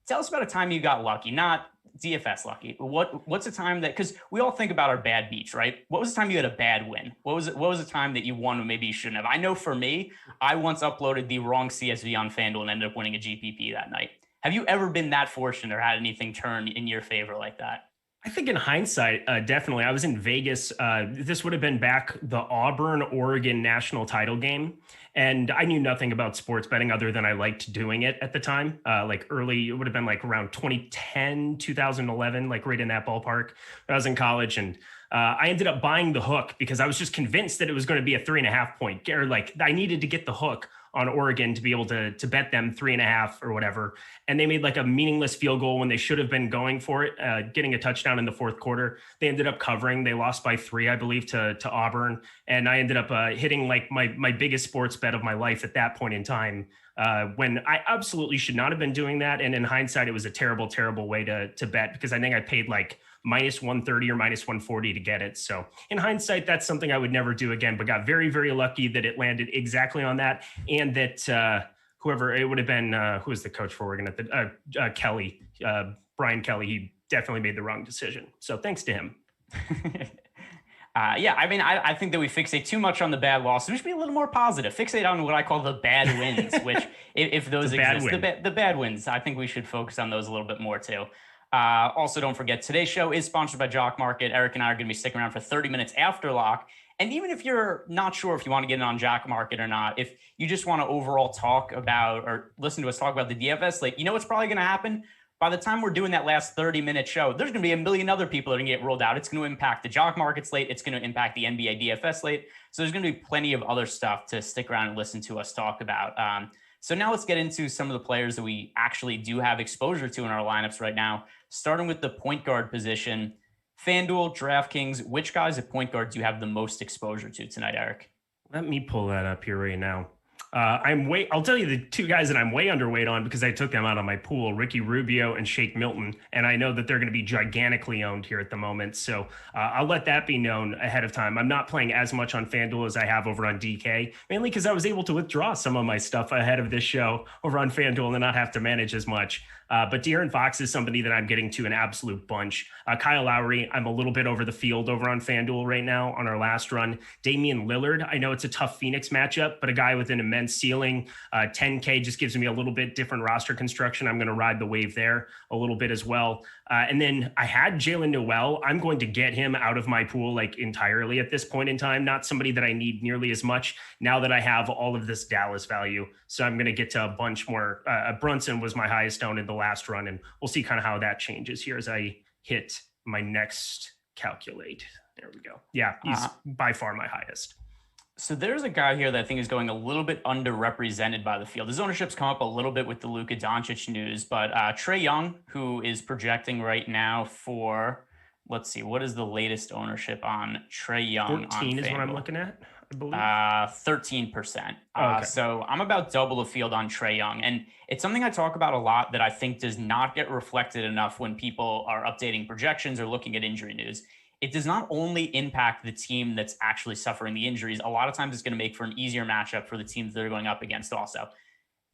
Speaker 8: tell us about a time you got lucky, not DFS lucky. What's a time that, because we all think about our bad beats, right? What was the time you had a bad win? What was the time that you won when maybe you shouldn't have? I know for me, I once uploaded the wrong CSV on FanDuel and ended up winning a GPP that night. Have you ever been that fortunate or had anything turn in your favor like that?
Speaker 7: I think in hindsight, definitely. I was in Vegas. This would have been back the Auburn-Oregon national title game. And I knew nothing about sports betting other than I liked doing it at the time. Like early, it would have been like around 2010, 2011, like right in that ballpark. I was in college, and I ended up buying the hook because I was just convinced that it was going to be a 3.5 point, or like I needed to get the hook on Oregon to be able to bet them 3.5 or whatever. And they made like a meaningless field goal when they should have been going for it, getting a touchdown in the fourth quarter. They ended up covering. They lost by 3, I believe, to Auburn. And I ended up hitting like my biggest sports bet of my life at that point in time, when I absolutely should not have been doing that. And in hindsight, it was a terrible, terrible way to bet, because I think I paid like minus 130 or minus 140 to get it. So in hindsight, that's something I would never do again, but got very, very lucky that it landed exactly on that. And that whoever it would have been, who was the coach for Oregon at the Kelly, Brian Kelly, he definitely made the wrong decision. So thanks to him.
Speaker 8: Yeah, I mean, I think that we fixate too much on the bad losses. We should be a little more positive. Fixate on what I call the bad wins, which if those exist, the bad wins, I think we should focus on those a little bit more too. Also, don't forget, today's show is sponsored by Jock Market. Eric and I are going to be sticking around for 30 minutes after lock. And even if you're not sure if you want to get in on Jock Market or not, if you just want to overall talk about or listen to us talk about the DFS slate, you know what's probably going to happen? By the time we're doing that last 30-minute show, there's going to be a million other people that are going to get rolled out. It's going to impact the Jock Market slate. It's going to impact the NBA DFS slate. So there's going to be plenty of other stuff to stick around and listen to us talk about. So now let's get into some of the players that we actually do have exposure to in our lineups right now, starting with the point guard position. Fanduel, Draftkings, which guys at point guard do you have the most exposure to tonight, Eric?
Speaker 7: Let me pull that up here right now. I'll tell you the two guys that I'm way underweight on because I took them out of my pool, Ricky Rubio and Shake Milton. And I know that they're going to be gigantically owned here at the moment. So I'll let that be known ahead of time. I'm not playing as much on FanDuel as I have over on DK, mainly because I was able to withdraw some of my stuff ahead of this show over on FanDuel and not have to manage as much. But De'Aaron Fox is somebody that I'm getting to an absolute bunch. Kyle Lowry, I'm a little bit over the field over on FanDuel right now on our last run. Damian Lillard, I know it's a tough Phoenix matchup, but a guy with an immense ceiling. 10K just gives me a little bit different roster construction. I'm going to ride the wave there a little bit as well. And then I had Jalen Noel. I'm going to get him out of my pool like entirely at this point in time. Not somebody that I need nearly as much now that I have all of this Dallas value. So I'm going to get to a bunch more. Brunson was my highest owned in the last run, and we'll see kind of how that changes here as I hit my next calculate. There we go. Yeah, he's by far my highest.
Speaker 8: So there's a guy here that I think is going a little bit underrepresented by the field. His ownership's come up a little bit with the Luka Doncic news, but Trae Young, who is projecting right now for, let's see, what is the latest ownership on Trae Young?
Speaker 7: 14 is what I'm looking at, I believe.
Speaker 8: 13%.
Speaker 7: Okay.
Speaker 8: So I'm about double the field on Trae Young. And it's something I talk about a lot that I think does not get reflected enough when people are updating projections or looking at injury news. It does not only impact the team that's actually suffering the injuries. A lot of times it's going to make for an easier matchup for the teams they're going up against also.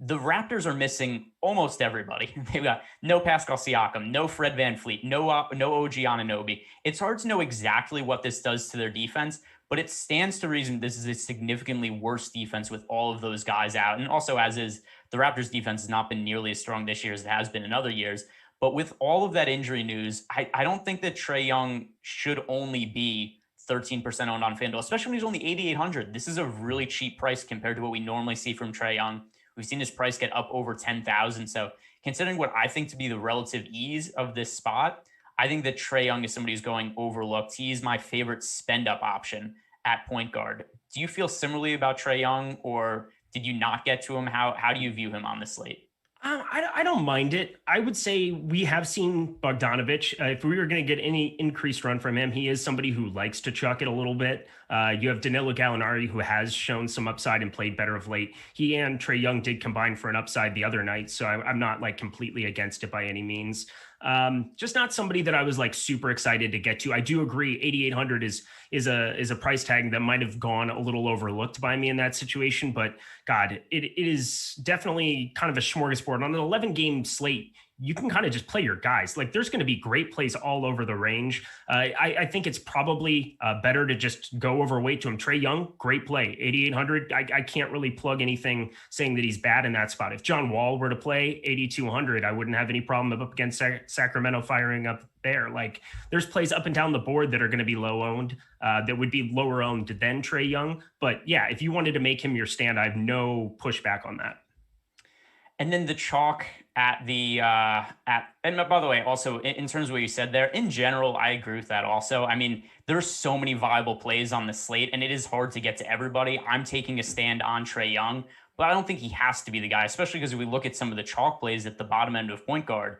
Speaker 8: The Raptors are missing almost everybody. They've got no Pascal Siakam, no Fred VanVleet, no OG Anunoby. It's hard to know exactly what this does to their defense, but it stands to reason this is a significantly worse defense with all of those guys out. And also, as is, the Raptors defense has not been nearly as strong this year as it has been in other years. But with all of that injury news, I don't think that Trae Young should only be 13% owned on FanDuel, especially when he's only 8,800. This is a really cheap price compared to what we normally see from Trae Young. We've seen his price get up over 10,000. So considering what I think to be the relative ease of this spot, I think that Trae Young is somebody who's going overlooked. He's my favorite spend up option at point guard. Do you feel similarly about Trae Young, or did you not get to him? How do you view him on the slate?
Speaker 7: I don't mind it. I would say we have seen Bogdanovic. If we were going to get any increased run from him, he is somebody who likes to chuck it a little bit. You have Danilo Gallinari, who has shown some upside and played better of late. He and Trae Young did combine for an upside the other night, so I'm not like completely against it by any means. Just not somebody that I was like super excited to get to. I do agree 8,800 is a price tag that might have gone a little overlooked by me in that situation, but God, it is definitely kind of a smorgasbord on an 11 game slate. You can kind of just play your guys. Like there's going to be great plays all over the range. I think it's probably better to just go overweight to him. Trae Young, great play, 8,800. I can't really plug anything saying that he's bad in that spot. If John Wall were to play 8,200, I wouldn't have any problem up against Sacramento firing up there. Like there's plays up and down the board that are going to be low owned, that would be lower owned than Trae Young. But yeah, if you wanted to make him your stand, I have no pushback on that.
Speaker 8: And then the chalk and by the way, also in terms of what you said there, in general, I agree with that also. I mean, there's so many viable plays on the slate and it is hard to get to everybody. I'm taking a stand on Trae Young, but I don't think he has to be the guy, especially because if we look at some of the chalk plays at the bottom end of point guard,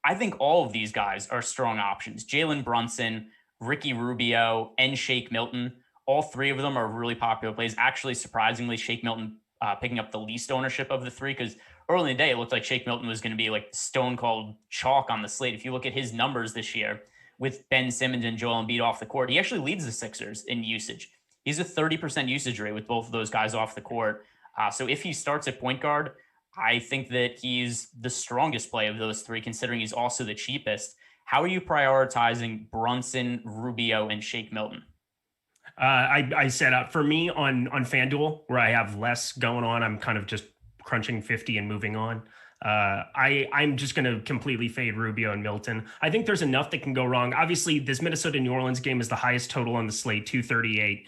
Speaker 8: I think all of these guys are strong options. Jalen Brunson, Ricky Rubio, and Shake Milton. All three of them are really popular plays. Actually, surprisingly, Shake Milton picking up the least ownership of the three, because early in the day, it looked like Shake Milton was going to be like stone cold chalk on the slate. If you look at his numbers this year with Ben Simmons and Joel Embiid off the court, he actually leads the Sixers in usage. He's a 30% usage rate with both of those guys off the court. So if he starts at point guard, I think that he's the strongest play of those three, considering he's also the cheapest. How are you prioritizing Brunson, Rubio, and Shake Milton?
Speaker 7: I set up for me on FanDuel, where I have less going on. I'm kind of just crunching 50 and moving on. I'm just going to completely fade Rubio and Milton. I think there's enough that can go wrong. Obviously, this Minnesota-New Orleans game is the highest total on the slate, 238.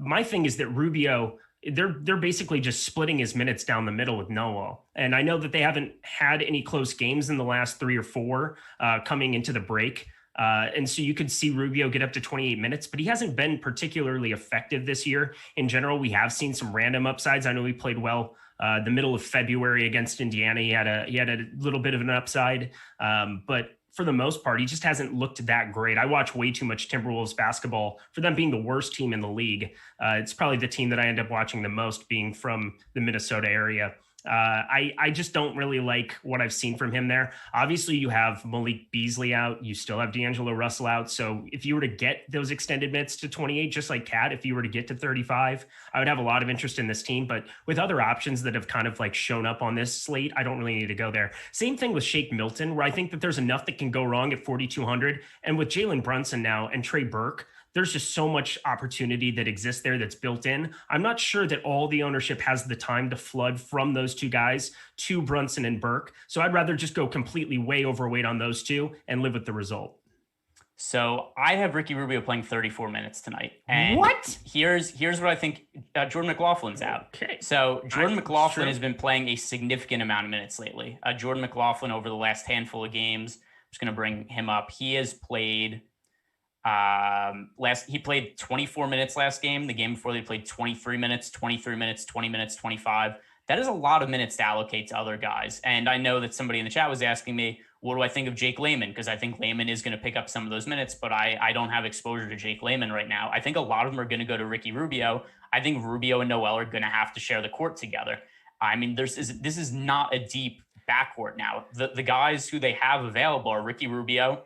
Speaker 7: My thing is that Rubio, they're basically just splitting his minutes down the middle with Noel. And I know that they haven't had any close games in the last 3 or 4 coming into the break. And so you could see Rubio get up to 28 minutes, but he hasn't been particularly effective this year. In general, we have seen some random upsides. I know he played well the middle of February against Indiana. He had a little bit of an upside, but for the most part, he just hasn't looked that great. I watch way too much Timberwolves basketball for them being the worst team in the league. It's probably the team that I end up watching the most, being from the Minnesota area. I just don't really like what I've seen from him there. Obviously, you have Malik Beasley out. You still have D'Angelo Russell out. So if you were to get those extended minutes to 28, just like Cat, if you were to get to 35, I would have a lot of interest in this team. But with other options that have kind of like shown up on this slate, I don't really need to go there. Same thing with Shake Milton, where I think that there's enough that can go wrong at 4,200. And with Jalen Brunson now and Trey Burke, there's just so much opportunity that exists there that's built in. I'm not sure that all the ownership has the time to flood from those two guys to Brunson and Burke. So I'd rather just go completely way overweight on those two and live with the result.
Speaker 8: So I have Ricky Rubio playing 34 minutes tonight. And
Speaker 7: what?
Speaker 8: Here's what I think. Jordan McLaughlin's out.
Speaker 7: Okay.
Speaker 8: So Jordan McLaughlin has been playing a significant amount of minutes lately. Jordan McLaughlin over the last handful of games, I'm just going to bring him up. He has played he played 24 minutes last game. The game before, they played 23 minutes, 23 minutes, 20 minutes, 25. That is a lot of minutes to allocate to other guys. And I know that somebody in the chat was asking me, what do I think of Jake Layman? Because I think Layman is going to pick up some of those minutes, but I don't have exposure to Jake Layman right now. I think a lot of them are going to go to Ricky Rubio. I think Rubio and Noel are going to have to share the court together. I mean, this is not a deep backcourt now. The guys who they have available are Ricky Rubio,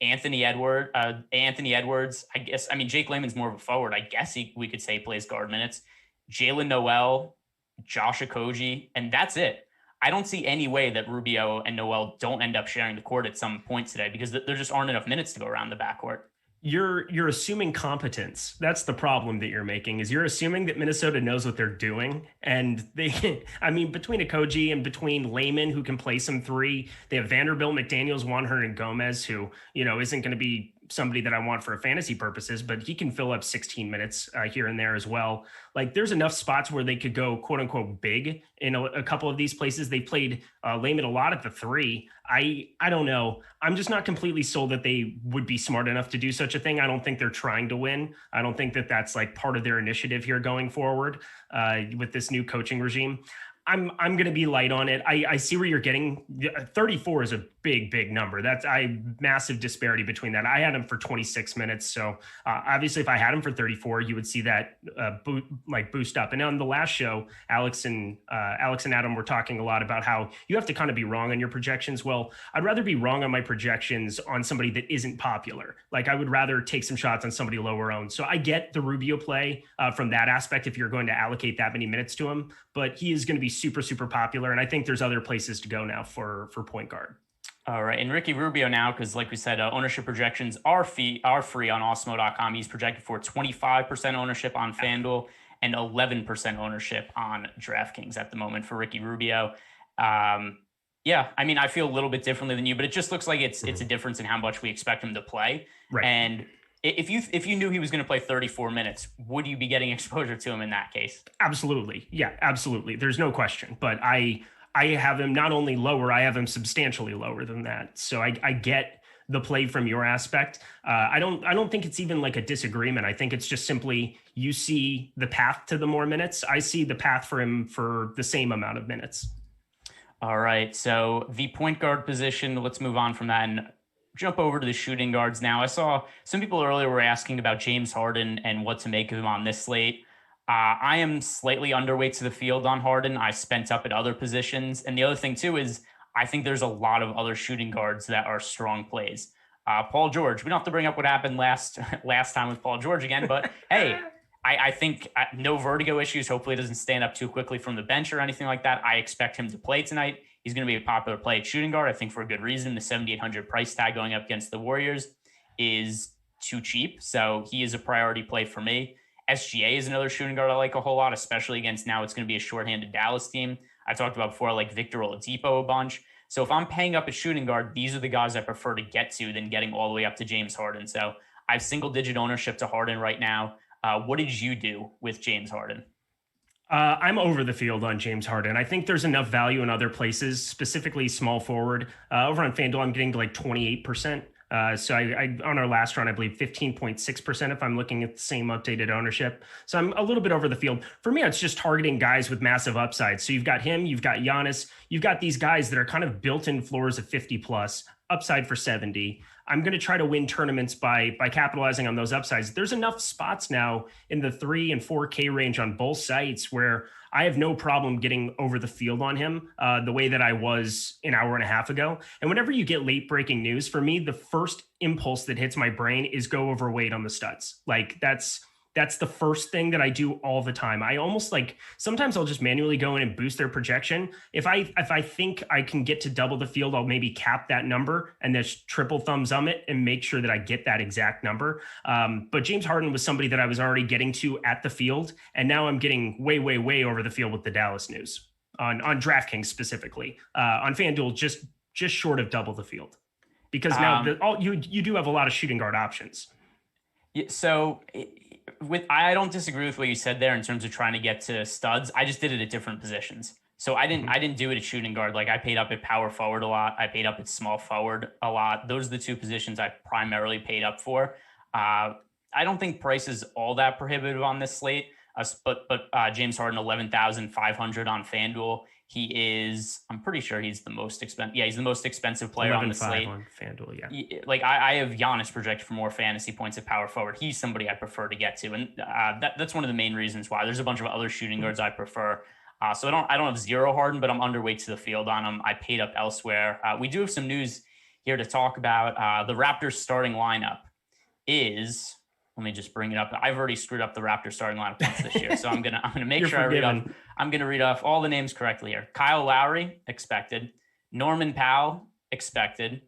Speaker 8: Anthony Edwards. I guess, I mean, Jake Layman's more of a forward. I guess we could say plays guard minutes. Jalen Noel, Josh Okogie, and that's it. I don't see any way that Rubio and Noel don't end up sharing the court at some point today, because there just aren't enough minutes to go around the backcourt.
Speaker 7: You're assuming competence. That's the problem that you're making, is you're assuming that Minnesota knows what they're doing. And they, I mean, between Okogie and between Layman, who can play some three, they have Vanderbilt, McDaniels, Juan Hernan-Gomez, who, isn't going to be somebody that I want for fantasy purposes, but he can fill up 16 minutes here and there as well. Like, there's enough spots where they could go quote unquote big in a couple of these places. They played Layman a lot at the 3. I don't know. I'm just not completely sold that they would be smart enough to do such a thing. I don't think they're trying to win. I don't think that that's like part of their initiative here going forward with this new coaching regime. I'm going to be light on it. I see where you're getting. 34 is a big number. That's massive disparity between that. I had him for 26 minutes. So obviously if I had him for 34, you would see that boost up. And on the last show, Alex and Adam were talking a lot about how you have to kind of be wrong on your projections. Well, I'd rather be wrong on my projections on somebody that isn't popular. Like, I would rather take some shots on somebody lower owned. So I get the Rubio play from that aspect if you're going to allocate that many minutes to him, but he is going to be super popular. And I think there's other places to go now for point guard.
Speaker 8: All right. And Ricky Rubio now, because like we said, ownership projections are free on Awesemo.com. He's projected for 25% ownership on FanDuel and 11% ownership on Draftkings at the moment for Ricky Rubio. Yeah, I mean, I feel a little bit differently than you, but it just looks like it's a difference in how much we expect him to play. Right. And if you knew he was going to play 34 minutes, would you be getting exposure to him in that case?
Speaker 7: Absolutely. Yeah, absolutely. There's no question. But I have him not only lower, I have him substantially lower than that. So I get the play from your aspect. I don't think it's even like a disagreement. I think it's just simply you see the path to the more minutes. I see the path for him for the same amount of minutes.
Speaker 8: All right. So the point guard position, let's move on from that and jump over to the shooting guards now. I saw some people earlier were asking about James Harden and what to make of him on this slate. I am slightly underweight to the field on Harden. I spent up at other positions. And the other thing too is I think there's a lot of other shooting guards that are strong plays. Paul George, we don't have to bring up what happened last time with Paul George again, but hey, I think no vertigo issues. Hopefully it doesn't stand up too quickly from the bench or anything like that. I expect him to play tonight. He's going to be a popular play at shooting guard, I think, for a good reason. The 7,800 price tag going up against the Warriors is too cheap. So he is a priority play for me. SGA is another shooting guard I like a whole lot, especially against now it's going to be a shorthanded Dallas team. I talked about before, I like Victor Oladipo a bunch. So if I'm paying up at shooting guard, these are the guys I prefer to get to than getting all the way up to James Harden. So I have single digit ownership to Harden right now. What did you do with James Harden?
Speaker 7: I'm over the field on James Harden. I think there's enough value in other places, specifically small forward. Over on FanDuel, I'm getting to like 28%. So I on our last run, I believe 15.6% if I'm looking at the same updated ownership. So I'm a little bit over the field. For me, it's just targeting guys with massive upside. So you've got him, you've got Giannis, you've got these guys that are kind of built-in floors of 50 plus, upside for 70. I'm going to try to win tournaments by capitalizing on those upsides. There's enough spots now in the 3 and 4K range on both sites where I have no problem getting over the field on him the way that I was an hour and a half ago. And whenever you get late breaking news, for me, the first impulse that hits my brain is go overweight on the studs. Like that's the first thing that I do all the time. I almost like, sometimes I'll just manually go in and boost their projection. If I think I can get to double the field, I'll maybe cap that number and just triple thumbs on it and make sure that I get that exact number. But James Harden was somebody that I was already getting to at the field. And now I'm getting way, way, way over the field with the Dallas news on Draftkings specifically. On FanDuel, just short of double the field. Because now you do have a lot of shooting guard options.
Speaker 8: Yeah, so I don't disagree with what you said there in terms of trying to get to studs. I just did it at different positions. So I didn't do it at shooting guard. Like I paid up at power forward a lot. I paid up at small forward a lot. Those are the two positions I primarily paid up for. I don't think price is all that prohibitive on this slate. But James Harden, 11,500 on FanDuel. He is, I'm pretty sure he's the most expensive. Yeah, he's the most expensive player on the slate.
Speaker 7: On FanDuel, yeah.
Speaker 8: Like I have Giannis projected for more fantasy points at power forward. He's somebody I prefer to get to, and that's one of the main reasons why. There's a bunch of other shooting guards I prefer. So I don't have zero Harden, but I'm underweight to the field on him. I paid up elsewhere. We do have some news here to talk about. The Raptors starting lineup is. Let me just bring it up. I've already screwed up the Raptors starting lineup once this year, so I'm gonna make sure I'm gonna read off all the names correctly here. Kyle Lowry, expected. Norman Powell, expected.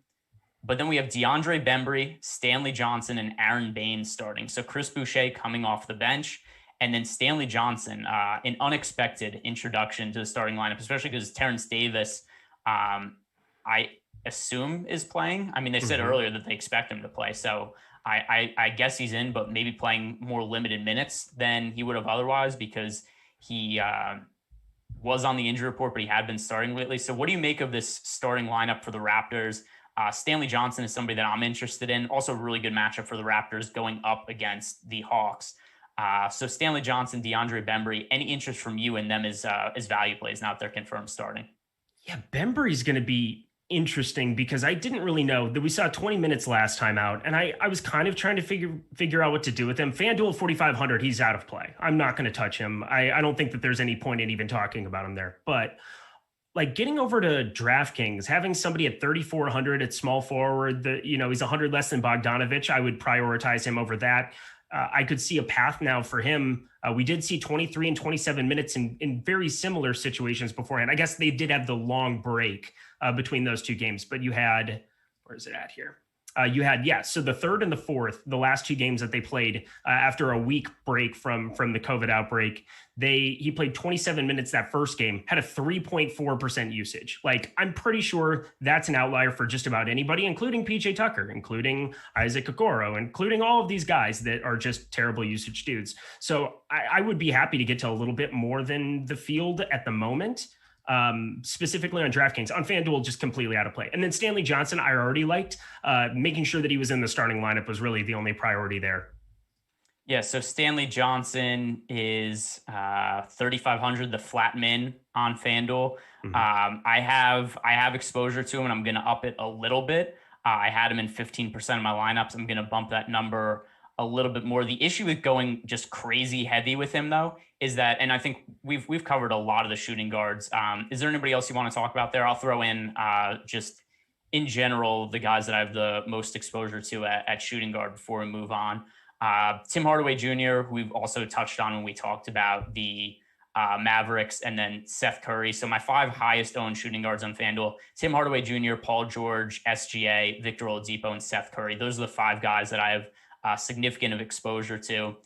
Speaker 8: But then we have DeAndre Bembry, Stanley Johnson, and Aaron Baines starting. So Chris Boucher coming off the bench, and then Stanley Johnson, an unexpected introduction to the starting lineup, especially because Terrence Davis, I assume is playing. I mean, they said earlier that they expect him to play, so. I guess he's in, but maybe playing more limited minutes than he would have otherwise because he was on the injury report, but he had been starting lately. So what do you make of this starting lineup for the Raptors? Stanley Johnson is somebody that I'm interested in. Also a really good matchup for the Raptors going up against the Hawks. So Stanley Johnson, DeAndre Bembry, any interest from you in them as value plays now that they're confirmed starting?
Speaker 7: Yeah, Bembry's going to be interesting because I didn't really know that we saw 20 minutes last time out. And I was kind of trying to figure out what to do with him. FanDuel 4,500, he's out of play. I'm not going to touch him. I don't think that there's any point in even talking about him there, but like getting over to DraftKings, having somebody at 3,400 at small forward, he's 100 less than Bogdanovich. I would prioritize him over that. I could see a path now for him. We did see 23 and 27 minutes in very similar situations beforehand. I guess they did have the long break between those two games, but you had, where is it at here? So the third and the fourth, the last two games that they played after a week break from the COVID outbreak, he played 27 minutes that first game, had a 3.4% usage. Like, I'm pretty sure that's an outlier for just about anybody, including PJ Tucker, including Isaac Okoro, including all of these guys that are just terrible usage dudes. So I would be happy to get to a little bit more than the field at the moment. specifically on DraftKings. On FanDuel, just completely out of play. And then Stanley Johnson, I already liked. Making sure that he was in the starting lineup was really the only priority there.
Speaker 8: Yeah, so Stanley Johnson is 3,500, the flat min on FanDuel. I have exposure to him, and I'm going to up it a little bit. I had him in 15% of my lineups. I'm going to bump that number a little bit more. The issue with going just crazy heavy with him, though, is that, and I think we've covered a lot of the shooting guards. Is there anybody else you want to talk about there? I'll throw in just in general the guys that I have the most exposure to at shooting guard before we move on. Tim Hardaway Jr., who we've also touched on when we talked about the Mavericks, and then Seth Curry. So my 5 highest owned shooting guards on FanDuel: Tim Hardaway Jr., Paul George, SGA, Victor Oladipo, and Seth Curry. Those are the 5 guys that I have significant of exposure to.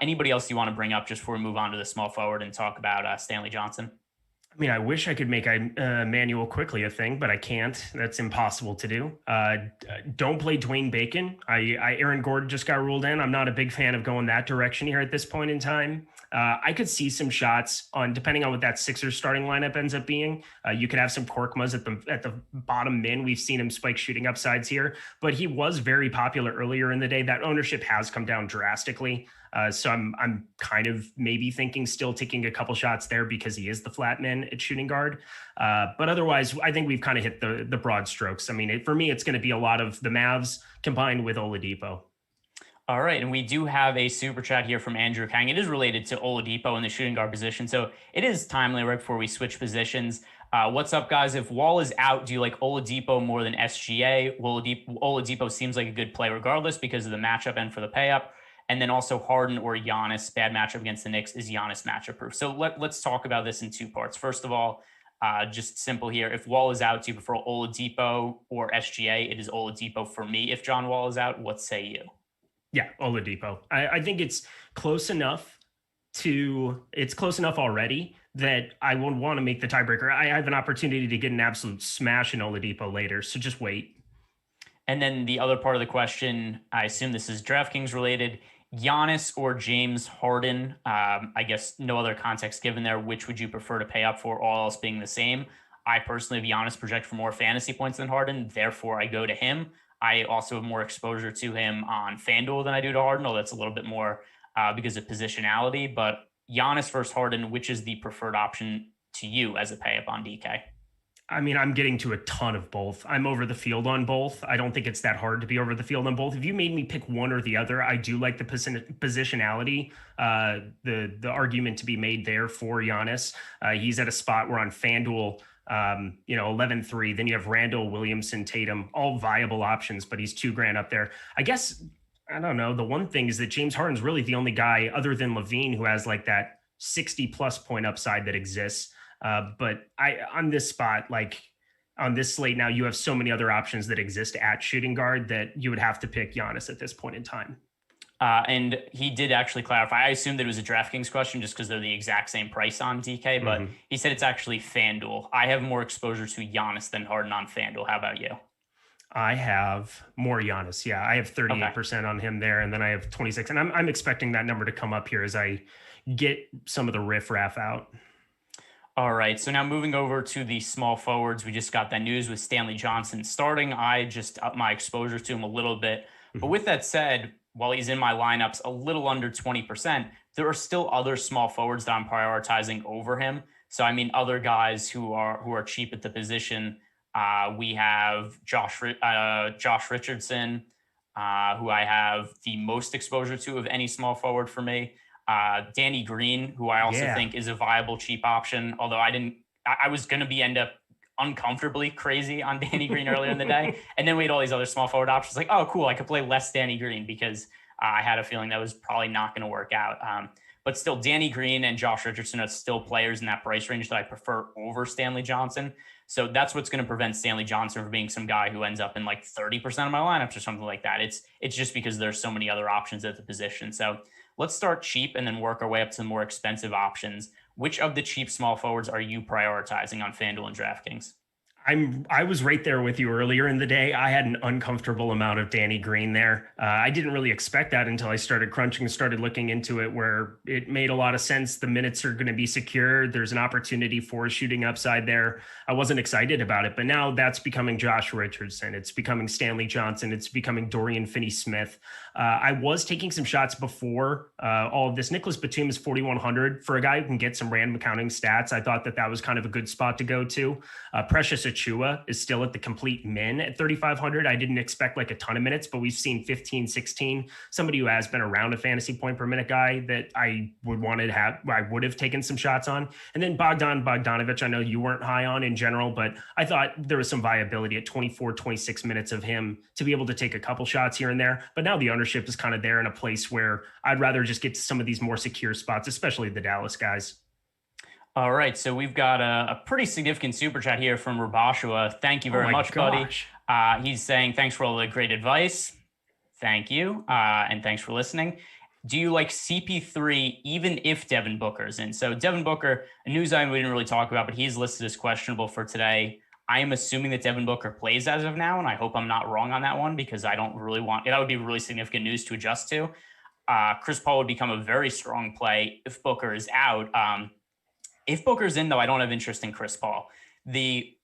Speaker 8: Anybody else you want to bring up just before we move on to the small forward and talk about Stanley Johnson?
Speaker 7: I mean, I wish I could make Manuel Quickly a thing, but I can't. That's impossible to do. Don't play Dwayne Bacon. Aaron Gordon just got ruled in. I'm not a big fan of going that direction here at this point in time. I could see some shots on, depending on what that Sixers starting lineup ends up being. You could have some Korkmaz at the bottom min. We've seen him spike shooting upsides here, but he was very popular earlier in the day. That ownership has come down drastically. So I'm kind of maybe thinking still taking a couple shots there because he is the flat min at shooting guard. But otherwise, I think we've kind of hit the broad strokes. I mean, for me, it's going to be a lot of the Mavs combined with Oladipo.
Speaker 8: All right, and we do have a super chat here from Andrew Kang. It is related to Oladipo in the shooting guard position, so it is timely right before we switch positions. What's up, guys? If Wall is out, do you like Oladipo more than SGA? Oladipo seems like a good play regardless because of the matchup and for the pay up. And then also Harden or Giannis, bad matchup against the Knicks. Is Giannis matchup proof? So let's talk about this in 2 parts. First of all, just simple here. If Wall is out, do you prefer Oladipo or SGA? It is Oladipo for me. If John Wall is out, what say you?
Speaker 7: Yeah, Oladipo. I think it's close enough already that I would want to make the tiebreaker. I have an opportunity to get an absolute smash in Oladipo later, so just wait.
Speaker 8: And then the other part of the question, I assume this is DraftKings related. Giannis or James Harden? I guess no other context given there. Which would you prefer to pay up for, all else being the same? I personally have Giannis project for more fantasy points than Harden. Therefore, I go to him. I also have more exposure to him on FanDuel than I do to Harden, although that's a little bit more because of positionality. But Giannis versus Harden, which is the preferred option to you as a pay up on DK?
Speaker 7: I mean, I'm getting to a ton of both. I'm over the field on both. I don't think it's that hard to be over the field on both. If you made me pick one or the other, I do like the positionality, the argument to be made there for Giannis. He's at a spot where on FanDuel, 11-3, then you have Randall, Williamson, Tatum, all viable options, but he's $2,000 up there. I guess, I don't know. The one thing is that James Harden's really the only guy other than Levine who has like that 60 plus point upside that exists. But on this spot, like on this slate now, you have so many other options that exist at shooting guard that you would have to pick Giannis at this point in time.
Speaker 8: And he did actually clarify. I assumed that it was a DraftKings question just because they're the exact same price on DK, but he said it's actually FanDuel. I have more exposure to Giannis than Harden on FanDuel. How about you?
Speaker 7: I have more Giannis. Yeah, I have 38% on him there, and then I have 26. And I'm expecting that number to come up here as I get some of the riffraff out.
Speaker 8: All right, so now moving over to the small forwards, we just got that news with Stanley Johnson starting. I just upped my exposure to him a little bit. But with that said, while he's in my lineups a little under 20%, there are still other small forwards that I'm prioritizing over him. So, I mean, other guys who are cheap at the position. We have Josh Richardson, who I have the most exposure to of any small forward for me. Danny Green, who I also think is a viable cheap option, although I was going to end up uncomfortably crazy on Danny Green earlier in the day. And then we had all these other small forward options like, oh, cool, I could play less Danny Green because I had a feeling that was probably not going to work out. But still, Danny Green and Josh Richardson are still players in that price range that I prefer over Stanley Johnson. So that's what's going to prevent Stanley Johnson from being some guy who ends up in like 30% of my lineups or something like that. It's just because there's so many other options at the position. So let's start cheap and then work our way up to the more expensive options. Which of the cheap small forwards are you prioritizing on FanDuel and DraftKings?
Speaker 7: I was right there with you earlier in the day. I had an uncomfortable amount of Danny Green there. I didn't really expect that until I started crunching and started looking into it, where it made a lot of sense. The minutes are going to be secure. There's an opportunity for shooting upside there. I wasn't excited about it, but now that's becoming Josh Richardson. It's becoming Stanley Johnson. It's becoming Dorian Finney-Smith. I was taking some shots before all of this. Nicholas Batum is 4,100 for a guy who can get some random counting stats. I thought that was kind of a good spot to go to. Precious Achua is still at the complete min at 3,500. I didn't expect like a ton of minutes, but we've seen 15, 16. Somebody who has been around a fantasy point per minute guy that I would have taken some shots on. And then Bogdanovich, I know you weren't high on in general, but I thought there was some viability at 24, 26 minutes of him to be able to take a couple shots here and there. But now the ownership is kind of there in a place where I'd rather just get to some of these more secure spots, especially the Dallas guys.
Speaker 8: All right, so we've got a pretty significant super chat here from Rabashua. Thank you very much, buddy. He's saying, thanks for all the great advice. Thank you, and thanks for listening. Do you like CP3 even if Devin Booker's in? So Devin Booker, a news item we didn't really talk about, but he's listed as questionable for today. I am assuming that Devin Booker plays as of now, and I hope I'm not wrong on that one because I don't really want – that would be really significant news to adjust to. Chris Paul would become a very strong play if Booker is out. If Booker's in, though, I don't have interest in Chris Paul. The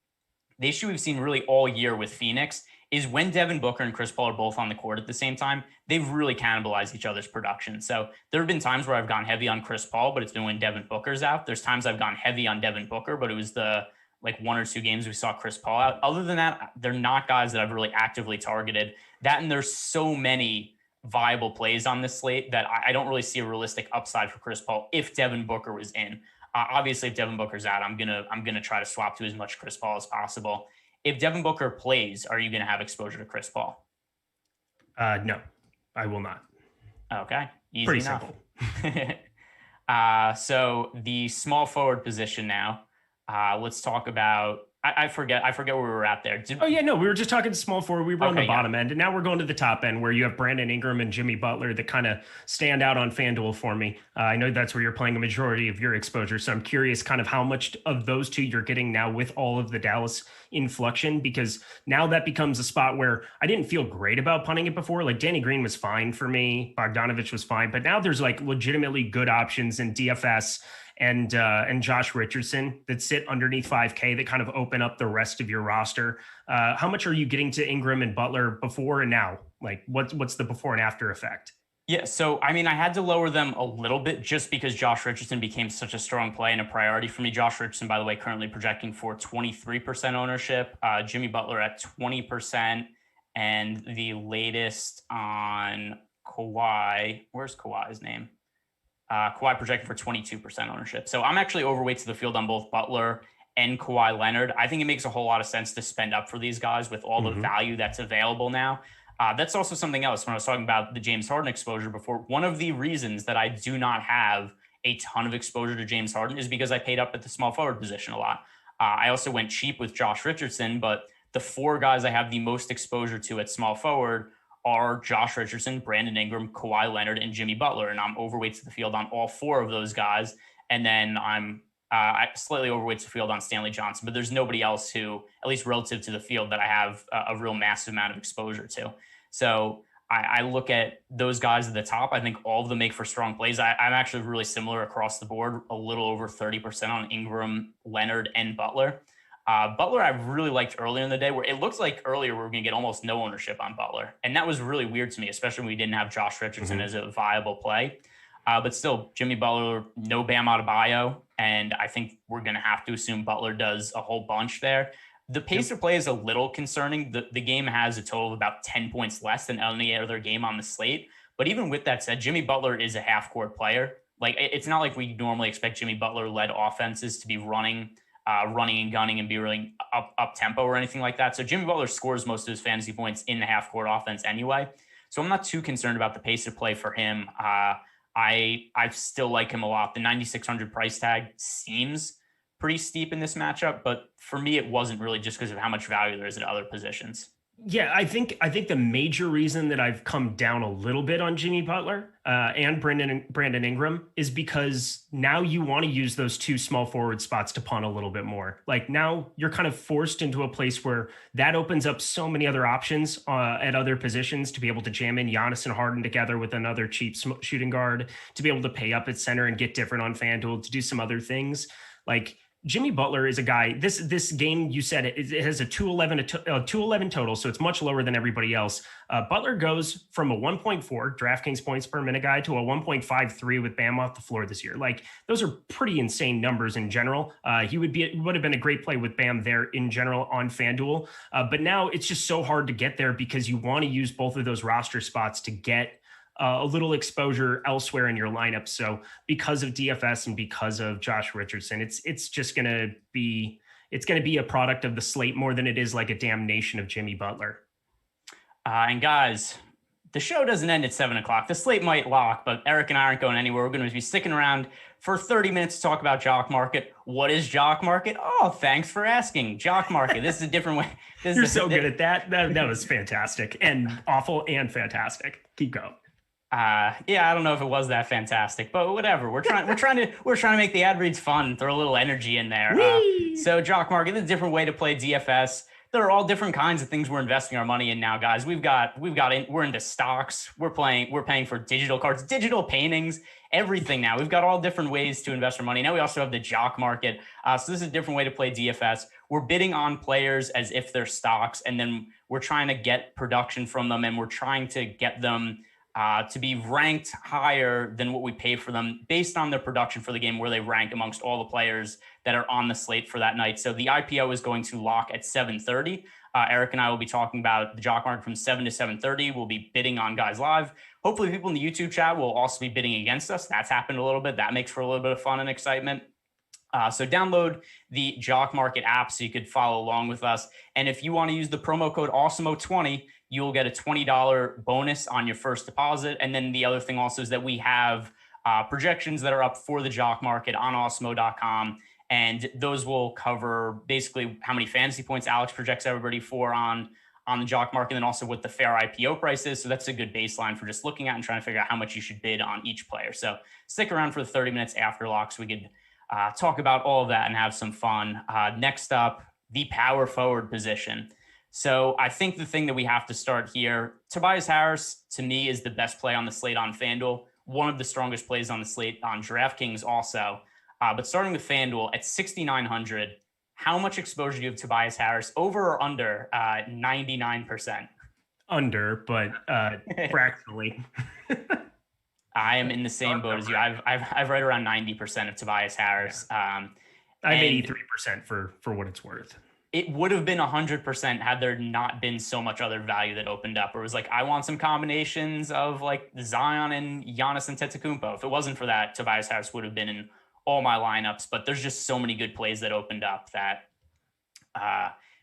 Speaker 8: issue we've seen really all year with Phoenix is when Devin Booker and Chris Paul are both on the court at the same time, they've really cannibalized each other's production. So there have been times where I've gone heavy on Chris Paul, but it's been when Devin Booker's out. There's times I've gone heavy on Devin Booker, but it was the one or two games we saw Chris Paul out. Other than that, they're not guys that I've really actively targeted. That and there's so many viable plays on this slate that I don't really see a realistic upside for Chris Paul if Devin Booker was in. Obviously, if Devin Booker's out, I'm gonna try to swap to as much Chris Paul as possible. If Devin Booker plays, are you gonna have exposure to Chris Paul?
Speaker 7: No, I will not.
Speaker 8: Okay, easy
Speaker 7: Pretty
Speaker 8: enough.
Speaker 7: Simple.
Speaker 8: So the small forward position now. Let's talk about. I forget where we were at there.
Speaker 7: We were just talking small forward. We were on the bottom end, and now we're going to the top end where you have Brandon Ingram and Jimmy Butler that kind of stand out on Fanduel for me. I know that's where you're playing a majority of your exposure, so I'm curious kind of how much of those two you're getting now with all of the Dallas inflection, because now that becomes a spot where I didn't feel great about punting it before. Like Danny Green was fine for me, Bogdanovich was fine, but now there's like legitimately good options in DFS and Josh Richardson that sit underneath 5K that kind of open up the rest of your roster. How much are you getting to Ingram and Butler before and now? Like what's the before and after effect?
Speaker 8: Yeah, so I mean, I had to lower them a little bit just because Josh Richardson became such a strong play and a priority for me. Josh Richardson, by the way, currently projecting for 23% ownership. Jimmy Butler at 20%, and the latest on Kawhi. Where's Kawhi's name? Kawhi projected for 22% ownership. So I'm actually overweight to the field on both Butler and Kawhi Leonard. I think it makes a whole lot of sense to spend up for these guys with all the value that's available now. That's also something else when I was talking about the James Harden exposure before. One of the reasons that I do not have a ton of exposure to James Harden is because I paid up at the small forward position a lot. I also went cheap with Josh Richardson, but the four guys I have the most exposure to at small forward are Josh Richardson, Brandon Ingram, Kawhi Leonard, and Jimmy Butler. And I'm overweight to the field on all four of those guys. And then I'm slightly overweight to the field on Stanley Johnson, but there's nobody else who, at least relative to the field, that I have a real massive amount of exposure to. So I look at those guys at the top. I think all of them make for strong plays. I'm actually really similar across the board, a little over 30% on Ingram, Leonard, and Butler. Butler, I really liked earlier in the day, where it looks like earlier we were going to get almost no ownership on Butler. And that was really weird to me, especially when we didn't have Josh Richardson as a viable play. But still, Jimmy Butler, no Bam Adebayo. And I think we're going to have to assume Butler does a whole bunch there. The pace of play is a little concerning. The game has a total of about 10 points less than any other game on the slate. But even with that said, Jimmy Butler is a half-court player. Like, it's not like we normally expect Jimmy Butler-led offenses to be running and gunning and be really up tempo or anything like that. So Jimmy Butler scores most of his fantasy points in the half court offense anyway. So I'm not too concerned about the pace of play for him. I still like him a lot. The 9,600 price tag seems pretty steep in this matchup, but for me, it wasn't really just because of how much value there is at other positions.
Speaker 7: Yeah, I think the major reason that I've come down a little bit on Jimmy Butler and Brandon Ingram is because now you want to use those two small forward spots to punt a little bit more. Like now you're kind of forced into a place where that opens up so many other options at other positions to be able to jam in Giannis and Harden together with another cheap shooting guard, to be able to pay up at center and get different on FanDuel, to do some other things. Like Jimmy Butler is a guy. This game, you said it has a 211 total, so it's much lower than everybody else. Butler goes from a 1.4 DraftKings points per minute guy to a 1.53 with Bam off the floor this year. Like those are pretty insane numbers in general. He would have been a great play with Bam there in general on FanDuel, but now it's just so hard to get there because you want to use both of those roster spots to get a little exposure elsewhere in your lineup. So because of DFS and because of Josh Richardson, it's just going to be a product of the slate more than it is like a damnation of Jimmy Butler.
Speaker 8: And guys, the show doesn't end at 7:00. The slate might lock, but Eric and I aren't going anywhere. We're going to be sticking around for 30 minutes to talk about Jock Market. What is Jock Market? Oh, thanks for asking. Jock Market. This is a different way.
Speaker 7: You're so good at that. That was fantastic and awful and fantastic. Keep going.
Speaker 8: Yeah, I don't know if it was that fantastic, but whatever. We're trying to make the ad reads fun, throw a little energy in there. So Jock Market is a different way to play DFS. There are all different kinds of things we're investing our money in now, guys. We're into stocks. We're paying for digital cards, digital paintings, everything now. We've got all different ways to invest our money. Now we also have the Jock Market. So this is a different way to play DFS. We're bidding on players as if they're stocks, and then we're trying to get production from them, and we're trying to get them to be ranked higher than what we pay for them based on their production for the game, where they rank amongst all the players that are on the slate for that night. So the IPO is going to lock at 7:30. Eric and I will be talking about the Jock Market from 7 to 7:30. We'll be bidding on guys live. Hopefully people in the YouTube chat will also be bidding against us. That's happened a little bit. That makes for a little bit of fun and excitement. So download the Jock Market app so you could follow along with us. And if you want to use the promo code Awesemo20, you'll get a $20 bonus on your first deposit. And then the other thing also is that we have projections that are up for the Jock Market on Awesemo.com. And those will cover basically how many fantasy points Alex projects everybody for on the Jock Market, and also what the fair IPO price is. So that's a good baseline for just looking at and trying to figure out how much you should bid on each player. So stick around for the 30 minutes after lock so we could talk about all of that and have some fun. Next up, the power forward position. So I think the thing that we have to start here, Tobias Harris, to me, is the best play on the slate on FanDuel, one of the strongest plays on the slate on DraftKings also. But starting with FanDuel at 6,900, how much exposure do you have to Tobias Harris, over or under 99%?
Speaker 7: Under, but fractionally.
Speaker 8: I am in the same boat as you. I've right around 90% of Tobias Harris.
Speaker 7: Yeah. I'm 83% for what it's worth.
Speaker 8: It would have been 100% had there not been so much other value that opened up. Or it was like, I want some combinations of like Zion and Giannis and Antetokounmpo. If it wasn't for that, Tobias Harris would have been in all my lineups. But there's just so many good plays that opened up that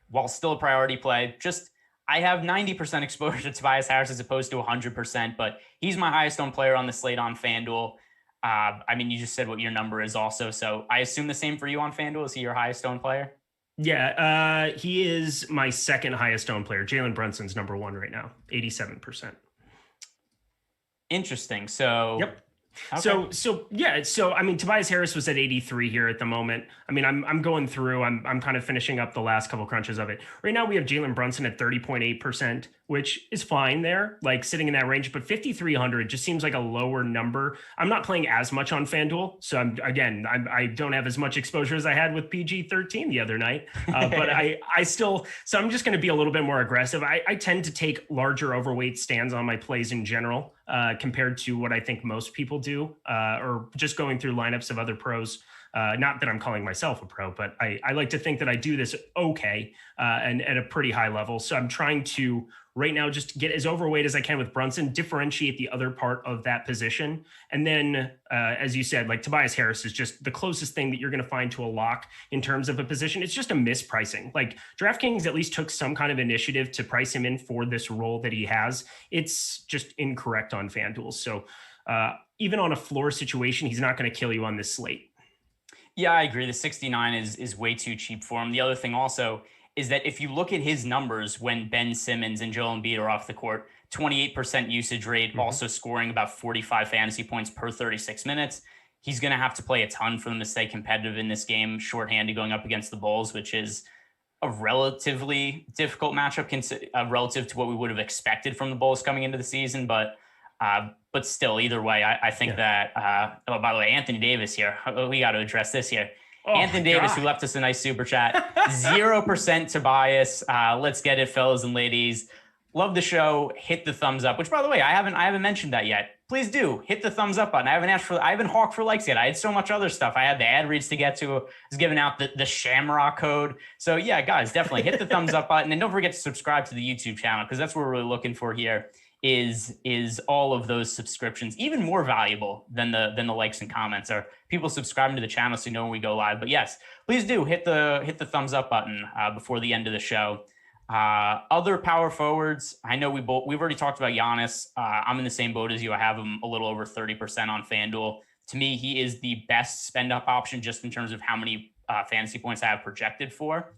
Speaker 8: while still a priority play, I have 90% exposure to Tobias Harris as opposed to 100%. But he's my highest owned player on the slate on FanDuel. I mean, you just said what your number is also. So I assume the same for you on FanDuel. Is he your highest owned player?
Speaker 7: Yeah, he is my second highest owned player. Jalen Brunson's number one right now, 87%.
Speaker 8: Interesting. So,
Speaker 7: yep. Okay. So I mean, Tobias Harris was at 83 here at the moment. I mean, I'm going through, I'm kind of finishing up the last couple crunches of it. Right now we have Jalen Brunson at 30.8%, which is fine there, like sitting in that range, but 5,300 just seems like a lower number. I'm not playing as much on FanDuel. So I don't have as much exposure as I had with PG-13 the other night, but so I'm just going to be a little bit more aggressive. I tend to take larger overweight stands on my plays in general, compared to what I think most people do, or just going through lineups of other pros. Not that I'm calling myself a pro, but I like to think that I do this okay, and at a pretty high level. So I'm trying to right now just get as overweight as I can with Brunson, differentiate the other part of that position. And then, as you said, like Tobias Harris is just the closest thing that you're going to find to a lock in terms of a position. It's just a mispricing. Like DraftKings at least took some kind of initiative to price him in for this role that he has. It's just incorrect on FanDuel. So even on a floor situation, he's not going to kill you on this slate.
Speaker 8: Yeah, I agree. The 69 is way too cheap for him. The other thing also is that if you look at his numbers when Ben Simmons and Joel Embiid are off the court, 28% usage rate, also scoring about 45 fantasy points per 36 minutes. He's going to have to play a ton for them to stay competitive in this game, shorthanded going up against the Bulls, which is a relatively difficult matchup relative to what we would have expected from the Bulls coming into the season. But still, either way, I think that, oh, by the way, Anthony Davis here, we got to address this here. Oh, Anthony Davis, who left us a nice super chat, 0% Tobias. Let's get it, fellas and ladies. Love the show. Hit the thumbs up, which, by the way, I haven't mentioned that yet. Please do hit the thumbs up button. I haven't hawked for likes yet. I had so much other stuff. I had the ad reads to get to. I was giving out the Shamrock code. So yeah, guys, definitely hit the thumbs up button, and don't forget to subscribe to the YouTube channel, because that's what we're really looking for here. Is all of those subscriptions even more valuable than the likes and comments, or people subscribing to the channel so you know when we go live. But yes, please do hit the thumbs up button before the end of the show. Other power forwards, I know we've already talked about Giannis. I'm in the same boat as you. I have him a little over 30% on FanDuel. To me, he is the best spend up option just in terms of how many fantasy points I have projected for.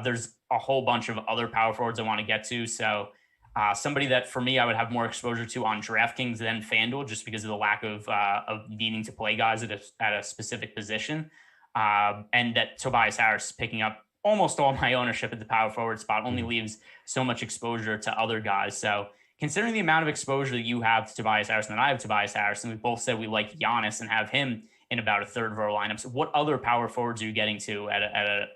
Speaker 8: There's a whole bunch of other power forwards I want to get to. So somebody that for me I would have more exposure to on DraftKings than FanDuel, just because of the lack of needing to play guys at a specific position, and that Tobias Harris picking up almost all my ownership at the power forward spot only leaves so much exposure to other guys. So considering the amount of exposure that you have to Tobias Harris and I have Tobias Harris, and we both said we like Giannis and have him in about a third of our lineups, what other power forwards are you getting to at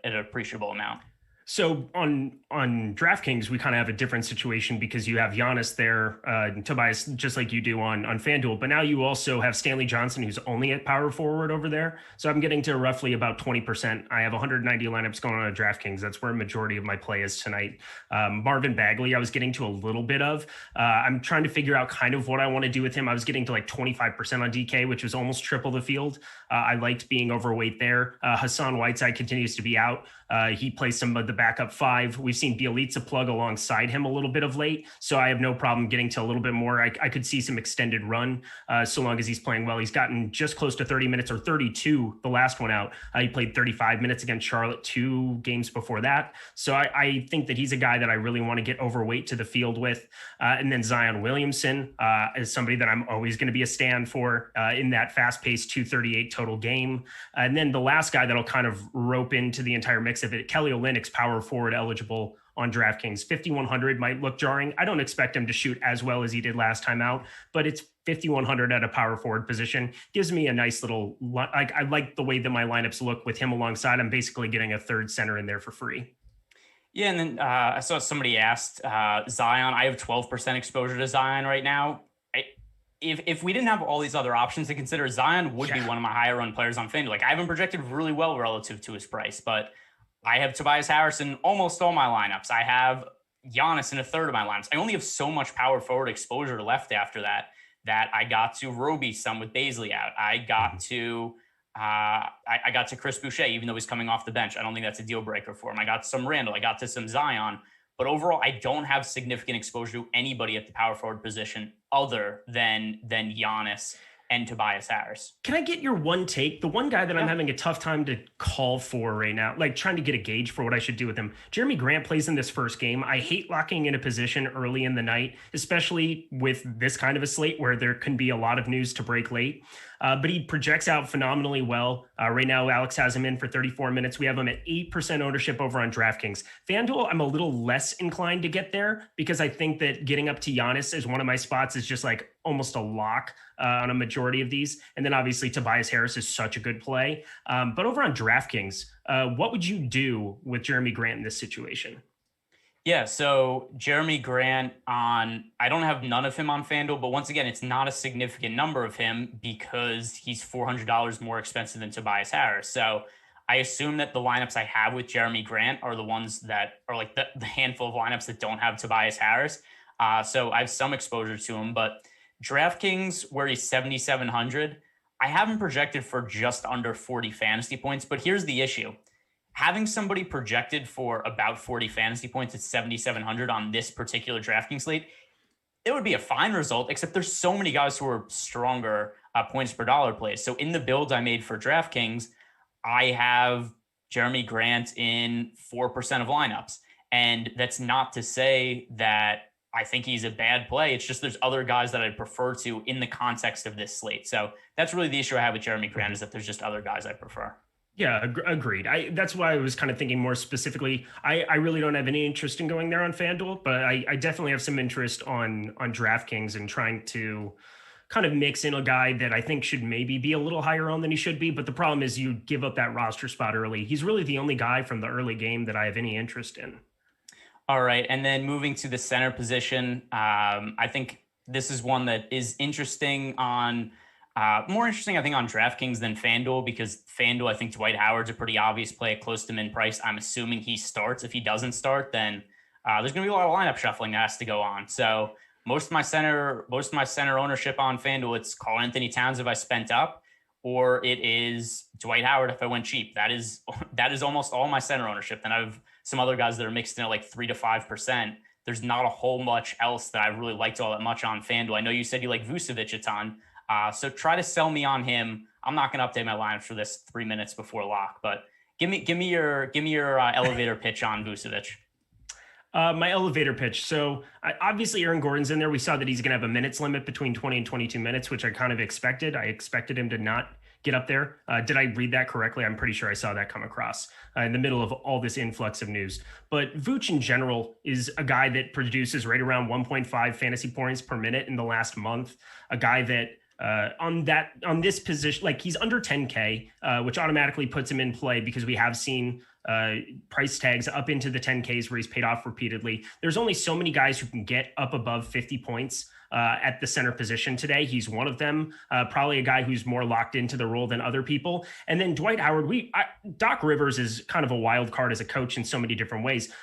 Speaker 8: an appreciable amount?
Speaker 7: So on DraftKings, we kind of have a different situation because you have Giannis there, and Tobias, just like you do on FanDuel. But now you also have Stanley Johnson, who's only at power forward over there. So I'm getting to roughly about 20%. I have 190 lineups going on at DraftKings. That's where a majority of my play is tonight. Marvin Bagley, I was getting to a little bit of. I'm trying to figure out kind of what I want to do with him. I was getting to like 25% on DK, which was almost triple the field. I liked being overweight there. Hassan Whiteside continues to be out. He plays some of the backup five. We've seen Bielitsa plug alongside him a little bit of late, so I have no problem getting to a little bit more. I could see some extended run so long as he's playing well. He's gotten just close to 30 minutes or 32 the last one out. He played 35 minutes against Charlotte 2 games before that. So I think that he's a guy that I really want to get overweight to the field with. And then Zion Williamson is somebody that I'm always going to be a stand for in that fast-paced 238 total game. And then the last guy that'll kind of rope into the entire mix of it, Kelly Olynyk's power forward eligible on DraftKings. 5,100 might look jarring. I don't expect him to shoot as well as he did last time out, but it's 5,100 at a power forward position. Gives me a nice little, I like the way that my lineups look with him alongside. I'm basically getting a third center in there for free.
Speaker 8: Yeah, and then I saw somebody asked Zion. I have 12% exposure to Zion right now. If we didn't have all these other options to consider, Zion would be one of my higher run players on FanDuel. Like, I haven't projected really well relative to his price, but I have Tobias Harris in almost all my lineups. I have Giannis in a third of my lineups. I only have so much power forward exposure left after that I got to Roby some with Baisley out. I got to I got to Chris Boucher, even though he's coming off the bench. I don't think that's a deal breaker for him. I got some Randall. I got to some Zion. But overall, I don't have significant exposure to anybody at the power forward position other than Giannis and Tobias Harris.
Speaker 7: Can I get your one take? The one guy that I'm having a tough time to call for right now, like trying to get a gauge for what I should do with him. Jeremy Grant plays in this first game. I hate locking in a position early in the night, especially with this kind of a slate where there can be a lot of news to break late. But he projects out phenomenally well. Right now, Alex has him in for 34 minutes. We have him at 8% ownership over on DraftKings. FanDuel, I'm a little less inclined to get there because I think that getting up to Giannis as one of my spots is just like almost a lock on a majority of these. And then obviously Tobias Harris is such a good play. But over on DraftKings, what would you do with Jeremy Grant in this situation?
Speaker 8: Yeah, so Jeremy Grant I don't have none of him on FanDuel, but once again, it's not a significant number of him because he's $400 more expensive than Tobias Harris. So I assume that the lineups I have with Jeremy Grant are the ones that are like the handful of lineups that don't have Tobias Harris. So I have some exposure to him, but DraftKings, where he's 7,700, I have him projected for just under 40 fantasy points, but here's the issue. Having somebody projected for about 40 fantasy points at 7,700 on this particular DraftKings slate, it would be a fine result, except there's so many guys who are stronger points per dollar plays. So in the build I made for DraftKings, I have Jeremy Grant in 4% of lineups. And that's not to say that I think he's a bad play. It's just there's other guys that I'd prefer to in the context of this slate. So that's really the issue I have with Jeremy Grant, is that there's just other guys I prefer.
Speaker 7: Yeah, agreed. That's why I was kind of thinking more specifically. I really don't have any interest in going there on FanDuel, but I definitely have some interest on Draftkings and trying to kind of mix in a guy that I think should maybe be a little higher on than he should be. But the problem is you give up that roster spot early. He's really the only guy from the early game that I have any interest in.
Speaker 8: All right. And then moving to the center position, I think this is one that is interesting on more interesting, I think, on DraftKings than FanDuel, because FanDuel, I think Dwight Howard's a pretty obvious play, close to min price. I'm assuming he starts. If he doesn't start, then there's going to be a lot of lineup shuffling that has to go on. So most of my center ownership on FanDuel, it's Karl Anthony Towns if I spent up, or it is Dwight Howard if I went cheap. That is almost all my center ownership. Then I have some other guys that are mixed in at like 3 to 5%. There's not a whole much else that I really liked all that much on FanDuel. I know you said you like Vucevic a ton. So try to sell me on him. I'm not going to update my line for this 3 minutes before lock, but give me your elevator pitch on Vucevic.
Speaker 7: My elevator pitch. So obviously Aaron Gordon's in there. We saw that he's going to have a minutes limit between 20 and 22 minutes, which I kind of expected. I expected him to not get up there. Did I read that correctly? I'm pretty sure I saw that come across in the middle of all this influx of news. But Vooch in general is a guy that produces right around 1.5 fantasy points per minute in the last month. A guy that on this position, like he's under 10K, which automatically puts him in play because we have seen price tags up into the 10Ks where he's paid off repeatedly. There's only so many guys who can get up above 50 points at the center position today. He's one of them, probably a guy who's more locked into the role than other people. And then Dwight Howard, Doc Rivers is kind of a wild card as a coach in so many different ways.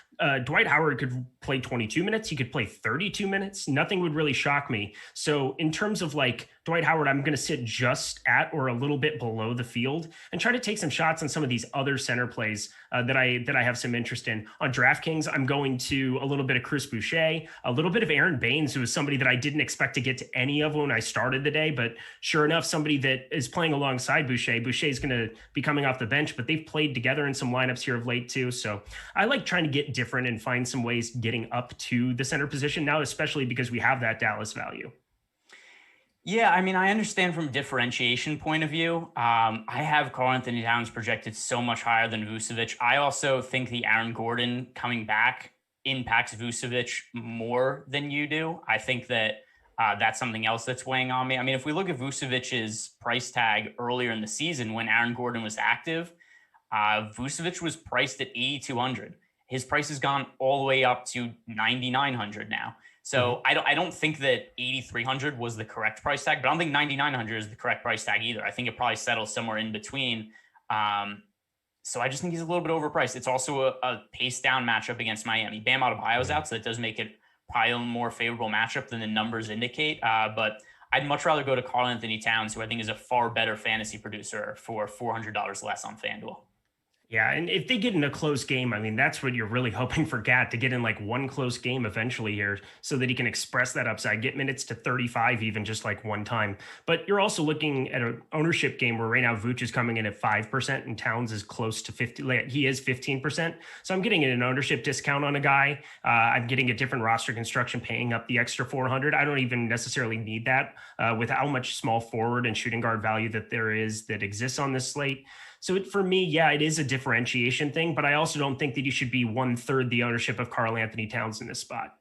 Speaker 7: Dwight Howard could play 22 minutes. He could play 32 minutes. Nothing would really shock me. So in terms of like Dwight Howard, I'm going to sit just at or a little bit below the field and try to take some shots on some of these other center plays that I have some interest in. On DraftKings, I'm going to a little bit of Chris Boucher, a little bit of Aaron Baines, who is somebody that I didn't expect to get to any of when I started the day, but sure enough, somebody that is playing alongside Boucher. Boucher is going to be coming off the bench, but they've played together in some lineups here of late too. So I like trying to get different and find some ways getting up to the center position now, especially because we have that Dallas value.
Speaker 8: Yeah, I mean, I understand from a differentiation point of view. I have Karl Anthony Towns projected so much higher than Vucevic. I also think the Aaron Gordon coming back impacts Vucevic more than you do. I think that that's something else that's weighing on me. I mean, if we look at Vucevic's price tag earlier in the season when Aaron Gordon was active, Vucevic was priced at 8,200. His price has gone all the way up to 9,900 now. So I don't think that 8,300 was the correct price tag, but I don't think 9,900 is the correct price tag either. I think it probably settles somewhere in between. So I just think he's a little bit overpriced. It's also a pace down matchup against Miami. Bam Adebayo's out, so that does make it probably a more favorable matchup than the numbers indicate. But I'd much rather go to Karl Anthony Towns, who I think is a far better fantasy producer for $400 less on FanDuel.
Speaker 7: Yeah, and if they get in a close game, I mean, that's what you're really hoping for Gat, to get in like one close game eventually here so that he can express that upside, get minutes to 35 even just like one time. But you're also looking at an ownership game where right now Vooch is coming in at 5% and Towns is close to 50. He is 15%. So I'm getting an ownership discount on a guy. I'm getting a different roster construction, paying up the extra 400. I don't even necessarily need that with how much small forward and shooting guard value that there is that exists on this slate. So for me, yeah, it is a differentiation thing, but I also don't think that you should be 1/3 the ownership of Karl Anthony Towns in this spot.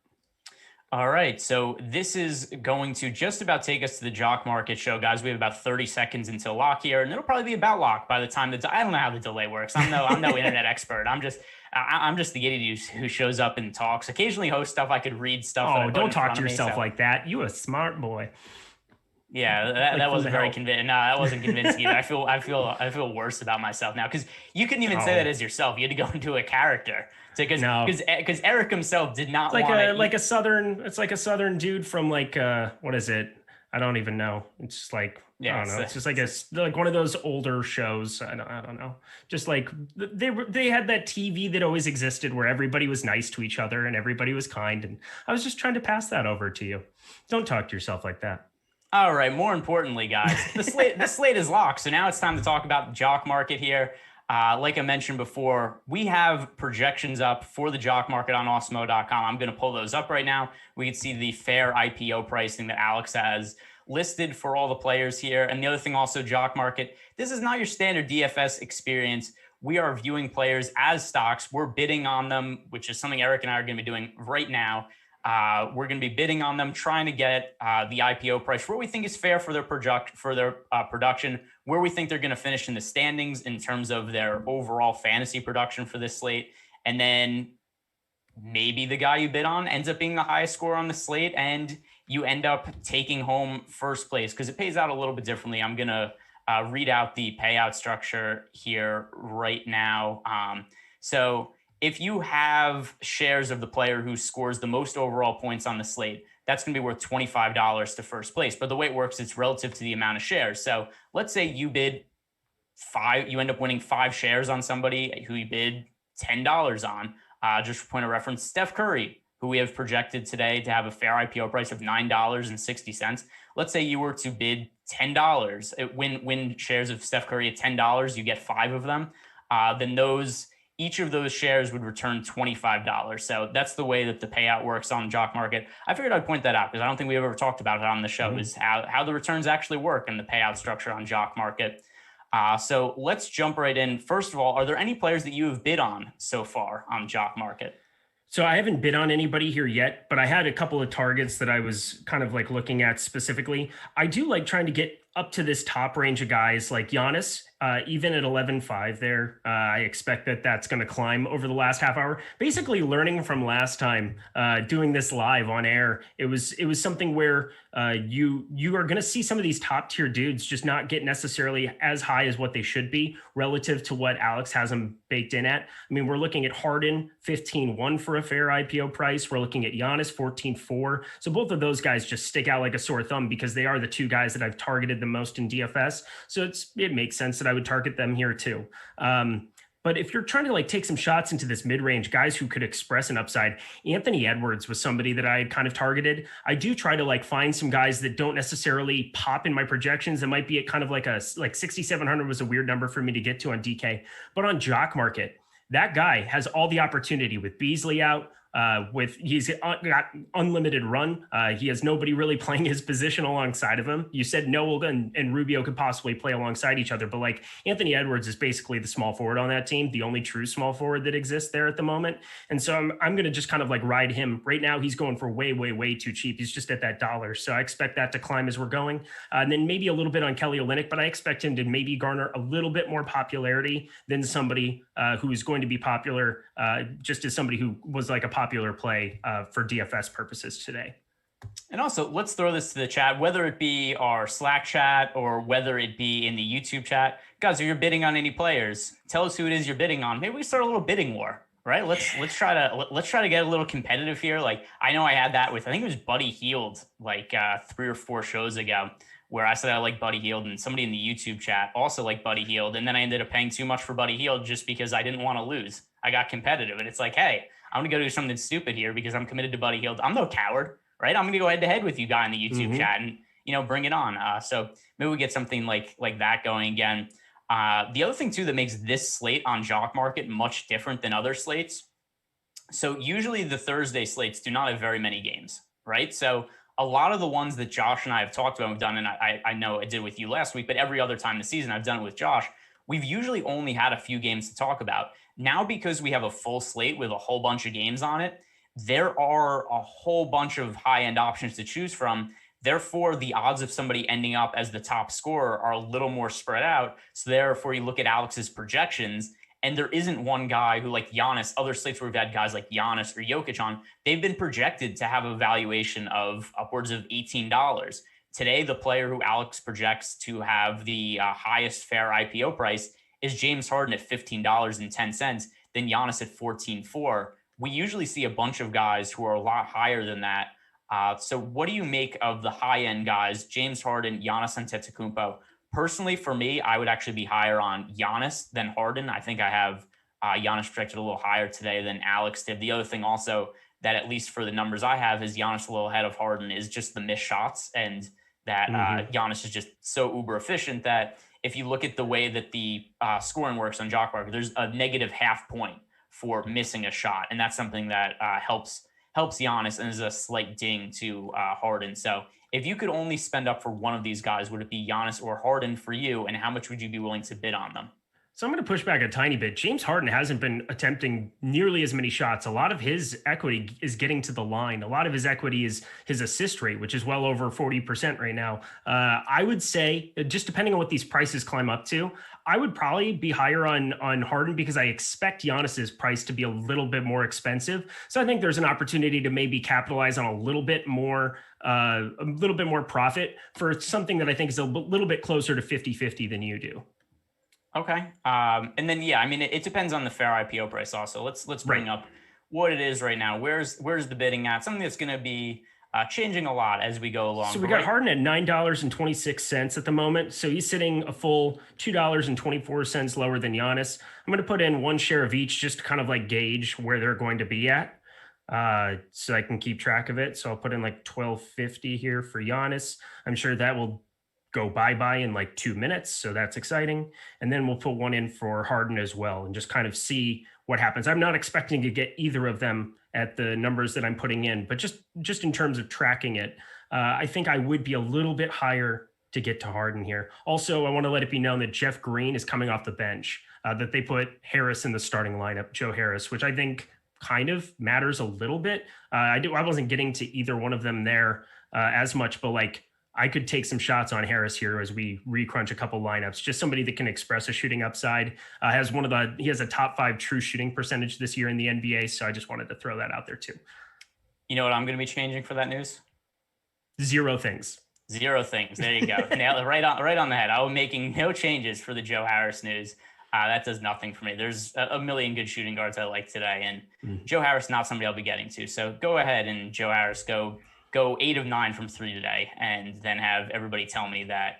Speaker 8: All right, so this is going to just about take us to the Jock Market show, guys. We have about 30 seconds until lock here, and it'll probably be about lock by the time that I don't know how the delay works. I'm no internet expert. I'm just the idiot who shows up and talks. Occasionally host stuff. I could read stuff.
Speaker 7: Oh, don't talk to yourself like that. You a smart boy.
Speaker 8: Yeah, that wasn't very convincing. No, that wasn't convincing either. I feel worse about myself now because you couldn't even say that as yourself. You had to go into a character because Eric himself did not want
Speaker 7: a southern dude from like what is it? I don't even know. It's just like I don't know. It's just like one of those older shows. I don't know. Just like they had that TV that always existed where everybody was nice to each other and everybody was kind. And I was just trying to pass that over to you. Don't talk to yourself like that.
Speaker 8: All right. More importantly, guys, the slate is locked. So now it's time to talk about the Jock Market here. Like I mentioned before, we have projections up for the jock market on Awesemo.com. I'm going to pull those up right now. We can see the fair IPO pricing that Alex has listed for all the players here. And the other thing also, jock market, this is not your standard DFS experience. We are viewing players as stocks. We're bidding on them, which is something Eric and I are going to be doing right now. We're going to be bidding on them, trying to get the IPO price where we think is fair for their production, where we think they're going to finish in the standings in terms of their overall fantasy production for this slate. And then maybe the guy you bid on ends up being the highest score on the slate and you end up taking home first place because it pays out a little bit differently. I'm going to read out the payout structure here right now. So if you have shares of the player who scores the most overall points on the slate, that's going to be worth $25 to first place. But the way it works, it's relative to the amount of shares. So let's say you bid 5, you end up winning 5 shares on somebody who you bid $10 on. Just for point of reference, Steph Curry, who we have projected today to have a fair IPO price of $9.60. Let's say you were to bid $10, win shares of Steph Curry at $10, you get 5 of them. Then each of those shares would return $25. So that's the way that the payout works on jock market. I figured I'd point that out because I don't think we've ever talked about it on the show, is how the returns actually work and the payout structure on jock market. So let's jump right in. First of all, are there any players that you have bid on so far on jock market?
Speaker 7: So I haven't bid on anybody here yet, but I had a couple of targets that I was kind of like looking at specifically. I do like trying to get up to this top range of guys like Giannis, even at 11.5 there. I expect that that's going to climb over the last half hour. Basically learning from last time, doing this live on air, it was something where you are going to see some of these top tier dudes just not get necessarily as high as what they should be relative to what Alex has them baked in at. I mean, we're looking at Harden 15.1 for a fair IPO price. We're looking at Giannis 14.4. So both of those guys just stick out like a sore thumb because they are the 2 guys that I've targeted the most in DFS. So it makes sense that I would target them here too. But if you're trying to like take some shots into this mid-range, guys who could express an upside, Anthony Edwards was somebody that I had kind of targeted. I do try to like find some guys that don't necessarily pop in my projections. That might be at kind of like 6,700 was a weird number for me to get to on DK, but on jock market, that guy has all the opportunity with Beasley out. He's got unlimited run. He has nobody really playing his position alongside of him. You said Noel and Rubio could possibly play alongside each other, but like Anthony Edwards is basically the small forward on that team, the only true small forward that exists there at the moment. And so I'm going to just kind of like ride him right now. He's going for way, way, way too cheap. He's just at that $1. So I expect that to climb as we're going. And then maybe a little bit on Kelly Olynyk, but I expect him to maybe garner a little bit more popularity than somebody who is going to be popular just as somebody who was like a popular play for DFS purposes today.
Speaker 8: And also, let's throw this to the chat, whether it be our Slack chat or whether it be in the YouTube chat. Guys, if you're bidding on any players, tell us who it is you're bidding on. Maybe we start a little bidding war, right? Let's try to get a little competitive here. Like I know I had that with, I think it was Buddy Hield, like 3 or 4 shows ago, where I said I like Buddy Hield, and somebody in the YouTube chat also liked Buddy Hield, and then I ended up paying too much for Buddy Hield just because I didn't want to lose. I got competitive, and it's like, hey, I'm gonna go do something stupid here because I'm committed to Buddy Hield. I'm no coward, right? I'm gonna go head to head with you guy in the YouTube chat and bring it on. So maybe we get something like that going again. The other thing too that makes this slate on jock market much different than other slates. So usually the Thursday slates do not have very many games, right? So a lot of the ones that Josh and I have talked about, we've done, and I know I did with you last week, but every other time this season I've done it with Josh. We've usually only had a few games to talk about. Now, because we have a full slate with a whole bunch of games on it, there are a whole bunch of high-end options to choose from. Therefore, the odds of somebody ending up as the top scorer are a little more spread out. So therefore, you look at Alex's projections, and there isn't one guy who, like Giannis, other slates where we've had guys like Giannis or Jokic on, they've been projected to have a valuation of upwards of $18. Today, the player who Alex projects to have the highest fair IPO price is James Harden at $15.10, then Giannis at $14.4. We usually see a bunch of guys who are a lot higher than that. So what do you make of the high-end guys, James Harden, Giannis Antetokounmpo? Personally, for me, I would actually be higher on Giannis than Harden. I think I have Giannis projected a little higher today than Alex did. The other thing also that, at least for the numbers I have, is Giannis a little ahead of Harden is just the missed shots. And that Giannis is just so uber efficient that if you look at the way that the scoring works on Jock Market, there's a negative half point for missing a shot. And that's something that helps Giannis and is a slight ding to Harden. So if you could only spend up for one of these guys, would it be Giannis or Harden for you? And how much would you be willing to bid on them?
Speaker 7: So I'm going to push back a tiny bit. James Harden hasn't been attempting nearly as many shots. A lot of his equity is getting to the line. A lot of his equity is his assist rate, which is well over 40% right now. I would say, just depending on what these prices climb up to, I would probably be higher on Harden because I expect Giannis's price to be a little bit more expensive. So I think there's an opportunity to maybe capitalize on a little bit more profit for something that I think is a little bit closer to 50-50 than you do.
Speaker 8: Okay. And then, yeah, I mean, it depends on the fair IPO price also. Let's bring up what it is right now. Where's the bidding at? Something that's going to be changing a lot as we go along.
Speaker 7: So we got Harden at $9.26 at the moment. So he's sitting a full $2.24 lower than Giannis. I'm going to put in one share of each just to kind of like gauge where they're going to be at. So I can keep track of it. So I'll put in like $12.50 here for Giannis. I'm sure that will go bye-bye in like 2 minutes. So that's exciting. And then we'll put one in for Harden as well and just kind of see what happens. I'm not expecting to get either of them at the numbers that I'm putting in, but just in terms of tracking it, I think I would be a little bit higher to get to Harden here. Also, I want to let it be known that Jeff Green is coming off the bench, that they put Harris in the starting lineup, Joe Harris, which I think kind of matters a little bit. I wasn't getting to either one of them there as much, but like, I could take some shots on Harris here as we recrunch a couple lineups. Just somebody that can express a shooting upside. He has a top 5 true shooting percentage this year in the NBA. So I just wanted to throw that out there too.
Speaker 8: You know what I'm going to be changing for that news?
Speaker 7: 0 things.
Speaker 8: 0 things. There you go. Nailed it right on the head. I was making no changes for the Joe Harris news. That does nothing for me. There's a million good shooting guards I like today, and Joe Harris not somebody I'll be getting to. So go ahead and Joe Harris go 8 of 9 from 3 today, and then have everybody tell me that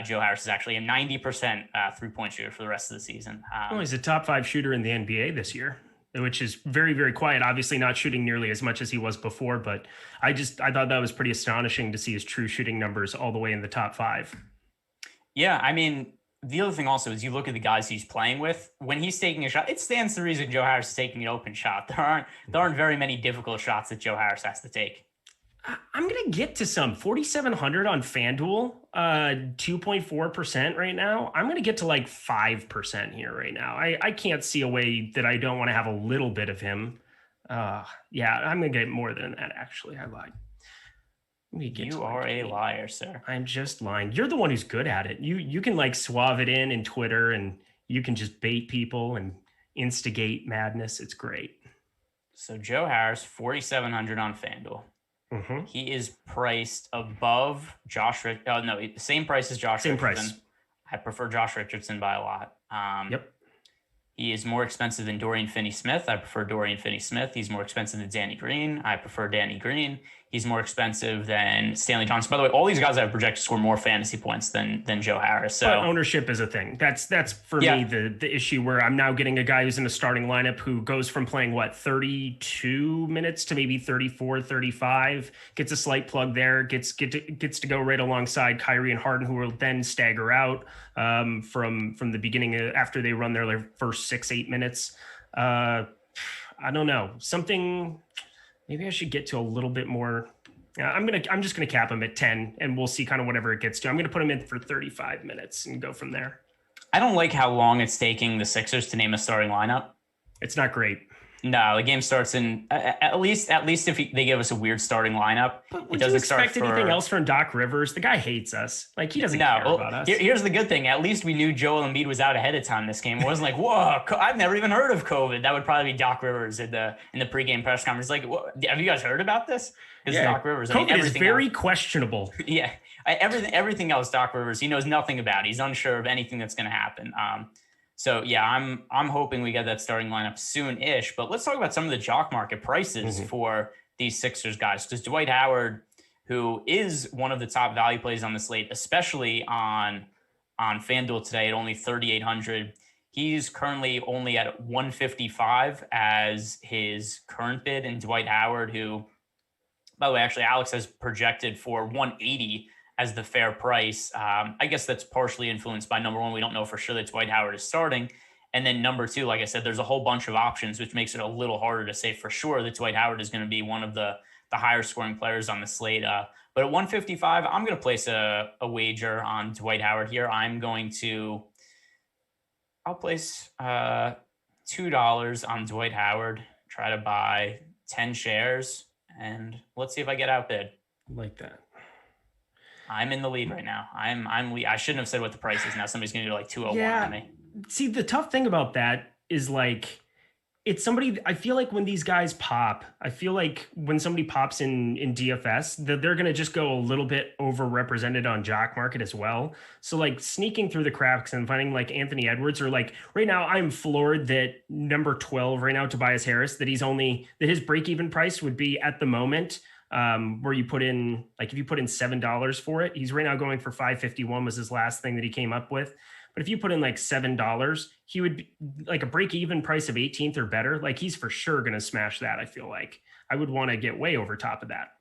Speaker 8: Joe Harris is actually a 90% 3-point shooter for the rest of the season.
Speaker 7: He's a top 5 shooter in the NBA this year, which is very, very quiet. Obviously not shooting nearly as much as he was before, but I thought that was pretty astonishing to see his true shooting numbers all the way in the top 5.
Speaker 8: Yeah, I mean, the other thing also is you look at the guys he's playing with. When he's taking a shot, it stands to reason Joe Harris is taking an open shot. There aren't very many difficult shots that Joe Harris has to take.
Speaker 7: I'm going to get to some 4,700 on Fanduel, 2.4% right now. I'm going to get to like 5% here right now. I can't see a way that I don't want to have a little bit of him. Yeah, I'm going to get more than that. Actually, I lied.
Speaker 8: You are a liar, sir.
Speaker 7: I'm just lying. You're the one who's good at it. You can like suave it in Twitter, and you can just bait people and instigate madness. It's great.
Speaker 8: So Joe Harris, 4,700 on Fanduel.
Speaker 7: Mm-hmm.
Speaker 8: He is priced above Josh. Same price as Josh.
Speaker 7: Same
Speaker 8: Richardson.
Speaker 7: price.
Speaker 8: I prefer Josh Richardson by a lot.
Speaker 7: Yep.
Speaker 8: He is more expensive than Dorian Finney-Smith. I prefer Dorian Finney-Smith. He's more expensive than Danny Green. I prefer Danny Green. He's more expensive than Stanley Johnson. By the way, all these guys I have projected to score more fantasy points than Joe Harris. So
Speaker 7: but ownership is a thing. That's for me the issue where I'm now getting a guy who's in a starting lineup who goes from playing 32 minutes to maybe 34, 35, gets a slight plug there, gets to go right alongside Kyrie and Harden, who will then stagger out from the beginning after they run their first 6-8 minutes. I don't know. Maybe I should get to a little bit more. I'm just gonna cap him at 10, and we'll see kind of whatever it gets to. I'm gonna put him in for 35 minutes and go from there.
Speaker 8: I don't like how long it's taking the Sixers to name a starting lineup.
Speaker 7: It's not great.
Speaker 8: No, the game starts in at least if they give us a weird starting lineup.
Speaker 7: But would you expect anything else from Doc Rivers? The guy hates us. Like, he doesn't care about us.
Speaker 8: Here's the good thing. At least we knew Joel Embiid was out ahead of time this game. It wasn't like, whoa, I've never even heard of COVID. That would probably be Doc Rivers in the pregame press conference. Like, have you guys heard about this?
Speaker 7: Yeah, Doc Rivers. COVID is very questionable.
Speaker 8: Yeah, everything else, Doc Rivers, he knows nothing about. He's unsure of anything that's going to happen. So yeah, I'm hoping we get that starting lineup soon-ish. But let's talk about some of the jock market prices for these Sixers guys. Because Dwight Howard, who is one of the top value plays on the slate, especially on FanDuel today at only 3,800, he's currently only at 155 as his current bid. And Dwight Howard, who, by the way, actually Alex has projected for 180 as the fair price. I guess that's partially influenced by, number one, we don't know for sure that Dwight Howard is starting. And then number two, like I said, there's a whole bunch of options, which makes it a little harder to say for sure that Dwight Howard is going to be one of the higher scoring players on the slate. But at 155, I'm going to place a wager on Dwight Howard here. I'll place $2 on Dwight Howard, try to buy 10 shares, and let's see if I get outbid.
Speaker 7: Like that.
Speaker 8: I'm in the lead right now. I shouldn't have said what the price is. Now somebody's going to do like 201 on me.
Speaker 7: See, the tough thing about that is like, it's somebody, I feel like when these guys pop, I feel like when somebody pops in DFS, that they're going to just go a little bit overrepresented on jock market as well. So like sneaking through the cracks and finding like Anthony Edwards, or like right now I'm floored that number 12 right now, Tobias Harris, that his break-even price would be at the moment where you put in, like if you put in $7 for it, he's right now going for 551 was his last thing that he came up with. But if you put in like $7, he would be like a break-even price of 18th or better. Like he's for sure going to smash that. I feel like I would want to get way over top of that.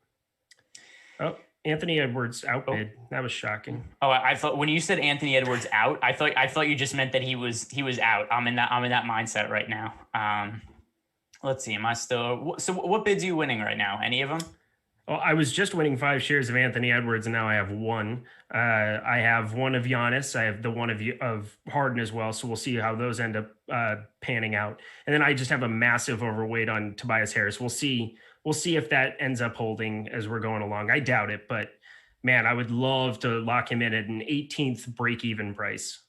Speaker 7: Oh, Anthony Edwards outbid. That was shocking.
Speaker 8: Oh, I thought when you said Anthony Edwards out, I thought you just meant that he was out. I'm in that mindset right now. Let's see. So what bids are you winning right now? Any of them?
Speaker 7: Well, I was just winning 5 shares of Anthony Edwards, and now I have 1. I have 1 of Giannis. I have the 1 of Harden as well. So we'll see how those end up panning out. And then I just have a massive overweight on Tobias Harris. We'll see if that ends up holding as we're going along. I doubt it, but man, I would love to lock him in at an 18th break-even price.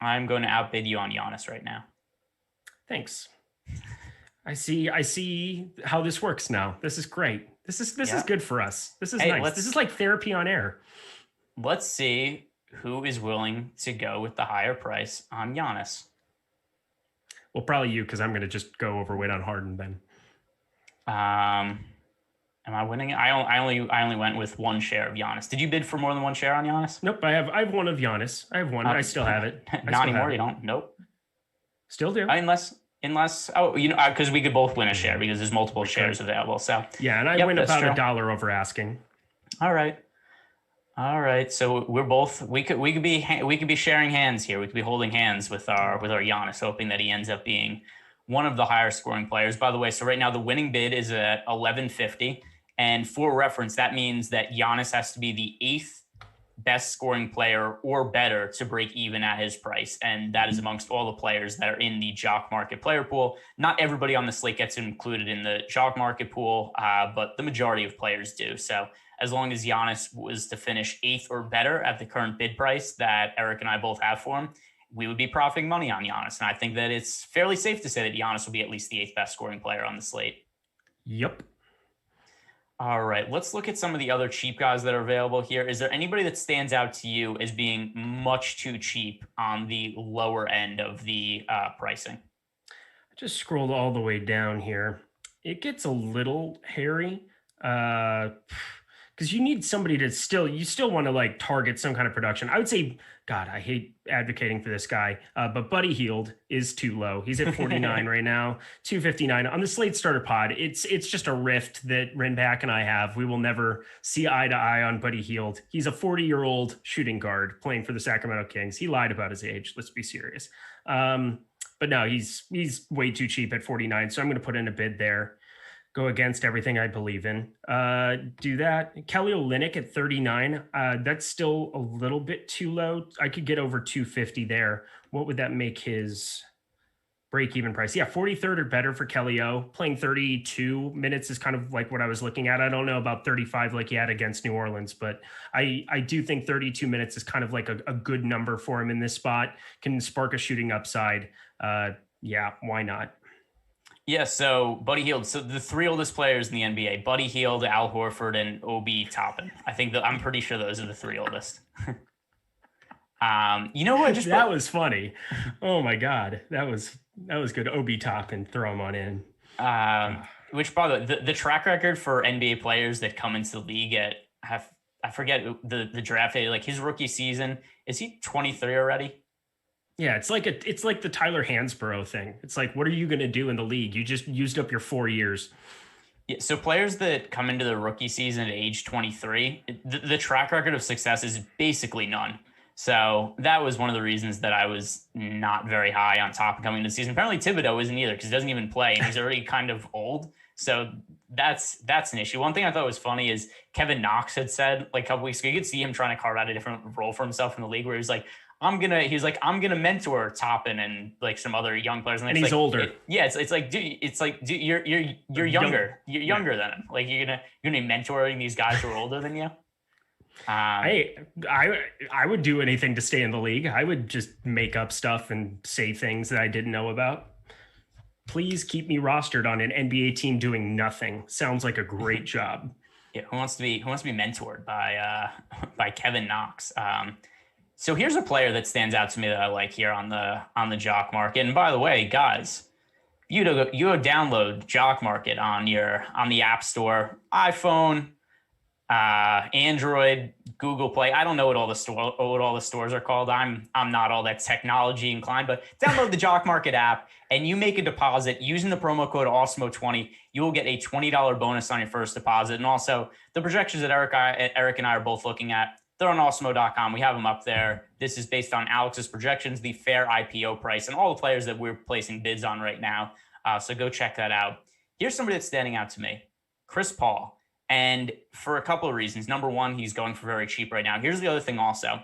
Speaker 8: I'm going to outbid you on Giannis right now.
Speaker 7: Thanks. I see how this works now. This is great. This is good for us. This is nice. This is like therapy on air.
Speaker 8: Let's see who is willing to go with the higher price on Giannis.
Speaker 7: Well, probably you, because I'm going to just go overweight on Harden then.
Speaker 8: Am I winning? I only went with 1 share of Giannis. Did you bid for more than 1 share on Giannis?
Speaker 7: Nope. I have 1 of Giannis. I have 1. I still have it.
Speaker 8: Not anymore. You don't. Nope.
Speaker 7: Still do.
Speaker 8: Unless because we could both win a share because there's multiple shares available. So
Speaker 7: yeah, and I win about $1 over asking.
Speaker 8: All right. So we could be sharing hands here. We could be holding hands with our Giannis, hoping that he ends up being one of the higher scoring players. By the way, so right now the winning bid is at 1150, and for reference, that means that Giannis has to be the 8th best scoring player or better to break even at his price. And that is amongst all the players that are in the jock market player pool. Not everybody on the slate gets included in the jock market pool, but the majority of players do. So as long as Giannis was to finish 8th or better at the current bid price that Eric and I both have for him, we would be profiting money on Giannis. And I think that it's fairly safe to say that Giannis will be at least the 8th best scoring player on the slate.
Speaker 7: Yep.
Speaker 8: All right, let's look at some of the other cheap guys that are available here. Is there anybody that stands out to you as being much too cheap on the lower end of the pricing?
Speaker 7: I just scrolled all the way down here. It gets a little hairy because you need somebody to you still want to like target some kind of production. I would say, God, I hate advocating for this guy, but Buddy Hield is too low. He's at 49 right now, 259 on the Slate Starter Pod. It's just a rift that Rinback and I have. We will never see eye to eye on Buddy Hield. He's a 40-year-old shooting guard playing for the Sacramento Kings. He lied about his age. Let's be serious. But no, he's way too cheap at 49. So I'm going to put in a bid there. Go against everything I believe in. Do that. Kelly Olynyk at 39. That's still a little bit too low. I could get over 250 there. What would that make his break-even price? Yeah, 43rd or better for Kelly O. Playing 32 minutes is kind of like what I was looking at. I don't know about 35 like he had against New Orleans, but I do think 32 minutes is kind of like a good number for him in this spot. Can spark a shooting upside. Yeah, why not?
Speaker 8: Yeah, so Buddy Hield. So the 3 oldest players in the NBA: Buddy Hield, Al Horford, and Obi Toppin. I'm pretty sure those are the 3 oldest. You know what?
Speaker 7: That was funny. Oh my God, that was good. Obi Toppin, throw him on in.
Speaker 8: Which, by the way, the track record for NBA players that come into the league I forget the draft day. Like his rookie season, is he 23 already?
Speaker 7: Yeah, it's like the Tyler Hansborough thing. It's like, what are you going to do in the league? You just used up your 4 years.
Speaker 8: Yeah, so players that come into the rookie season at age 23, the track record of success is basically none. So that was one of the reasons that I was not very high on top coming into the season. Apparently Thibodeau isn't either because he doesn't even play and he's already kind of old. So that's an issue. One thing I thought was funny is Kevin Knox had said like a couple weeks ago, you could see him trying to carve out a different role for himself in the league where he was like, I'm gonna mentor Toppin and like some other young players.
Speaker 7: And he's like, older.
Speaker 8: It's like, dude, you're younger. You're younger than him. Like you're gonna be mentoring these guys who are older than you.
Speaker 7: I would do anything to stay in the league. I would just make up stuff and say things that I didn't know about. Please keep me rostered on an NBA team doing nothing. Sounds like a great job.
Speaker 8: Yeah, who wants to be mentored by Kevin Knox? So here's a player that stands out to me that I like here on the Jock Market. And by the way, guys, you go download Jock Market on the App Store, iPhone, Android, Google Play. I don't know what all the stores are called. I'm not all that technology inclined, but download the Jock Market app and you make a deposit using the promo code Awesemo20. You will get a $20 bonus on your first deposit. And also the projections that Eric and I are both looking at, they're on Awesemo.com. We have them up there. This is based on Alex's projections, the fair IPO price, and all the players that we're placing bids on right now. So go check that out. Here's somebody that's standing out to me, Chris Paul. And for a couple of reasons. Number one, he's going for very cheap right now. Here's the other thing also.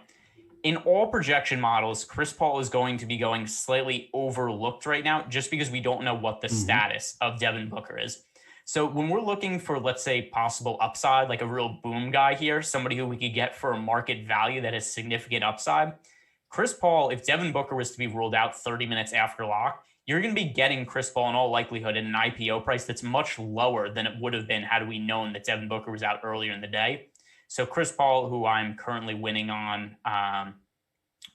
Speaker 8: In all projection models, Chris Paul is going to be going slightly overlooked right now just because we don't know what the status of Devin Booker is. So when we're looking for, let's say, possible upside, like a real boom guy here, somebody who we could get for a market value that has significant upside, Chris Paul, if Devin Booker was to be ruled out 30 minutes after lock, you're going to be getting Chris Paul in all likelihood at an IPO price that's much lower than it would have been had we known that Devin Booker was out earlier in the day. So Chris Paul, who I'm currently winning on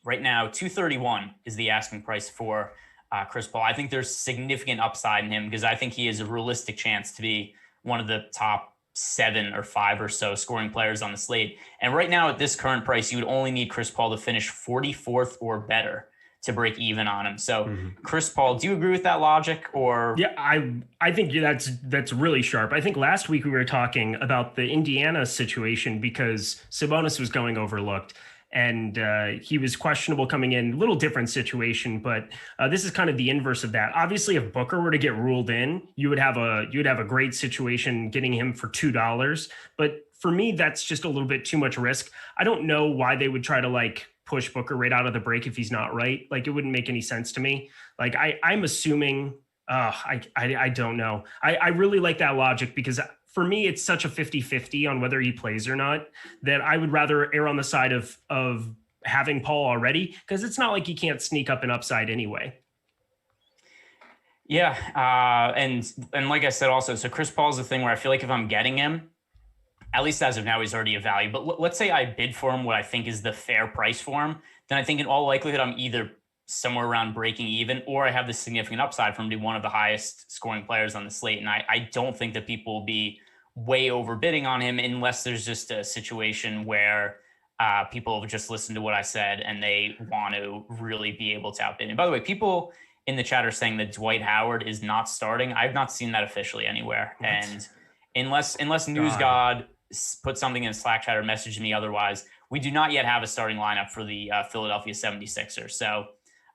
Speaker 8: right now, 231 is the asking price for Chris Paul. I think there's significant upside in him because I think he has a realistic chance to be one of the top 7 or 5 or so scoring players on the slate. And right now at this current price, you would only need Chris Paul to finish 44th or better to break even on him. So Chris Paul, do you agree with that logic or?
Speaker 7: Yeah, I think that's really sharp. I think last week we were talking about the Indiana situation because Sabonis was going overlooked and he was questionable coming in. A little different situation, but this is kind of the inverse of that. Obviously, if Booker were to get ruled in, you would have a great situation getting him for $2. But for me, that's just a little bit too much risk. I don't know why they would try to like push Booker right out of the break if he's not right. Like it wouldn't make any sense to me. Like I'm assuming, I don't know. I really like that logic because for me, it's such a 50-50 on whether he plays or not that I would rather err on the side of having Paul already because it's not like he can't sneak up an upside anyway.
Speaker 8: Yeah. And like I said, also, so Chris Paul's the thing where I feel like if I'm getting him, at least as of now, he's already a value. But let's say I bid for him what I think is the fair price for him. Then I think in all likelihood, I'm either somewhere around breaking even or I have this significant upside from being one of the highest scoring players on the slate. And I don't think that people will be way overbidding on him unless there's just a situation where people have just listened to what I said and they want to really be able to outbid him. By the way, people in the chat are saying that Dwight Howard is not starting. I've not seen that officially anywhere. What? And unless News God put something in Slack chat or message me otherwise, we do not yet have a starting lineup for the Philadelphia 76ers. So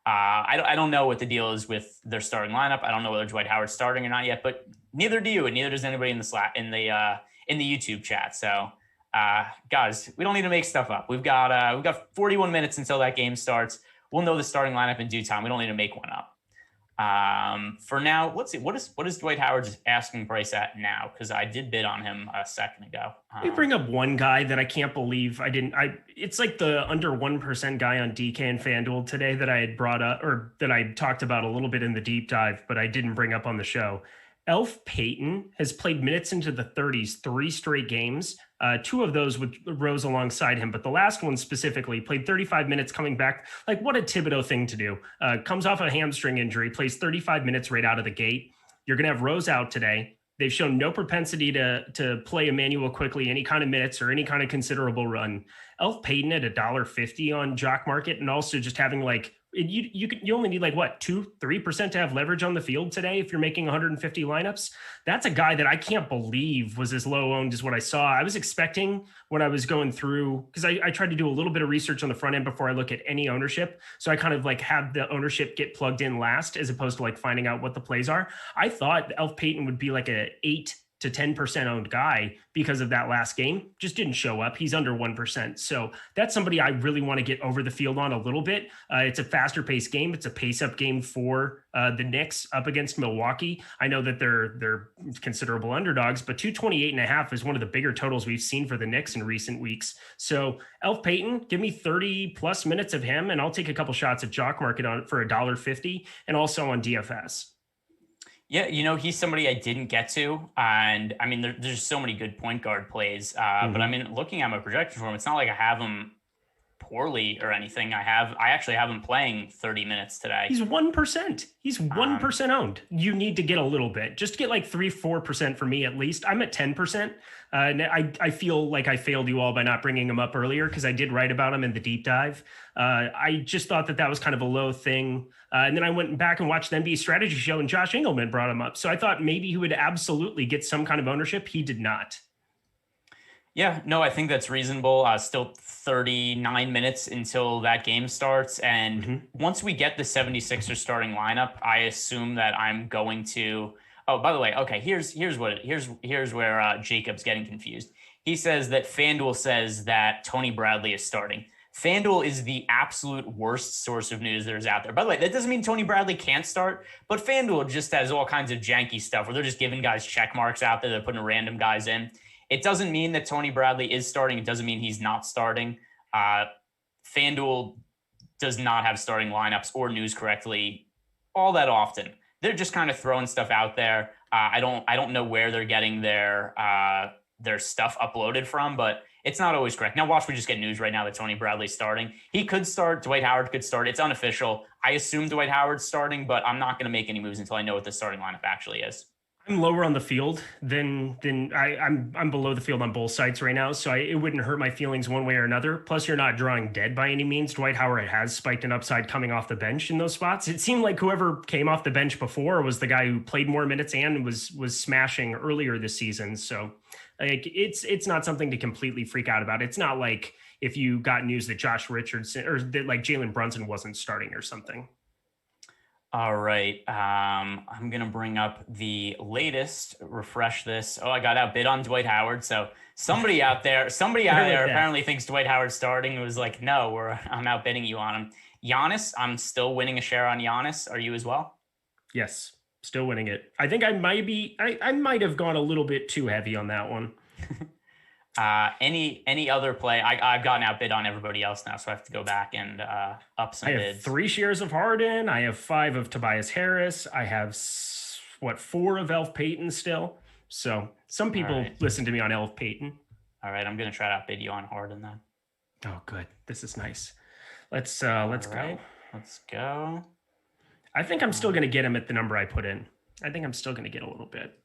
Speaker 8: I don't know what the deal is with their starting lineup. I don't know whether Dwight Howard's starting or not yet, but neither do you, and neither does anybody in the Slack in the YouTube chat. So guys, we don't need to make stuff up. We've got 41 minutes until that game starts. We'll know the starting lineup in due time. We don't need to make one up. For now, let's see. What is Dwight Howard's asking price at now? Because I did bid on him a second ago.
Speaker 7: Let me bring up one guy that I can't believe it's like the under 1% guy on DK and Fanduel today that I had brought up or that I talked about a little bit in the deep dive, but I didn't bring up on the show. Elf Payton has played minutes into the 30s, 3 straight games. 2 of those rose alongside him, but the last one specifically played 35 minutes coming back. Like what a Thibodeau thing to do. Comes off a hamstring injury, plays 35 minutes right out of the gate. You're going to have Rose out today. They've shown no propensity to play Emmanuel quickly any kind of minutes or any kind of considerable run. Elf Payton at $1.50 on Jock Market, and also just having like you only need like what 2-3% to have leverage on the field today if you're making 150 lineups. That's a guy that I can't believe was as low owned as what I saw. I was expecting when I was going through, because I tried to do a little bit of research on the front end before I look at any ownership. So I kind of like have the ownership get plugged in last as opposed to like finding out what the plays are. I thought Elf Payton would be like a 8 to 10% owned guy because of that last game. Just didn't show up. He's under 1%. So that's somebody I really want to get over the field on a little bit. It's a faster paced game. It's a pace up game for the Knicks up against Milwaukee. I know that they're considerable underdogs, but 228.5 is one of the bigger totals we've seen for the Knicks in recent weeks. So Elf Payton, give me 30 plus minutes of him, and I'll take a couple shots at Jock Market on for $1.50 and also on DFS.
Speaker 8: Yeah, he's somebody I didn't get to. And I mean, there's so many good point guard plays. But I mean, looking at my projection for him, it's not like I have him poorly or anything. I actually have him playing 30 minutes today.
Speaker 7: He's 1%. He's 1% owned. You need to get a little bit. Just get like 3-4% for me at least. I'm at 10%. And I feel like I failed you all by not bringing him up earlier because I did write about him in the deep dive. I just thought that was kind of a low thing. And then I went back and watched the NBA strategy show and Josh Engelman brought him up. So I thought maybe he would absolutely get some kind of ownership. He did not.
Speaker 8: Yeah, no, I think that's reasonable. Still 39 minutes until that game starts. And once we get the 76ers starting lineup, I assume that I'm going to... Oh, by the way, okay, here's where Jacob's getting confused. He says that Fanduel says that Tony Bradley is starting. Fanduel is the absolute worst source of news there's out there. By the way, that doesn't mean Tony Bradley can't start, but Fanduel just has all kinds of janky stuff where they're just giving guys check marks out there. They're putting random guys in. It doesn't mean that Tony Bradley is starting. It doesn't mean he's not starting. Fanduel does not have starting lineups or news correctly all that often. They're just kind of throwing stuff out there. I don't know where they're getting their stuff uploaded from, but it's not always correct. Now watch, we just get news right now that Tony Bradley's starting. He could start. Dwight Howard could start. It's unofficial. I assume Dwight Howard's starting, but I'm not going to make any moves until I know what the starting lineup actually is.
Speaker 7: I'm lower on the field than I'm below the field on both sides right now. So it wouldn't hurt my feelings one way or another. Plus you're not drawing dead by any means. Dwight Howard has spiked an upside coming off the bench in those spots. It seemed like whoever came off the bench before was the guy who played more minutes and was smashing earlier this season. So like it's not something to completely freak out about. It's not like if you got news that Josh Richardson or that like Jalen Brunson wasn't starting or something.
Speaker 8: All right. I'm going to bring up the latest, refresh this. Oh, I got outbid on Dwight Howard. So somebody out there apparently thinks Dwight Howard's starting. It was like, no, I'm outbidding you on him. Giannis, I'm still winning a share on Giannis. Are you as well?
Speaker 7: Yes, still winning it. I think I might have gone a little bit too heavy on that one.
Speaker 8: Any other play? I've gotten outbid on everybody else now, so I have to go back and up some bids.
Speaker 7: I have 3 shares of Harden. I have 5 of Tobias Harris. I have 4 of Elf Payton still. So some people listen to me on Elf Payton.
Speaker 8: All right, I'm gonna try to outbid you on Harden then.
Speaker 7: Oh, good. This is nice. Let's go.
Speaker 8: Let's go.
Speaker 7: I think I'm still gonna get him at the number I put in. I think I'm still gonna get a little bit.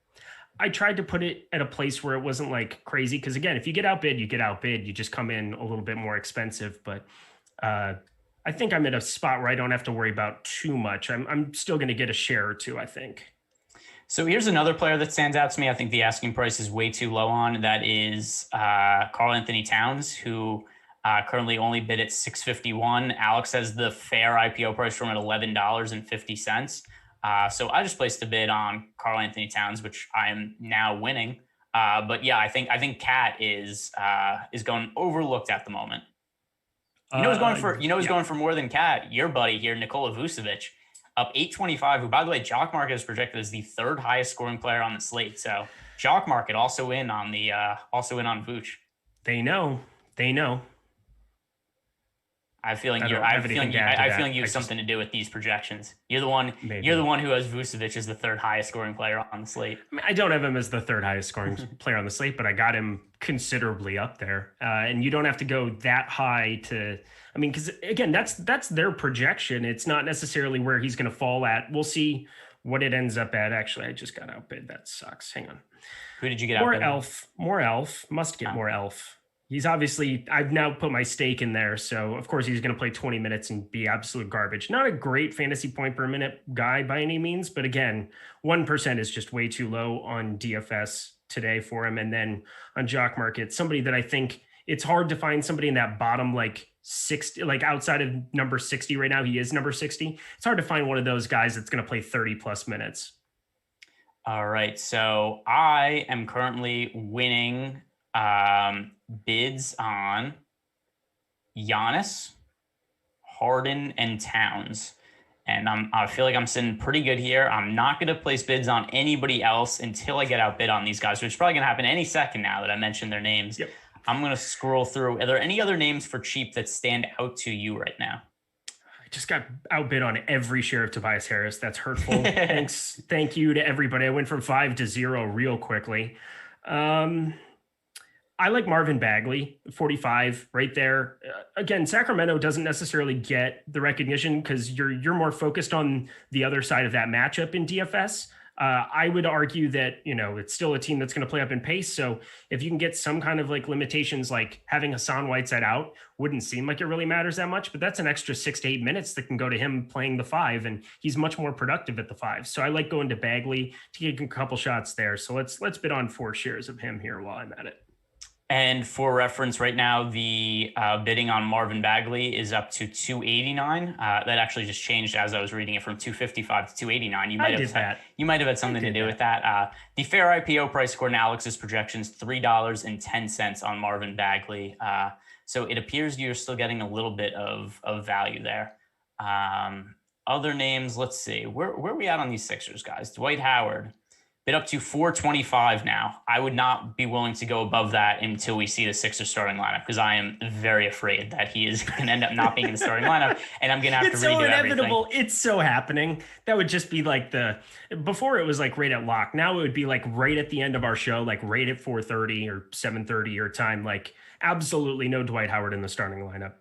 Speaker 7: I tried to put it at a place where it wasn't like crazy. Cause again, if you get outbid, you get outbid. You just come in a little bit more expensive. But I think I'm at a spot where I don't have to worry about too much. I'm still going to get a share or two, I think.
Speaker 8: So here's another player that stands out to me. I think the asking price is way too low on. That is Karl Anthony Towns, who currently only bid at $651. Alex has the fair IPO price from at $11.50. So I just placed a bid on Karl Anthony Towns, which I am now winning. But yeah, I think Cat is going overlooked at the moment. Who's going for more than Cat? Your buddy here, Nikola Vucevic, up 825. Who, by the way, Jock Market is projected as the 3rd highest scoring player on the slate. So Jock Market also in on Vooch.
Speaker 7: They know.
Speaker 8: I have a feeling you have something to do with these projections. You're the one. Maybe. You're the one who has Vucevic as the 3rd highest scoring player on the slate.
Speaker 7: I mean, I don't have him as the 3rd highest scoring player on the slate, but I got him considerably up there. And you don't have to go that high to. I mean, because again, that's their projection. It's not necessarily where he's going to fall at. We'll see what it ends up at. Actually, I just got outbid. That sucks. Hang on.
Speaker 8: Who did you get outbid?
Speaker 7: More Elf. Must get more Elf. He's obviously, I've now put my stake in there. So, of course, he's going to play 20 minutes and be absolute garbage. Not a great fantasy point per minute guy by any means. But again, 1% is just way too low on DFS today for him. And then on Jock Market, somebody that I think it's hard to find somebody in that bottom like 60, like outside of number 60 right now. He is number 60. It's hard to find one of those guys that's going to play 30 plus minutes.
Speaker 8: All right. So I am currently winning bids on Giannis, Harden, and Towns. And I feel like I'm sitting pretty good here. I'm not going to place bids on anybody else until I get outbid on these guys, which is probably going to happen any second now that I mentioned their names.
Speaker 7: Yep.
Speaker 8: I'm going to scroll through. Are there any other names for cheap that stand out to you right now?
Speaker 7: I just got outbid on every share of Tobias Harris. That's hurtful. Thank you to everybody. I went from 5 to 0 real quickly. I like Marvin Bagley, 45 right there. Again, Sacramento doesn't necessarily get the recognition because you're more focused on the other side of that matchup in DFS. I would argue that, it's still a team that's going to play up in pace. So if you can get some kind of like limitations, like having Hassan Whiteside out wouldn't seem like it really matters that much, but that's an extra 6 to 8 minutes that can go to him playing the 5. And he's much more productive at the 5. So I like going to Bagley to get a couple shots there. So let's bid on 4 shares of him here while I'm at it.
Speaker 8: And for reference, right now, the bidding on Marvin Bagley is up to 289. That actually just changed as I was reading it from 255 to 289. You might have had something to do with that. The fair IPO price, according to Alex's projections, $3.10 on Marvin Bagley. So it appears you're still getting a little bit of value there. Other names, let's see. Where are we at on these Sixers, guys? Dwight Howard. Bid up to 425 now. I would not be willing to go above that until we see the Sixers starting lineup because I am very afraid that he is going to end up not being in the starting lineup, and I'm going to have to redo everything. It's so inevitable.
Speaker 7: It's so happening. That would just be like before it was like right at lock. Now it would be like right at the end of our show, like right at 4:30 or 7:30 your time. Like absolutely no Dwight Howard in the starting lineup.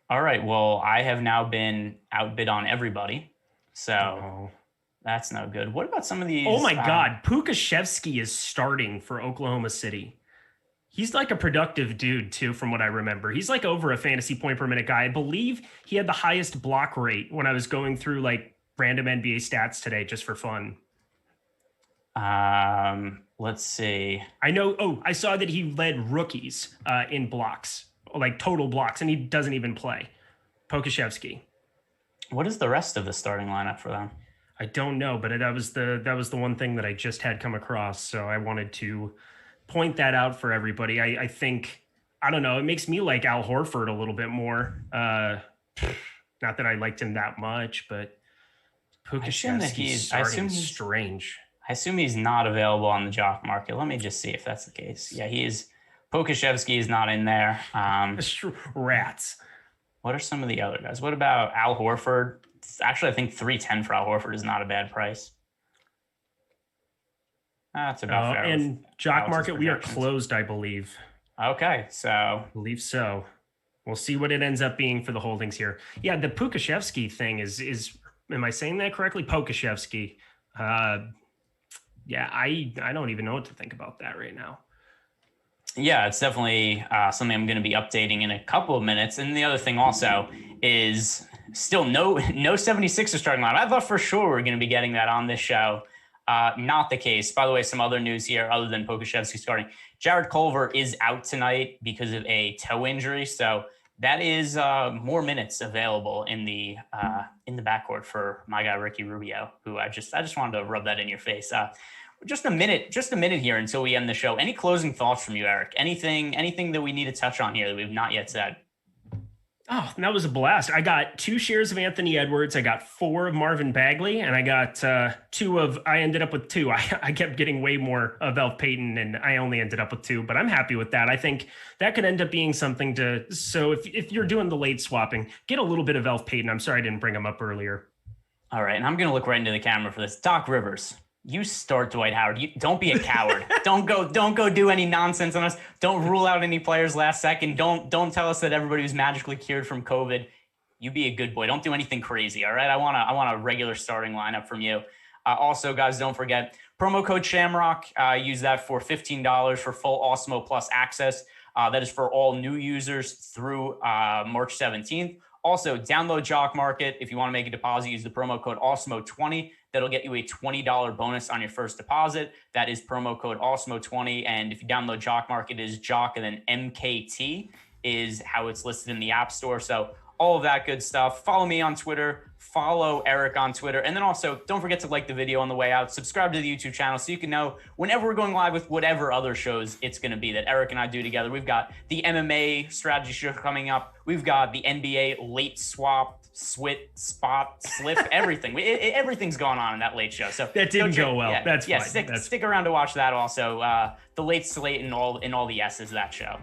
Speaker 8: All right. Well, I have now been outbid on everybody. So that's no good. What about some of these?
Speaker 7: Oh my God. Pukashevsky is starting for Oklahoma City. He's like a productive dude too, from what I remember. He's like over a fantasy point per minute guy. I believe he had the highest block rate when I was going through like random NBA stats today, just for fun.
Speaker 8: Let's see.
Speaker 7: I know. Oh, I saw that he led rookies in blocks, like total blocks, and he doesn't even play. Pukashevsky.
Speaker 8: What is the rest of the starting lineup for them?
Speaker 7: I don't know, but that was the one thing that I just had come across. So I wanted to point that out for everybody. I think, I don't know, it makes me like Al Horford a little bit more. Not that I liked him that much, but Pukashevsky's starting is strange.
Speaker 8: I assume he's not available on the Jock Market. Let me just see if that's the case. Yeah, he is. Pukashevsky is not in there.
Speaker 7: Rats.
Speaker 8: What are some of the other guys? What about Al Horford? Actually, I think 310 for Al Horford is not a bad price. That's about fair.
Speaker 7: And Jock Market, we are closed, I believe.
Speaker 8: Okay, so.
Speaker 7: I believe so. We'll see what it ends up being for the holdings here. Yeah, the Pukashevsky thing is am I saying that correctly? Pukashevsky. Yeah, I don't even know what to think about that right now.
Speaker 8: Yeah, it's definitely something I'm going to be updating in a couple of minutes. And the other thing also is still no 76ers starting lineup. I thought for sure we're going to be getting that on this show. Not the case. By the way, some other news here other than Pukashevsky starting. Jared Culver is out tonight because of a toe injury. So that is more minutes available in the backcourt for my guy Ricky Rubio, who I just wanted to rub that in your face. Just a minute here until we end the show. Any closing thoughts from you, Eric? Anything that we need to touch on here that we've not yet said?
Speaker 7: Oh, that was a blast. I got 2 shares of Anthony Edwards. I got 4 of Marvin Bagley, and I got I ended up with 2. I kept getting way more of Elf Payton, and I only ended up with 2, but I'm happy with that. I think that could end up being something so if you're doing the late swapping, get a little bit of Elf Payton. I'm sorry I didn't bring him up earlier.
Speaker 8: All right, and I'm going to look right into the camera for this. Doc Rivers. You start Dwight Howard. Don't be a coward. Don't go do any nonsense on us. Don't rule out any players last second. Don't tell us that everybody was magically cured from COVID. You be a good boy. Don't do anything crazy. All right. I want a regular starting lineup from you. Also, guys, don't forget promo code Shamrock. Use that for $15 for full Awesemo Plus access. That is for all new users through March 17th. Also, download Jock Market. If you want to make a deposit, use the promo code Awesemo20. That'll get you a $20 bonus on your first deposit. That is promo code Awesemo20. And if you download Jock Market, it is Jock and then MKT is how it's listed in the App Store. So all of that good stuff. Follow me on Twitter. Follow Eric on Twitter. And then also, don't forget to like the video on the way out. Subscribe to the YouTube channel so you can know whenever we're going live with whatever other shows it's going to be that Eric and I do together. We've got the MMA strategy show coming up. We've got the NBA late swap, slip, everything. Everything's going on in that late show. So
Speaker 7: that didn't go well. Yeah, that's fine.
Speaker 8: Stick around to watch that also. The late slate and all the S's of that show.